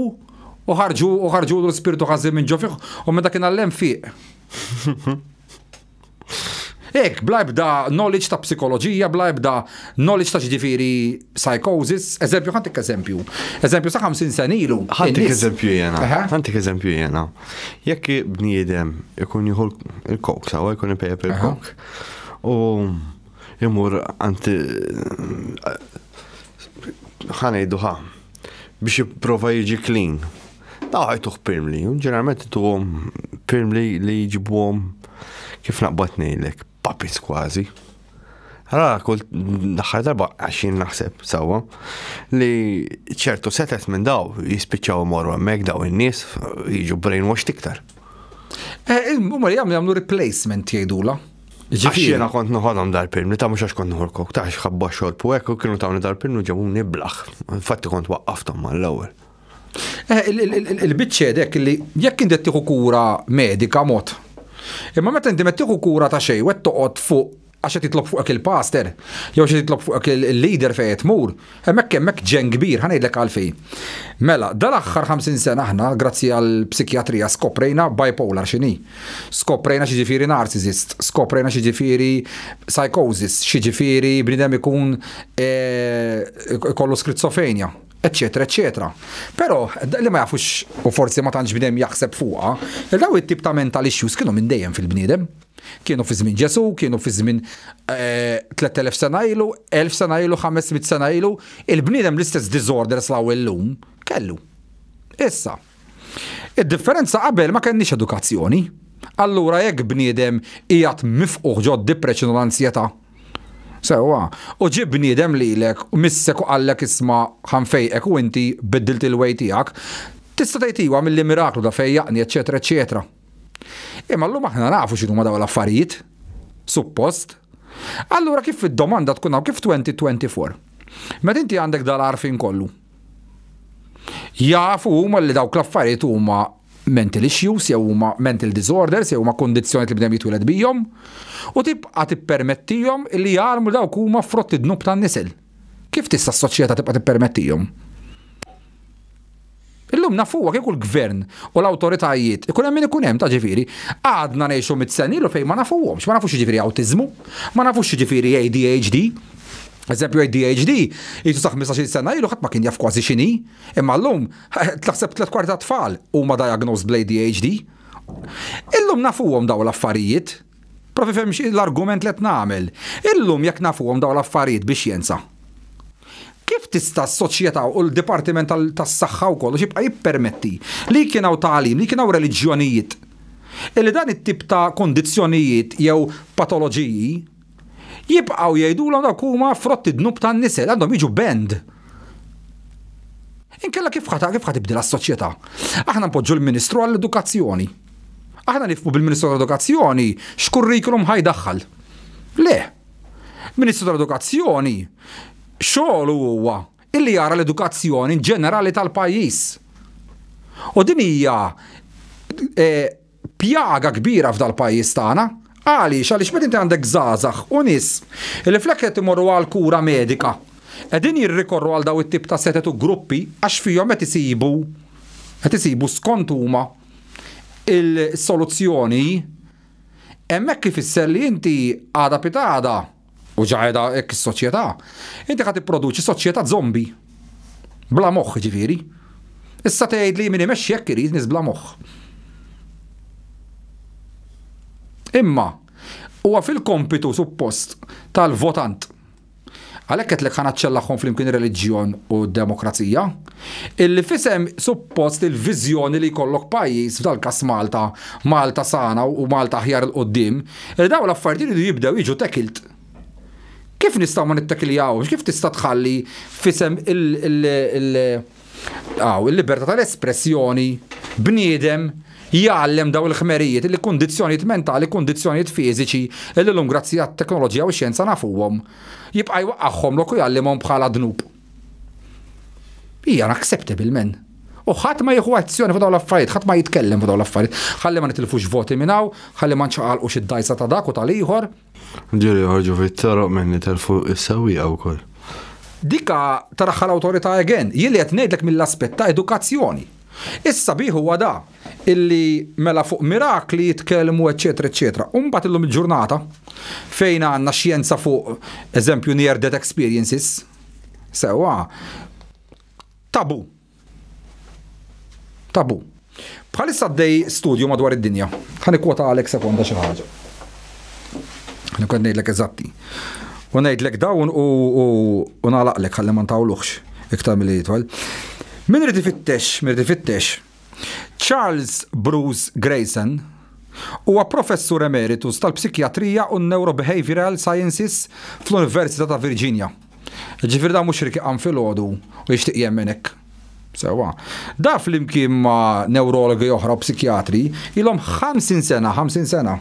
U ħarġu l-spiritu ħażin minn ġo fih u meta kien għallem fiq. Ek, bla jibda knowledge ta' psikoloġija, bla jibda knowledge ta' ġifiri psychosis. Eżempju, ħantik eżempju. Eżempju sa' 50 sen ilu. ħantik eżempju jena. Jekk bniedem ikun jħol il-kok, sawa jkun ipejab il-kok. U jimur għanti ħanejdu biex jipprova jiġi clean. Ħajtuħ pirmli. Ġeneralment tuħom pirmli li jġibuħom kif naqbat nejlek. Papis kważi. Għara, kull daħħar darba għaxin naħseb sawa li ċertu setet minn daw jispiċċaw morru għammek daw il-nies jiġu brainwash tiktar. Umar jgħamlu replacement jgħidula. Għaxina kont nuħodhom dar-pirm, li ta' mux għax kont nuħorkok, ta' xħabba xolpu għek u kienu ta' dar-pirm u ġabu niblaħ. Fatti kont waqqaftom mal-ewel. Il-bicċedek li jekk indet tiħu kura medika mot. Imma meta inti mettiħu kura ta' xej, u toqgħod fuq għax titlob fuqek il-pastor, jew xi titlob fuqek il-leader fejn tmur, hemmhekk ġen kbir ħanejdlek għalfejn. Mela, dal-aħħar 50 sena aħna grazzi għall psikjatrija skoprejna bipolar x'inhi. Skoprejna xi ġifieri narcissist, skoprejna xi ġifieri psychosis, xi ġifieri bniedem ikun kollu skrizofrenja. Eccetera, eccetera. Però li ma jafux u forsi ma tantx bniedem jaħseb fuqha, daw it-tip ta' mental issues kienu minn dejjem fil-bniedem. Kienu fi żmien Ġesu, kienu fi żmien 3000 sena ilu, 1000 sena ilu, 500 sena ilu, il-bniedem l-istess disorders law illum kellu. Issa, id-differenza qabel ma kenniex edukazzjoni. Allura jekk bniedem qiegħed mifquh ġod depression u l-ansjetà. Sewa, u ġib bniedem lilek u missek u qallek isma' ħanfejqek u inti biddilt il-wej tiegħek, tista' tgħidilha milli miraklu da fejjaqni, eċetera, eċetera. Imma llum aħna nafu x'inhuma dawn l-affarijiet, suppost. Allura kif id-domanda tkun hawn kif 2024? Meta inti għandek dal-għarfien kollu. Jafu huma li dawk l-affarijiet huma mental issues, jew huma mental disorders, jew huma kondizzjonijiet li bdem jitwiled bihom, u tibqa' tippermettihom li jarmu dawk huma frotti dnub tan-nisel. Kif tista' s-soċjetà tibqa' tippermettihom? Illum nafuha kieku l-gvern u l-awtoritajiet ikun hemm min ikun hemm ta' ġifieri, għadna ngħixu mit-senilu fejn ma nafuhomx, ma nafux ġifieri awtiżmu, ma nafux ġifieri ADHD. Eżempju ADHD, jitu saħ 15 sena ilu ħadd ma kien jaf kważi x'inhi, imma llum tlaħseb 3/4 tfal huma diagnosed bl-ADHD. Illum nafuhom daw l-affarijiet, profi fem l-argument li qed nagħmel. Illum jekk nafuhom daw l-affarijiet biex jensa. Kif tista' s-soċjetà u l-Dipartiment tas-Saħħa wkoll xibqa' jippermetti li kien hawn tagħlim, li kien hawn reliġjonijiet, illi dan it-tip ta' kondizzjonijiet jew patoloġiji jibqgħu jgħidulhom dawk huma frotti dnub tan-nisel għandhom jiġu bend. Inkella kif ħadd tibdilha s-soċjetà? Aħna npoġġu l-Ministru għall-Edukazzjoni. Aħna nifhmu bil-Ministru għall-Edukazzjoni x'kurrikulum ħajdaħħal. Le. Ministru tal-Edukazzjoni xogħlu huwa illi jara l-edukazzjoni ġenerali tal-pajjiż. U din hija pjaga kbira f'dal pajjiż tagħna. Għaliex meta inti għandek żgħażagħ u nies li flek qed imorru għal kura medika qegħdin jirrikorru għal daw it-tip ta' setet u gruppi għax fihom qed isibu skont huma il-soluzzjoni hemmhekk ifisser li inti għada pitada u ġajda hekk is-soċjetà. Inti ħad tipproduċi soċjetà zombi. Bla moħħ ġifieri. Issa tgħid li min imexxi hekk irid nies bla moħħ. Imma huwa fil-kompitu suppost tal-votant. Għalhekk qed lek ħanaċċellaħħom flimkien ir-reliġjon u d-demokrazija, illi fisem suppost il-viżjoni li jkollok pajjiż f'dal-każ Malta sana u Malta aħjar il qudiem, li dawn l-affarijiet iridu jibdew jiġu tekilt. Kif nistgħu ma nittekiljawx? Kif tista' tħalli fisem il-libertà tal-espressjoni bniedem jgħallem daw il-ħmerijiet, il-kondizzjonijiet mentali, kondizzjonijiet fiżiċi, l-lum grazzi għat-teknoloġija u x-xjenza nafuhom, jibqa' jwaqqagħhom lok u jgħallimhom bħala dnub. Hija unacceptable men. U ħadd ma jieħu azzjoni fuq dawn l-affarijiet, ħadd ma jitkellem fuq dawn l-affarijiet, ħalli ma nitilfux voti minn hawn, ħalli ma nċaqalqux id-dajsa ta' dak u tal-ieħor. Ġieli ħorġu fit-toroq minn nitilfu is-sewwieqa wkoll. Dika taraħħal awtorità again, jien li qed ngħidlek mill-aspett ta' edukazzjoni. Issa biħu għada illi mela fuq mirakli jitkellmu eccetera. Umbat illum il-ġurnata fejn għanna xjenza fuq eżempju near death experiences. Sewa, tabu. Bħalissa għaddej studju madwar id-dinja. Ħani kwota għalek sekonda xi ħaġa. Ħani kwota ngħidlek eżatti. U ngħidlek dawn u nagħlaqlek ħalli ma ntawluħx iktar milli jitwal. Min rid ifittex. Charles Bruce Grayson huwa professur emeritus tal-psikjatrija u neurobehavioral sciences fl-Università ta' Virginia. Ġifier da mhux riqam filgħodu u jixtieq jemmenek. Sewa. Da flimkien ma' neurologi oħra u psikjatri ilhom 50 sena.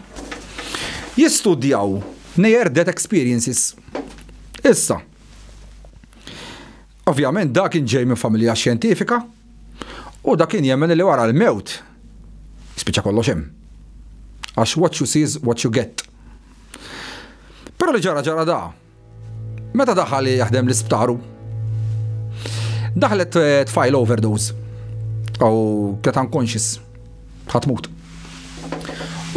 Jistudjaw near death experiences. Issa. Ovvjament da kien ġej minn familja xjentifika u da kien jemmen li wara l-mewt spiċċa kollox hemm. Għax what you see is what you get. Però li ġara da. Meta daħal jaħdem l-isptaru, daħlet tfajl overdose u kienet unconscious ħatmut.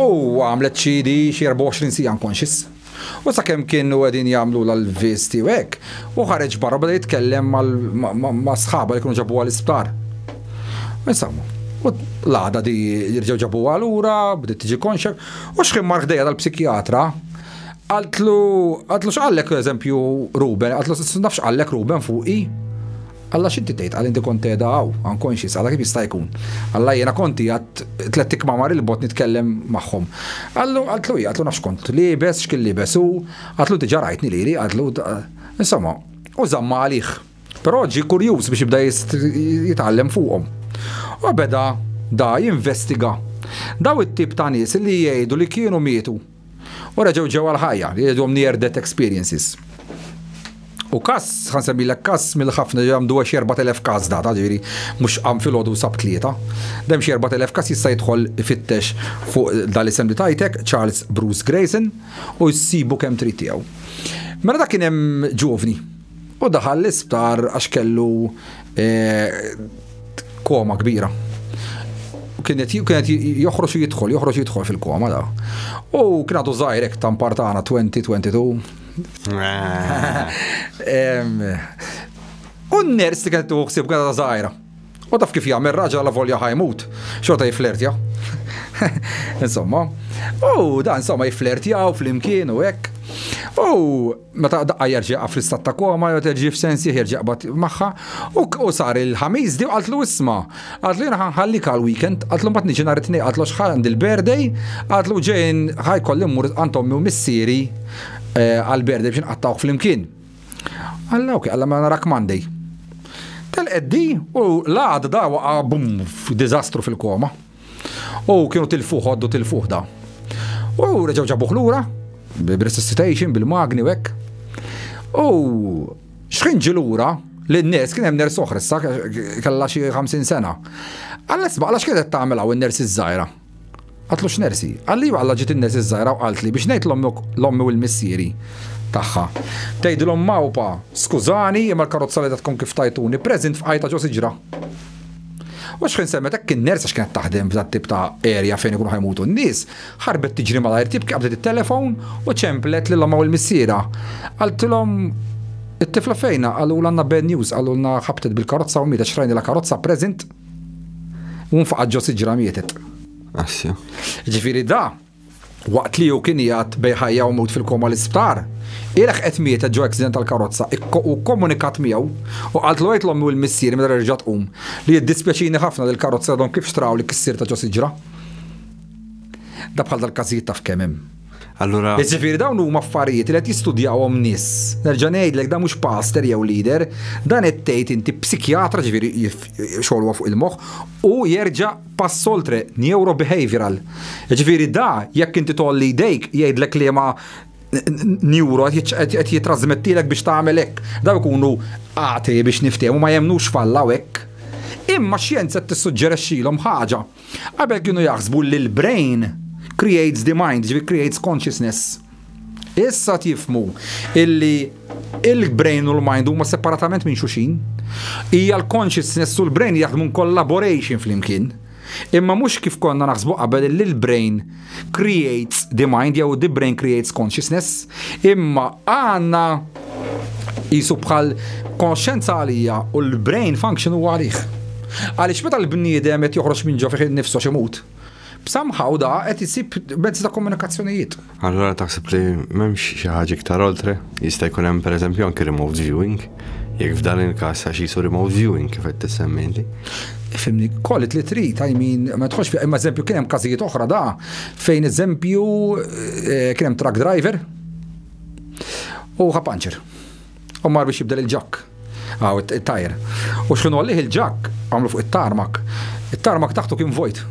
U għamlet xi 24 sija unconscious. U sakemm kienu għedin jagħmlu l-visti u hekk, u ħareġ barra beda jitkellem ma' sħaba li kienu ġabuha l-isptar. Insomma, u l-għada di jirġgħu ġabuha lura, bdiet tiġi konxa, u x'kien mar ħdejja tal-psikjatra, għaltlu x'qallek eżempju Ruben, għaltlu nafx qallek Ruben fuqi. Alla xinti tgħid għal inti kont qiegħda unconscious, alla kif jista' jkun. Alla jiena konti għad tlettik mamar il-bot nitkellem magħhom. Għaltlu nafx kont libes, x'kien libes u għatlu diġà rajtni lili, għatlu insomma, u żamma għalih. Però ġi kurjuż biex jibda jitgħallem fuqhom. U beda da jinvestiga. Daw it-tip ta' nies li jgħidu li kienu mietu u reġgħu ġew għall-ħajja, li jgħidhom near death experiences. U kas, ħansemmilek kas mill-ħafna ġamdu 4,000 kas da, ġiri, mux għam fil-ħodu sab tlieta. Dem 4,000 kas jista' jidħol ifittex fuq dal-isem li tajtek, Charles Bruce Grayson, u jissibu kemm trid tiegħu. Mela da kien hemm ġuvni, u daħal l-isptar għax kellu koma kbira. Kienet joħroġ jidħol fil-koma da. U kien għadu żgħir hekk tampartana 2022. U n-ners li kienet tuħsib għada zaħira. U taf kif jgħamil raġa la volja ħajmut. Xorta jiflertja. Insomma. U da insomma jiflertja u fl-imkien u hekk. U meta daqqa jerġa' fl-istat ta' koma, jew terġi f'sensi jerġa' qbad magħha u sar il-ħamis di għaltlu isma'. Għaltlu jiena ħanħallik għall-weekend, għaltlu mbagħad niġi nhar it-tnejn għaltlu x'ħand il-birthday, għaltlu ġejn ħajkolli mmur għand ommi u missieri għal-birthday biex nqattawh fl-imkien. Alla okej, alla ma narak Monday. Tal-qeddi u l-għad da waqa' bum f'diżastru fil-koma. U kienu tilfuh għoddu tilfuh da. U reġgħu ġabuh lura b-resuscitation, bil-magni u hekk. U x'kien ġi lura li n-nies kien hemm ners oħra issa kellha xi 50 sena. Alla isma' għalax kienet tagħmel hawn in-ners iż-żgħira. Għatlu x'nersi. Għalli għalla ġiet in-ners iż-żgħira u qalt li biex ngħid l-ommi u l-missieri tagħha. Tgħidilhom mawpa, skużani imma l-karozza li tkun kif tajtuni preżent f'qajta ġo siġra. U x'kien semmet hekk in-ners għax kienet taħdem f'dat tip ta' area fejn ikunu ħajmutu n-nies, ħarbet tiġri malajr tip qabdet it-telefon u ċemplet lil omma u l-missiera. Qaltilhom it-tifla fejna qalu għandna bad news, qalu lna ħabtet bil-karozza u mietet xrajni la karozza preżent u nfaqgħet ġo siġra mietet. Assja. Ġifieri da waqt li hu kien jgħid bej ħajja u mut fil-koma l-isptar, ilek qed mietet ġo accident tal-karozza u komunikat miegħu u qalt l l-ommi u l-missieri meta reġgħa tqum li jiddispjaċini ħafna li l-karozza għadhom kif xtraw li kissir ta' ġo siġra. Da bħal dal-każijiet taf kemm hemm. Allura. Ġifieri dawn huma affarijiet li qed jistudjawhom nies. Nerġa' ngħidlek da mhux pastor jew leader, dan qed tgħid inti psikjatra ġifieri xogħol fuq il-moħħ u jerġa' pass oltre neurobehavioral. Ġifieri da jekk inti tolli jdejk jgħidlek li ma neuro qed jitrasmettilek biex tagħmel hekk. Daw ikunu għati biex niftehmu ma jemnux falla hekk. Imma xjenza tissuġġerixxilhom ħaġa. Qabel kienu jaħsbu li l-brain creates the mind, creates consciousness. issa tifmu illi il-brain u l-mind huma separatament minn xuxin, hija l-consciousness u l-brain jaħdmu collaboration fl-imkien, imma mhux kif konna naħsbu qabel li l-brain creates the mind jew the brain creates consciousness, imma għandna jisu bħal konxenza għalija u l-brain function huwa għalih. Għaliex meta l-bniedem qed joħroġ minn ġo fih innifsu ximut. B'samħaw da qed isib mezz ta' komunikazzjonijiet. Allura taħseb li m'hemmx xi ħaġa iktar oltre, jista' jkun hemm pereżempju anke remote viewing, jekk f'dan il-każ għax jisu remote viewing kif qed tissemmi inti. Fimni, kollit li trid, ma tħoċ fi, imma eżempju kien hemm każijiet oħra da, fejn eżempju kien hemm truck driver u ħapanċer. U mar biex jibdel il-ġakk, it-tajr. U xkien għallih il-ġakk għamlu fuq it-tarmak. It-tarmak taħtu kien vojt.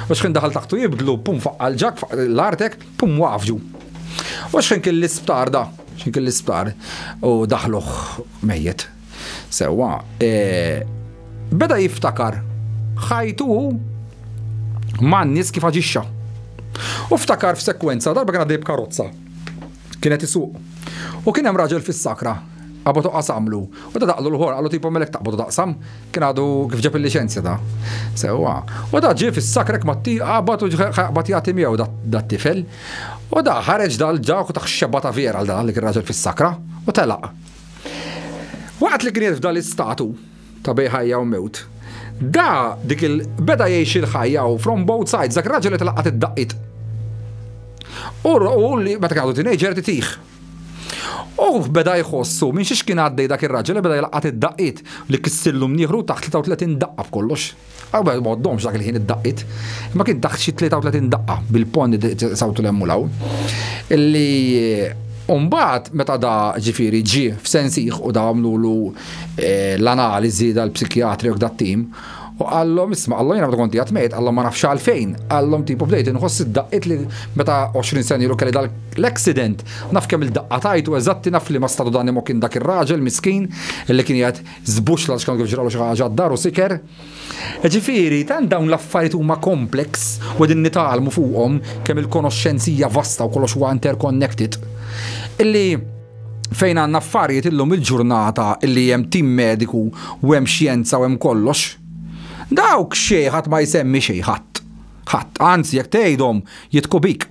U xkien daħal taħtu jibdlu, pum faqqa l-ġakk, l-artek, pum waqfġu. U xkien kien l-isptar da, xkien kien l-isptar, u daħluħ mejjet. Sewa, beda jiftakar ħajtu man nies kif aġixxa. U ftakar f'sekwenza darba kien għaddej b'karozza. Kienet isuq. U kien hemm raġel fis-sakra għabotu qasamlu. U da daqlu l-ħor, għallu tipo melek taqbotu daqsam, kien għadu kif ġeb il-licenzja da. Sewa. U da ġie fis-sakrek matti għabatu għabat jagħti miegħu dat-tifel. U da ħareġ dal-ġak u taħxebata vera għal dan li kien raġel fis-sakra u telaq. Waqt li kien f'dal istatu ta' bej ħajja u mewt. Da dik beda jgħix il-ħajja u from both sides, dak raġel li telaqat id-daqqit. U li meta kien għadu teenager titih. U beda jħossu minn xiex kien għaddej dak ir-raġel li beda jlaqat id-daqqit li kissillu mnieħru taħt 33 daqqa f'kollox. Għabba m'għoddhomx dak il-ħin id-daqqit. Ma kien taħt xi 33 daqqa bil-ponni sawtu l-emmulaw. Illi Umbat, meta da ġifiri ġi f'sensiħ u da għamlulu l-analizi dal-psikjatri u dat-tim, u għallom, isma, għallom jena konti għatmejt, għallom ma nafx għalfejn, għallom tipo bdejt, nħossi d-daqqit li meta 20 seni lu kelli dal-l-accident, naf kemm il-daqqa tajtu, eżatti naf li ma statu dan kien dak ir-raġel miskin, li kien jgħat zbux la xkan ġiralu xaħġa d-daru siker. Ġifiri, tan dawn l-affarijiet huma kompleks u din nitalmu fuqhom kemm il-konoxxenzija vasta u kollox huwa interconnected. Illi fejn għandna affarijiet illum il-ġurnata illi hemm tim mediku u hemm xjenza u hemm kollox. Dawk xejn ma jsemmi xejn ħadd. Anzi jekk tgħidhom jitkubik.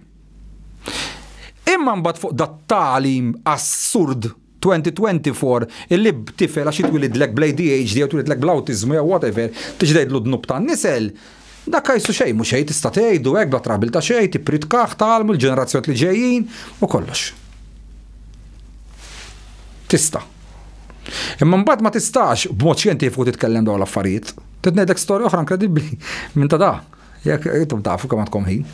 Imma mbagħad fuq dat-tagħlim assurd 2024 illi b'tifel għax jitwilidlek bl-ADHD jew twilidlek bl-awtiżmu jew whatever tiġi tgħidlu d-dnub tan-nisel. Dak jsu xejn mhux xejn tista' tgħidu hekk bla trabil ta' xejn tippritkaħ talmu l-ġenerazzjoni li ġejjin u kollox. Tista'. Imma mbagħad ma tistax b'mod xjentifiku titkellem dawn l-affarijiet. Titngħidlek storja oħra inkredibbli minn ta' da. Jekk intom tafu kemm għandkom ħin.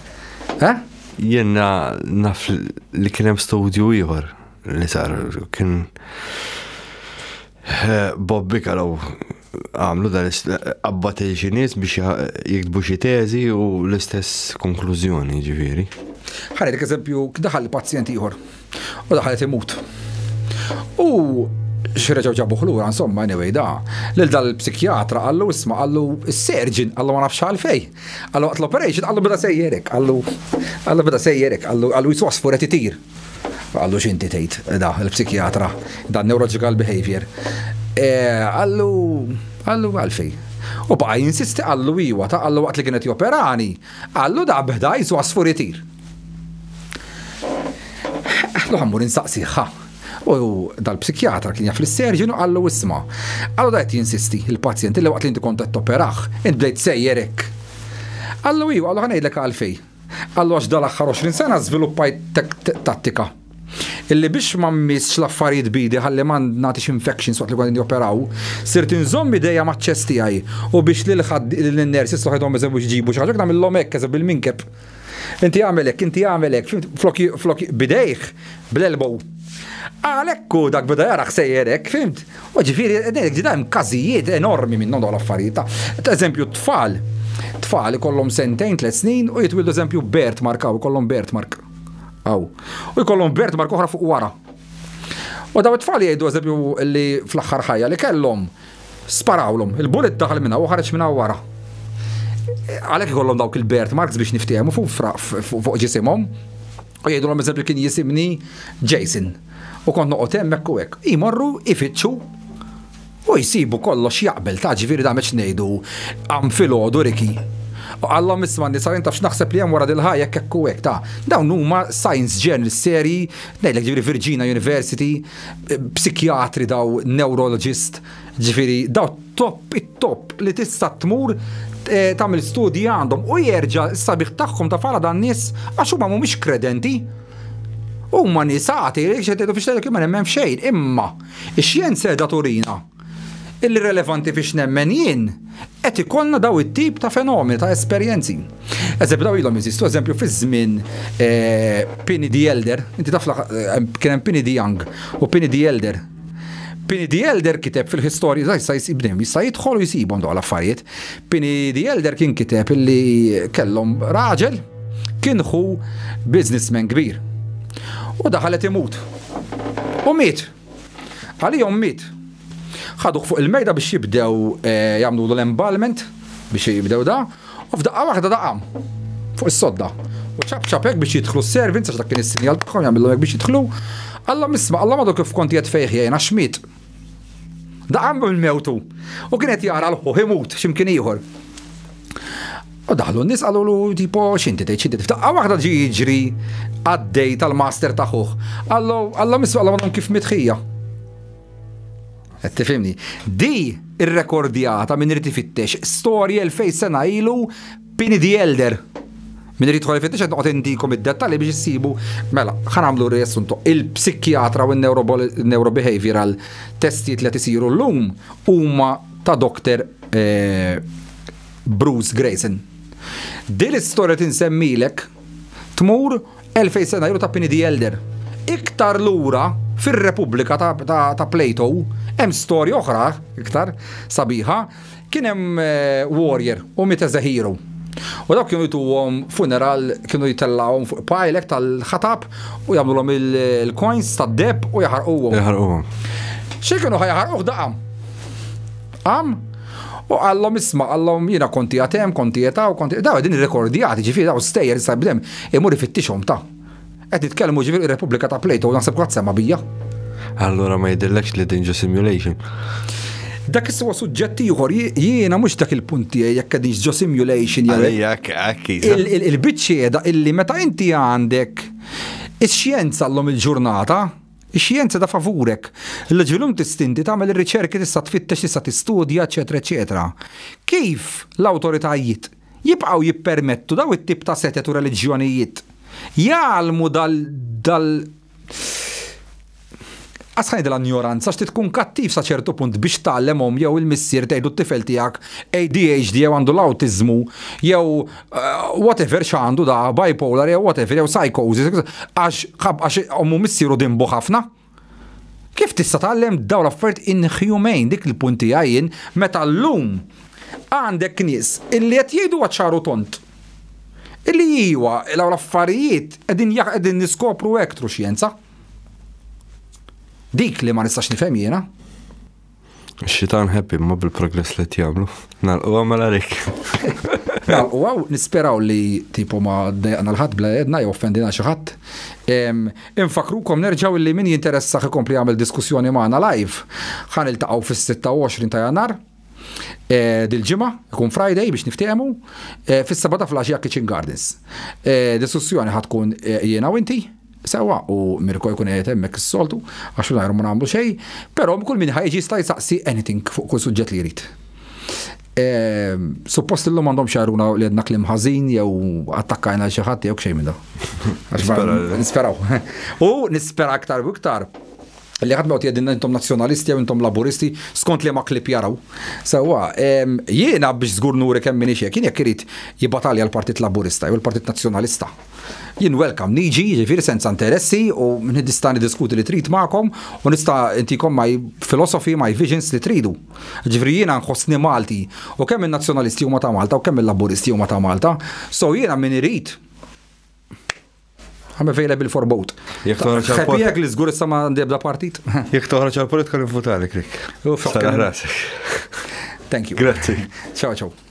Jiena naf li kien hemm studju ieħor li sar kien Bob Bicalow għamlu qabbat il-ġinies biex jiktbu xi teżi u l-istess konklużjoni ġifieri. Ħaredik eżempju daħal pazjent ieħor u daħalet imut. U xreġaw ġabu ħlura, insomma, anyway, da. Lil dal-psikjatra għallu isma, għallu s-serġin, għallu ma nafx għalfej. Għallu għat l-operation, għallu bida sejjerek, għallu bida sejjerek, għallu jiswasfu retitir. Għallu xinti tejt, da, l-psikjatra, da, neurological behavior. Għallu għalfej. U baqa jinsisti għallu iwa, ta' għallu għat li kienet joperani, għallu da bida jiswasfu retir. Għallu għammur insaqsiħħa. U dal-psikjatra kien jaf l-serġinu għallu isma. Għallu dajt jinsisti il-pazjent li waqt li inti kontet operaħ, int bdejt sejjerek. Għallu iwa, għallu għanajdlek għalfej. Għallu għax dal-axħar 20 sena żviluppajt tattika. Illi biex ma mmissx l-affarijiet bidi ħalli ma nagħtix infections waqt li għandin joperaw, sirt inżomm idejja maċ-ċest tiegħi u biex li l-nersi s-soħedhom eżempju ġibu xi ħaġa nagħmilhom hekk eżempju bil-minkeb. Inti għamelek, flok bidejh bl-elbow. Għalekku dak bida jaraħ sejjerek, fimt? U ġifiri, ġidajm kazijiet enormi minn dawn l-affarijiet. Ta' eżempju, tfal ikollhom 2-3 snin u jitwildu eżempju birthmark għaw, ikollhom birthmark. Għaw. U jkollhom birthmark oħra fuq wara. U daw it-tfal jgħidu eżempju li fl-aħħar ħajja li kellhom sparawlhom, il-bullet daħal minna u ħareġ minna wara. Għalhekk ikollhom dawk il-birthmarks biex niftiehom fuq ġisimhom. U jgħidu l-eżempju kien jisimni Jason. U kont noqgħod hemmhekk u hekk. Imorru ifittxu u jsibu kollox jaqbel ta' ġifieri da meċ ngħidu għam filgħodu Riki. Alla misma nisa tafx naħseb li hemm wara dil-ħajja hekk u hekk ta' dawn huma science journal serji, ngħidlek ġifieri Virginia University, psikjatri daw neurologist, ġifieri daw top li tista' tmur tagħmel studji għandhom u jerġa' s-sabiħ tagħhom ta' fara dan nies għax huma mhumiex kredenti. Huma nisati li xededu fiex tgħidlek imma nemmen f'xejn, imma ix-xjenza qiegħda turina illi relevanti fiex nemmen jien qed ikollna daw it-tip ta' fenomeni ta' esperjenzi. Eżempju daw ilhom jeżistu, eżempju fiż-żmien Pliny the Elder, inti taf kien hemm Pliny the Young u Pliny the Elder. Pliny the Elder kiteb fil-istorja, jista' jidħol u jsibhom dawn l-affarijiet. Pliny the Elder kien kiteb illi kellhom raġel kien ħu businessman kbir. U daħalet imut. U miet. Għalihom miet. Ħaduh fuq il-mejda biex jibdew jagħmlu l-embalment biex jibdew da, u f'daqqa waħda daqam fuq is-sodda. U ċab hekk biex jidħlu s-servants għax dak kien is-sinjal tagħhom jagħmlu hekk biex jidħlu. Alla misma, alla madu kif kont qed fejħ jgħin għax miet. Daqam bil-mewtu. U kien qed jara l-ħu imut x'imkien ieħor. U daħlu n-nies qalulu tipo x'inti tgħid f'daqqa waħda ġi jiġri għaddej tal-master tagħuh. Alla misma alla madhom kif mitħija. Qed tifhimni. Di irrekordjata min irid ifittex storja 2000 sena ilu Pliny the Elder. Min irid jidħol ifittex qed noqgħod indikom id-dettalji biex issibu mela ħa nagħmlu riassunto. Il-psikjatra u n-neurobehavioral testijiet li qed isiru llum huma ta' Dr. Bruce Grayson. Din l-istorja tinsemmilek tmur 2000 sena ilu ta' Pliny the Elder. Iktar lura fir-Repubblika ta' Plato hemm storja oħra iktar sabiħa kien hemm warrior u miet as a hero. U dawk kienu jituhom funeral kienu jitellawhom fuq pajlek tal-ħatab u jagħmluhom il-coins tad-deb u jaħarquhom. Jaħarquhom. Xi kienu ħajaħarquh daqam. U għallhom isma' għallhom jiena konti għatem, konti għeta u konti daw din ir-rekordjati ġifieri daw stejjer issa bdem imur ifittixhom ta'. Qed nitkellmu ġifieri ir-Repubblika ta' Plato u naħseb qatt semma bija. Allura ma jidillekx li dinġu simulation. Dak is-sewa suġġett ieħor jiena mhux dak il-punti jekk qegħdin ġo simulation il-biċċieda illi meta inti għandek ix-xjenza llum il-ġurnata, ix-xjenza da favurek. L-ġvilum tistinti tagħmel ir-riċerki tista' tfittex tista' tistudja, eċetera, eċetera. Kif l-awtoritajiet jibqgħu jippermettu daw it-tip ta' setet u reliġjonijiet jgħalmu dal Għasħani dal-ignoranza, xti tkun kattiv sa ċertu punt biex tgħallemhom jew il-missier tgħidu t-tifel tiegħek ADHD jew għandu l-awtiżmu jew whatever x'għandu da bipolar jew whatever jew psychosis għax ommu missieru dimbu ħafna. Kif tista' tgħallem dawn l-affarijiet inhumane dik il-punti għajjin meta llum għandek nies illi qed jgħidu ċaru tont. Illi jiwa l-affarijiet qegħdin niskopru ektru xjenza. Dik li ma nistax nifhem jiena. Xitan happy ma bil-progress li jagħmlu. Nagħlqu għamel għalik. Nagħlqu nisperaw li tipo ma dejqna l-ħadd bla jedna jew offendina xi ħadd. Infakrukom nerġgħu li min jinteressa ikompli jagħmel diskussjoni magħna live. Ħan iltaqgħu fis-26 ta' Jannar. Dil-ġimgħa ikun Friday biex niftehmu fis-7 fl-Aġija Kitchen Gardens. Diskussjoni ħatkun jiena u inti. Sewa u Mirko jkun qed hemmhekk is-soltu għax ma nagħmlu xejn, però kull min ħajġi jista' jsaqsi anything fuq kull suġġett li jrid. Suppost illum m'għandhom xaruna li għedna klim ħażin jew attakkajna xi ħadd jew xejn minn da. Nisperaw. U nispera aktar u iktar li ħadma jgħidilna intom nazzjonalisti jew intom laburisti skont li ma klip jaraw. Sewa, jiena biex żgur nuri kemm minix hekk, kien jekk irid jibbatalja l-Partit Laburista jew il-Partit Nazzjonalista. Jien welcome niġi, ġifieri senza interessi u nista' niddiskuti li trid magħkom u nista' intikom my philosophy, my visions li tridu. Ġifieri jiena nħossni Malti u kemm in-nazzjonalisti huma ta' Malta u kemm il-laburisti huma ta' Malta, so jiena min irid I'm available for both. Ħabbijek li żgur issa ma ndebda partit. Jekk toħroġ għall-politika nifutalik. Thank you. Grazie. Ciao ciao.